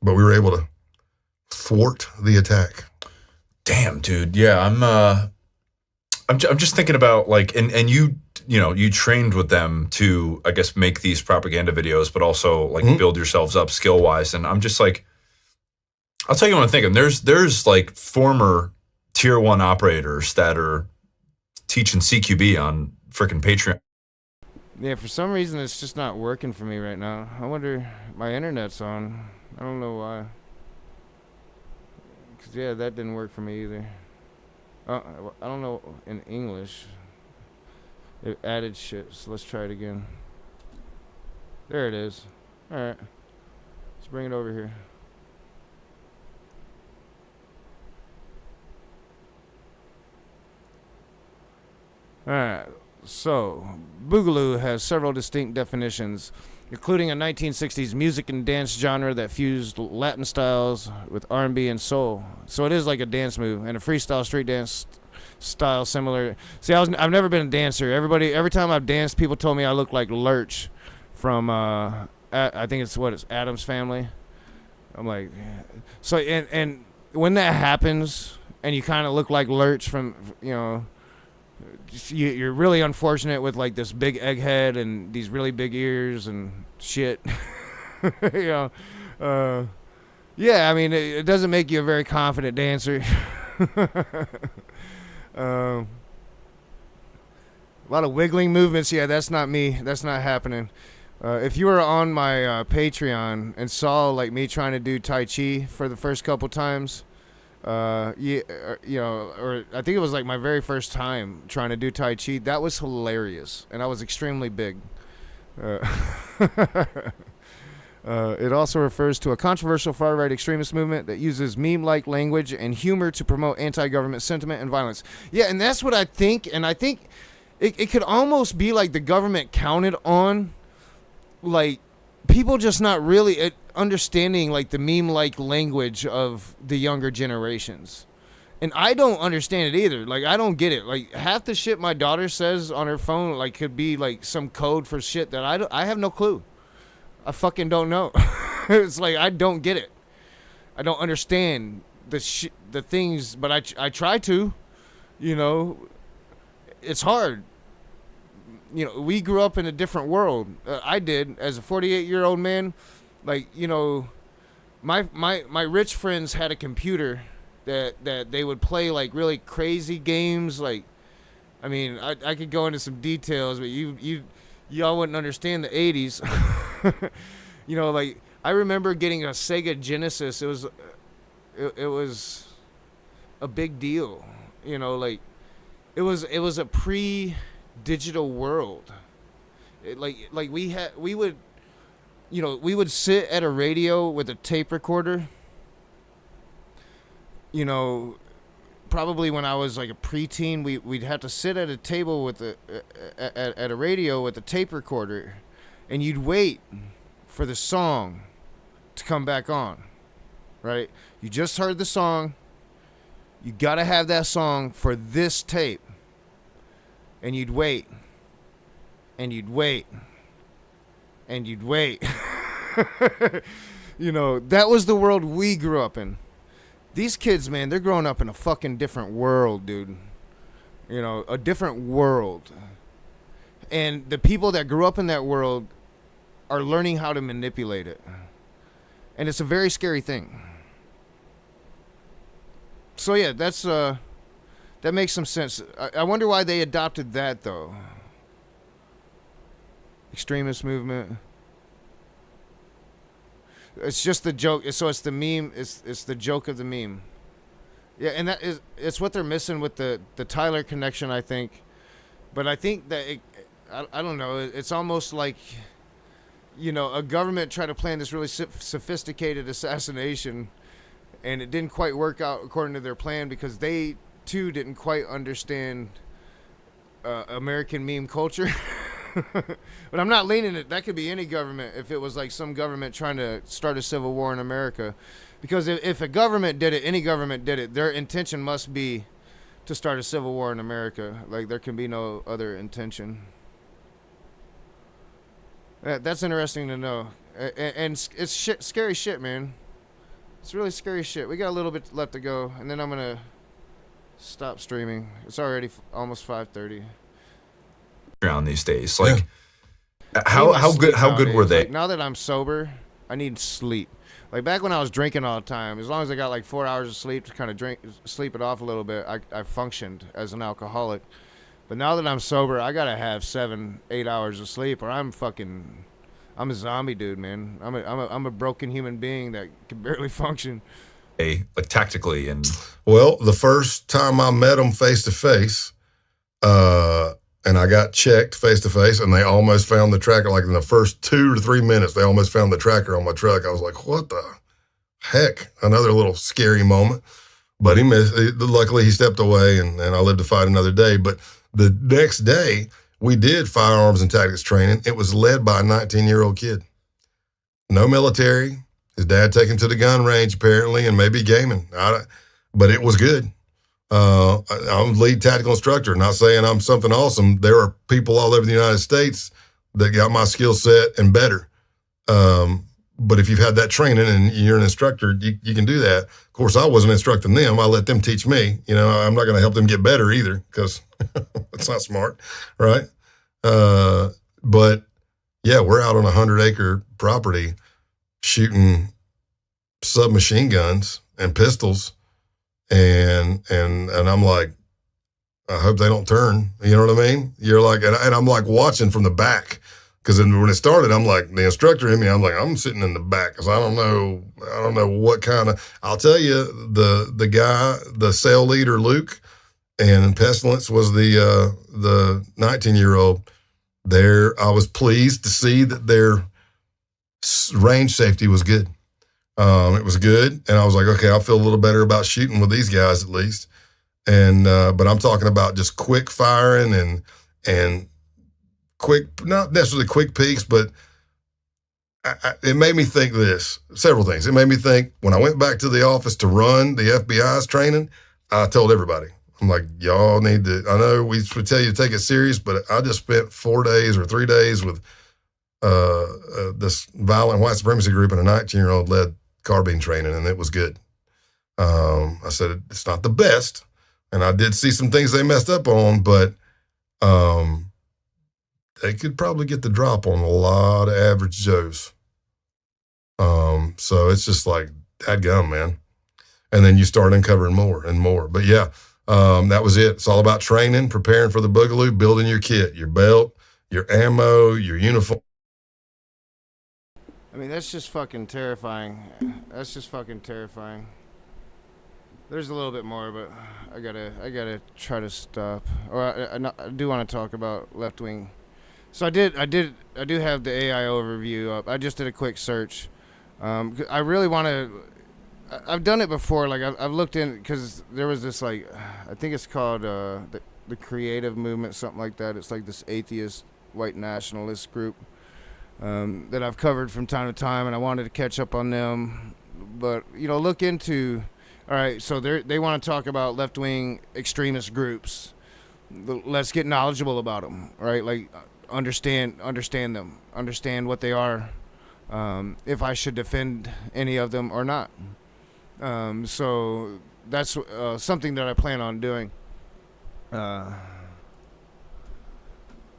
But we were able to thwart the attack. Damn, dude. Yeah, I'm just thinking about like, and you trained with them to, I guess, make these propaganda videos, but also like build yourselves up skill wise. And I'm just like, I'll tell you what I'm thinking. There's like former tier 1 operators that are teaching CQB on freaking Patreon. Yeah, for some reason it's just not working for me right now. I wonder, my internet's on. I don't know why. Cause yeah, that didn't work for me either. I don't know in English. It added shit, so let's try it again. There it is. All right, let's bring it over here. All right. So, Boogaloo has several distinct definitions, including a 1960s music and dance genre that fused Latin styles with R&B and soul. So it is like a dance move and a freestyle street dance style similar. See, I've never been a dancer. Every time I've danced, people told me I look like Lurch from I think it's Addams Family. I'm like, so and when that happens and you kind of look like Lurch from you're really unfortunate with like this big egghead and these really big ears and shit. Yeah, I mean, it doesn't make you a very confident dancer. A lot of wiggling movements. Yeah, that's not me. That's not happening. If you were on my Patreon and saw like me trying to do Tai Chi for the first couple times, or I think it was like my very first time trying to do Tai Chi, that was hilarious, and I was extremely big. It also refers to a controversial far-right extremist movement that uses meme-like language and humor to promote anti-government sentiment and violence. Yeah, and that's what I think, and I think it could almost be like the government counted on, like, people just not really understanding, like, the meme-like language of the younger generations. And I don't understand it either. Like, I don't get it. Like, half the shit my daughter says on her phone, like, could be, like, some code for shit that I have no clue. I fucking don't know. It's like, I don't get it. I don't understand the things, but I try to, you know. It's hard. You know, we grew up in a different world. I did, as a 48-year-old man. Like, you know, my rich friends had a computer that they would play, like, really crazy games. Like, I mean, I could go into some details, but y'all wouldn't understand the 80s. You know, like, I remember getting a Sega Genesis. It was a big deal. You know, like, it was a pre-digital world. We would sit at a radio with a tape recorder. You know, probably when I was like a preteen, we'd have to sit at a table with at a radio with a tape recorder, and you'd wait for the song to come back on, right? You just heard the song. You got to have that song for this tape. And you'd wait. And you'd wait. And you'd wait. You know, that was the world we grew up in. These kids, man, they're growing up in a fucking different world, dude. You know, a different world. And the people that grew up in that world are learning how to manipulate it. And it's a very scary thing. So yeah, that makes some sense. I wonder why they adopted that, though. Extremist movement. It's just the joke. So it's the meme. It's the joke of the meme. Yeah, and it's what they're missing with the Tyler connection, I think. But I think that I don't know. It's almost like, you know, a government tried to plan this really sophisticated assassination, and it didn't quite work out according to their plan because they too didn't quite understand American meme culture. But I'm not leaning it. That could be any government if it was like some government trying to start a civil war in America. Because if a government did it, any government did it, their intention must be to start a civil war in America. Like, there can be no other intention. That's interesting to know. And it's scary shit, man. It's really scary shit. We got a little bit left to go, and then I'm going to stop streaming. It's already almost 5:30. Around these days, like, how good were they? Like, now that I'm sober, I need sleep. Like, back when I was drinking all the time, as long as I got like 4 hours of sleep to kind of sleep it off a little bit, I functioned as an alcoholic. But now that I'm sober, I gotta have 7-8 hours of sleep, or I'm a zombie, dude, man. I'm a broken human being that can barely function. Like, tactically, and well, the first time I met them face to face, and I got checked face to face, and they almost found the tracker. Like, in the first 2 to 3 minutes, they almost found the tracker on my truck. I was like, what the heck? Another little scary moment. But he missed. Luckily, he stepped away, and I lived to fight another day. But the next day, we did firearms and tactics training. It was led by a 19-year-old kid. No military. His dad took him to the gun range, apparently, and maybe gaming. But it was good. I'm lead tactical instructor, not saying I'm something awesome. There are people all over the United States that got my skill set and better. But if you've had that training and you're an instructor, you can do that. Of course, I wasn't instructing them. I let them teach me. You know, I'm not going to help them get better either because that's not smart, right? But yeah, we're out on a 100-acre property shooting submachine guns and pistols. And I'm like, I hope they don't turn. You know what I mean? You're like, and I'm like watching from the back Because when it started, I'm like, the instructor in me, I'm like, I'm sitting in the back because I don't know what kind of. I'll tell you, the guy, the cell leader, Luke, and Pestilence was the 19-year-old. There, I was pleased to see that their range safety was good. It was good, and I was like, okay, I feel a little better about shooting with these guys at least. And but I'm talking about just quick firing and quick, not necessarily quick peaks, but it made me think several things. It made me think when I went back to the office to run the FBI's training, I told everybody, I'm like, y'all need to, I know we tell you to take it serious, but I just spent 4 days or 3 days with this violent white supremacy group and a 19-year-old led carbine training, and it was good. I said, it's not the best, and I did see some things they messed up on, but they could probably get the drop on a lot of average Joes. So it's just like, dadgum, man. And then you start uncovering more and more. But yeah, that was it. It's all about training, preparing for the Boogaloo, building your kit, your belt, your ammo, your uniform. I mean, that's just fucking terrifying. That's just fucking terrifying. There's a little bit more, but I gotta try to stop. Or I do want to talk about left wing. So I do have the AI overview up. I just did a quick search. I really want to. I've done it before. Like I've looked in because there was this like, I think it's called the Creative Movement, something like that. It's like this atheist white nationalist group that I've covered from time to time, and I wanted to catch up on them. But look into. All right, so they want to talk about left wing extremist groups. Let's get knowledgeable about them, right? Like. Understand them, understand what they are, if I should defend any of them or not. So that's something that I plan on doing.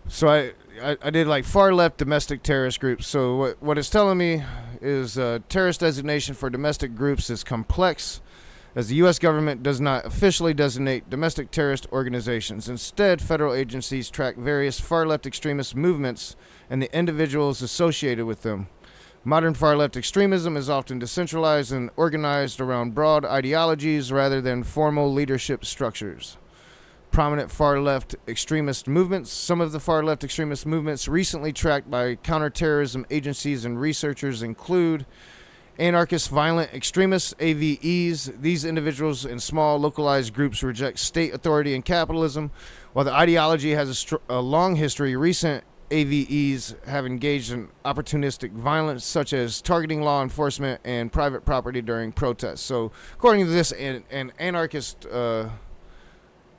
So I did like far left domestic terrorist groups. So what it's telling me is terrorist designation for domestic groups is complex, as the U.S. government does not officially designate domestic terrorist organizations. Instead, federal agencies track various far-left extremist movements and the individuals associated with them. Modern far-left extremism is often decentralized and organized around broad ideologies rather than formal leadership structures. Prominent far-left extremist movements. Some of the far-left extremist movements recently tracked by counterterrorism agencies and researchers include anarchist violent extremists, AVEs. These individuals in small localized groups reject state authority and capitalism. While the ideology has a long history, recent AVEs have engaged in opportunistic violence such as targeting law enforcement and private property during protests. So according to this, and anarchist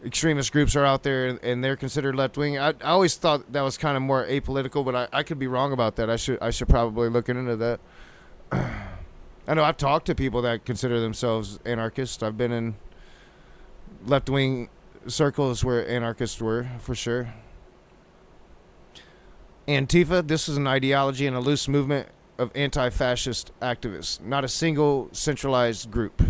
extremist groups are out there and they're considered left-wing. I always thought that was kind of more apolitical, but I could be wrong about that. I should probably look into that. I know I've talked to people that consider themselves anarchists. I've been in left-wing circles where anarchists were, for sure. Antifa, this is an ideology and a loose movement of anti-fascist activists, not a single centralized group.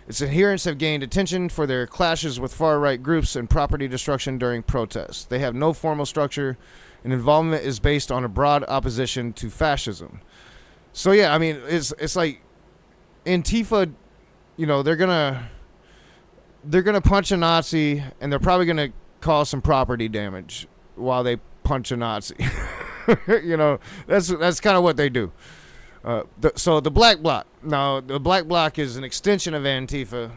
Its adherents have gained attention for their clashes with far-right groups and property destruction during protests. They have no formal structure, and involvement is based on a broad opposition to fascism. So yeah, I mean, it's like Antifa, they're gonna punch a Nazi and they're probably gonna cause some property damage while they punch a Nazi. That's kind of what they do. So the Black Bloc. Now the Black Bloc is an extension of Antifa.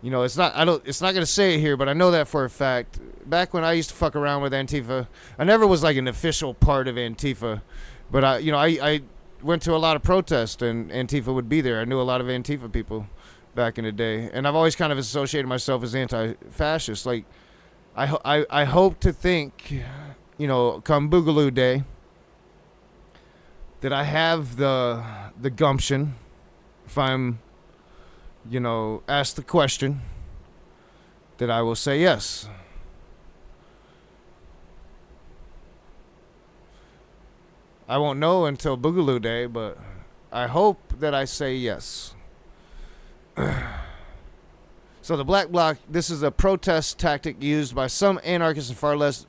It's not gonna say it here, but I know that for a fact. Back when I used to fuck around with Antifa, I never was like an official part of Antifa, but I went to a lot of protests and Antifa would be there. I knew a lot of Antifa people back in the day, and I've always kind of associated myself as anti-fascist. Like, I hope to think, come Boogaloo Day, that I have the gumption, if I'm, asked the question, that I will say yes. I won't know until Boogaloo Day, but I hope that I say yes. So the Black Bloc, this is a protest tactic used by some anarchists and far left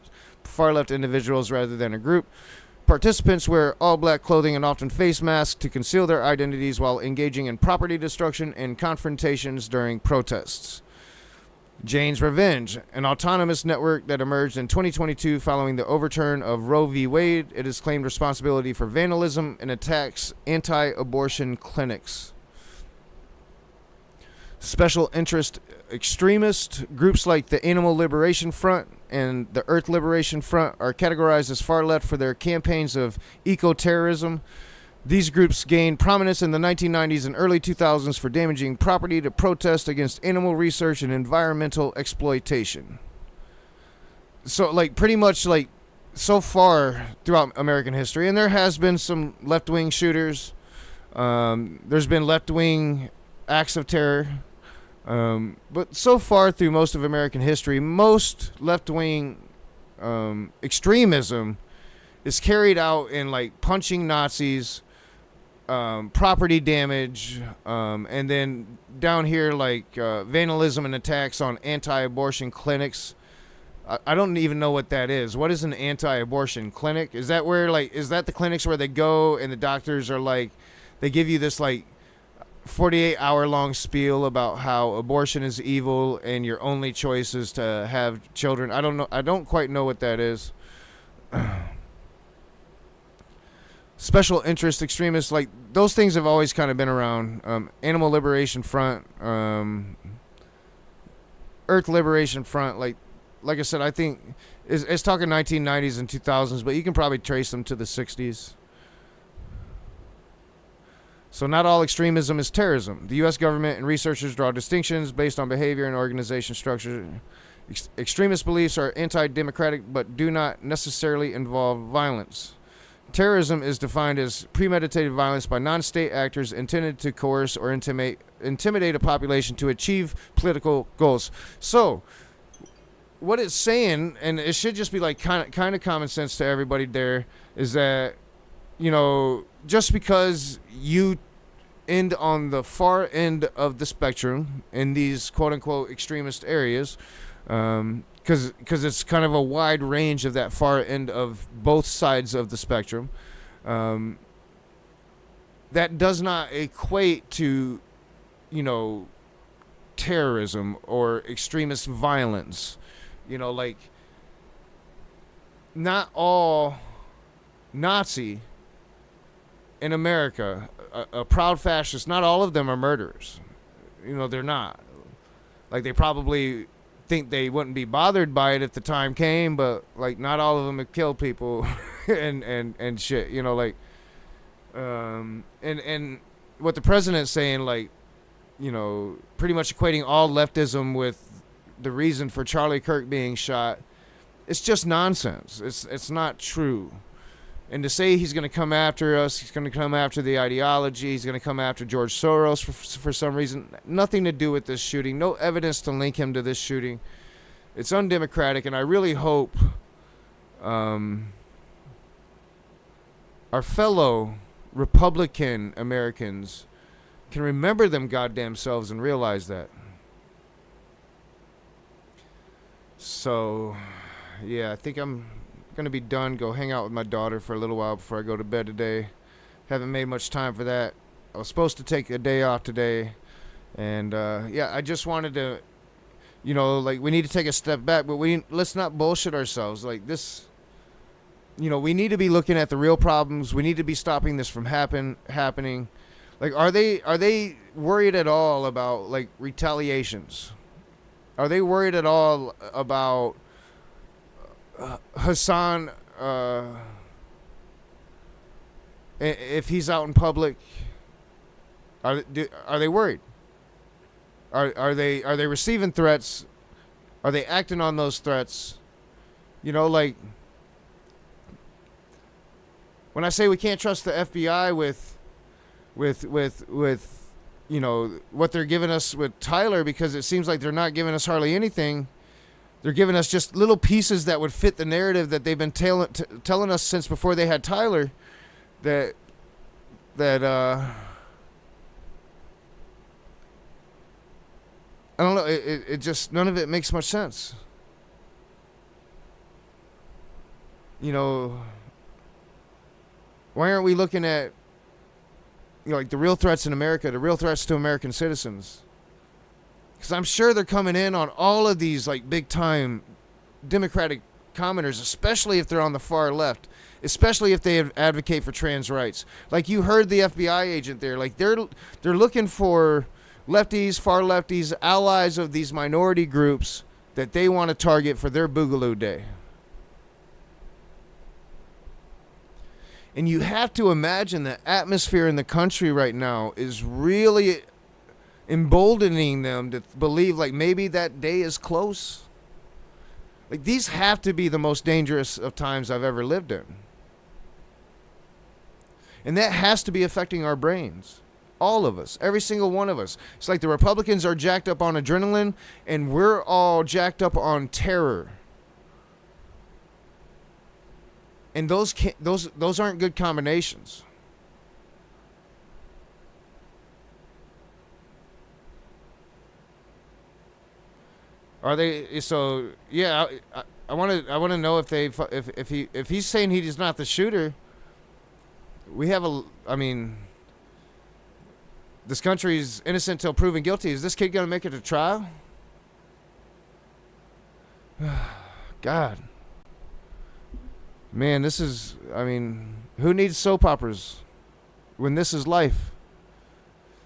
far-left individuals rather than a group. Participants wear all-black clothing and often face masks to conceal their identities while engaging in property destruction and confrontations during protests. Jane's Revenge, an autonomous network that emerged in 2022 following the overturn of Roe v. Wade. It has claimed responsibility for vandalism and attacks anti-abortion clinics. Special interest extremist groups like the Animal Liberation Front and the Earth Liberation Front are categorized as far left for their campaigns of eco-terrorism. These groups gained prominence in the 1990s and early 2000s for damaging property to protest against animal research and environmental exploitation. So, like, pretty much, like, so far throughout American history, and there has been some left-wing shooters, there's been left-wing acts of terror, but so far through most of American history, most left-wing extremism is carried out in, like, punching Nazis, property damage, and then down here, like, vandalism and attacks on anti-abortion clinics. I don't even know what that is. What is an anti-abortion clinic? Is that where, like, is that the clinics where they go and the doctors are like, they give you this, like, 48-hour-long spiel about how abortion is evil and your only choice is to have children? I don't know. I don't quite know what that is. Special interest extremists, like, those things have always kind of been around. Animal Liberation Front, Earth Liberation Front, like I said, I think it's talking 1990s and 2000s, but you can probably trace them to the 60s. So not all extremism is terrorism. The U.S. government and researchers draw distinctions based on behavior and organization structure. Extremist beliefs are anti-democratic but do not necessarily involve violence. Terrorism is defined as premeditated violence by non-state actors intended to coerce or intimidate a population to achieve political goals. So, what it's saying, and it should just be like kind of common sense to everybody there, is that, you know, just because you end on the far end of the spectrum in these quote-unquote extremist areas, because it's kind of a wide range of that far end of both sides of the spectrum, that does not equate to, you know, terrorism or extremist violence. You know, like, not all Nazi in America, a proud fascist, not all of them are murderers. You know, they're not. Like, they probably think they wouldn't be bothered by it if the time came, but, like, not all of them have killed people and shit, you know, like, and what the president's saying, like, you know, pretty much equating all leftism with the reason for Charlie Kirk being shot, it's just nonsense. It's not true. And to say he's going to come after us, he's going to come after the ideology, he's going to come after George Soros for some reason, nothing to do with this shooting, no evidence to link him to this shooting. It's undemocratic, and I really hope our fellow Republican Americans can remember them goddamn selves and realize that. So, yeah, I think I'm going to be done, go hang out with my daughter for a little while before I go to bed today. Haven't made much time for that. I was supposed to take a day off today, and yeah, I just wanted to, you know, like, we need to take a step back, but let's not bullshit ourselves. Like, this, you know, we need to be looking at the real problems. We need to be stopping this from happening. Like, are they worried at all about, like, retaliations? Are they worried at all about Hassan, if he's out in public? Are they worried? Are they receiving threats? Are they acting on those threats? You know, like, when I say we can't trust the FBI with you know, what they're giving us with Tyler, because it seems like they're not giving us hardly anything. They're giving us just little pieces that would fit the narrative that they've been telling us since before they had Tyler. That I don't know. It just, none of it makes much sense. you know, why aren't we looking at, you know, like the real threats in America, the real threats to American citizens? Because I'm sure they're coming in on all of these like big time Democratic commenters, especially if they're on the far left, especially if they advocate for trans rights. Like you heard the FBI agent there, like they're looking for lefties, far lefties, allies of these minority groups that they want to target for their Boogaloo Day. And you have to imagine the atmosphere in the country right now is really emboldening them to believe like maybe that day is close. Like these have to be the most dangerous of times I've ever lived in. And that has to be affecting our brains. All of us, every single one of us. It's like the Republicans are jacked up on adrenaline and we're all jacked up on terror. And those aren't good combinations. Are they? So yeah, I want to know if he's saying he's not the shooter. We have this country's innocent till proven guilty. Is this kid gonna make it to trial? God, man, this is. Who needs soap operas when this is life?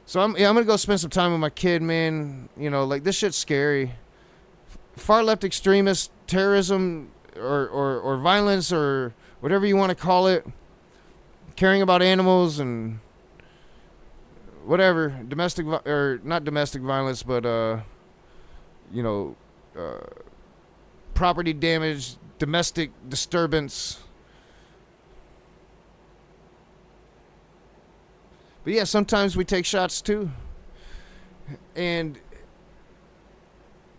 So I'm gonna go spend some time with my kid, man. You know, like this shit's scary. Far left extremist terrorism or violence or whatever you want to call it, caring about animals and whatever, not domestic violence, but property damage, domestic disturbance. But yeah, sometimes we take shots too. And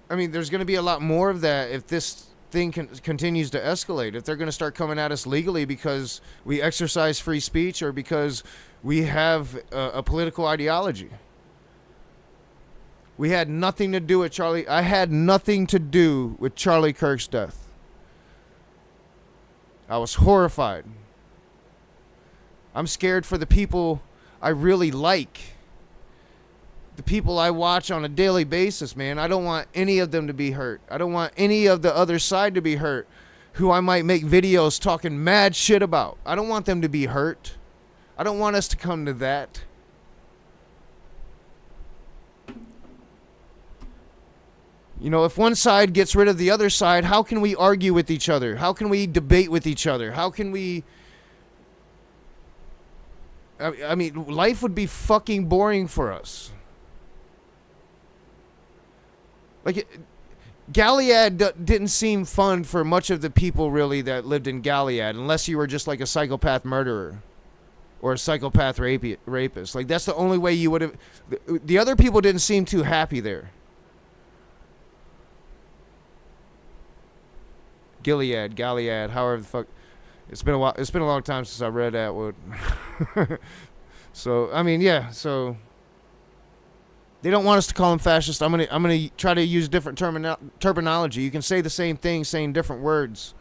there's going to be a lot more of that if this thing continues to escalate. If they're going to start coming at us legally because we exercise free speech or because we have a political ideology. We had nothing to do with Charlie. I had nothing to do with Charlie Kirk's death. I was horrified. I'm scared for the people I really like. The people I watch on a daily basis, man. I don't want any of them to be hurt. I don't want any of the other side to be hurt, who I might make videos talking mad shit about. I don't want them to be hurt. I don't want us to come to that. You know, if one side gets rid of the other side, how can we argue with each other? How can we debate with each other? How can we... life would be fucking boring for us. Like, Gilead didn't seem fun for much of the people, really, that lived in Gilead, unless you were just like a psychopath murderer or a psychopath rapist. Like, that's the only way you would have... The other people didn't seem too happy there. Gilead, however the fuck... It's been a while. It's been a long time since I read Atwood. So, yeah, so... They don't want us to call them fascist. I'm gonna try to use different terminology. You can say the same thing, saying different words.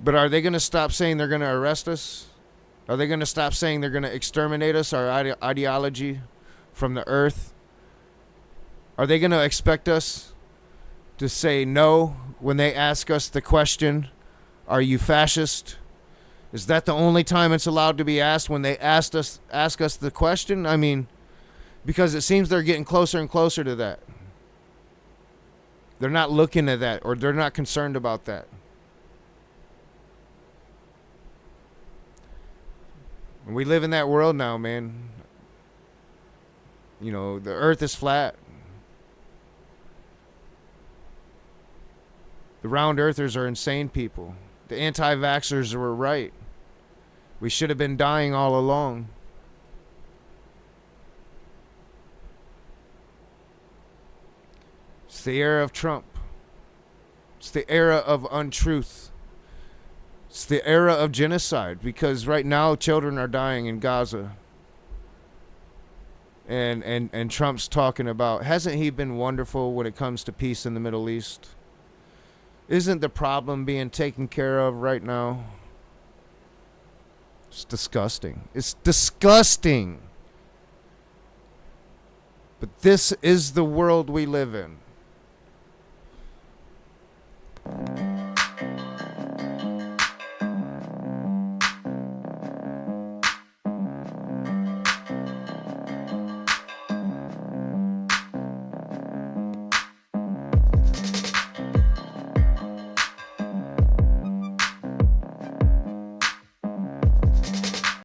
But are they gonna stop saying they're gonna arrest us? Are they gonna stop saying they're gonna exterminate us, our ideology, from the earth? Are they gonna expect us to say no when they ask us the question, "Are you fascist?" Is that the only time it's allowed to be asked, when they ask us the question? Because it seems they're getting closer and closer to that. They're not looking at that, or they're not concerned about that. And we live in that world now, man. You know, the earth is flat. The round earthers are insane people. The anti-vaxxers were right. We should have been dying all along. It's the era of Trump. It's the era of untruth. It's the era of genocide, because right now children are dying in Gaza. And Trump's talking about, hasn't he been wonderful when it comes to peace in the Middle East? Isn't the problem being taken care of right now? It's disgusting. It's disgusting. But this is the world we live in.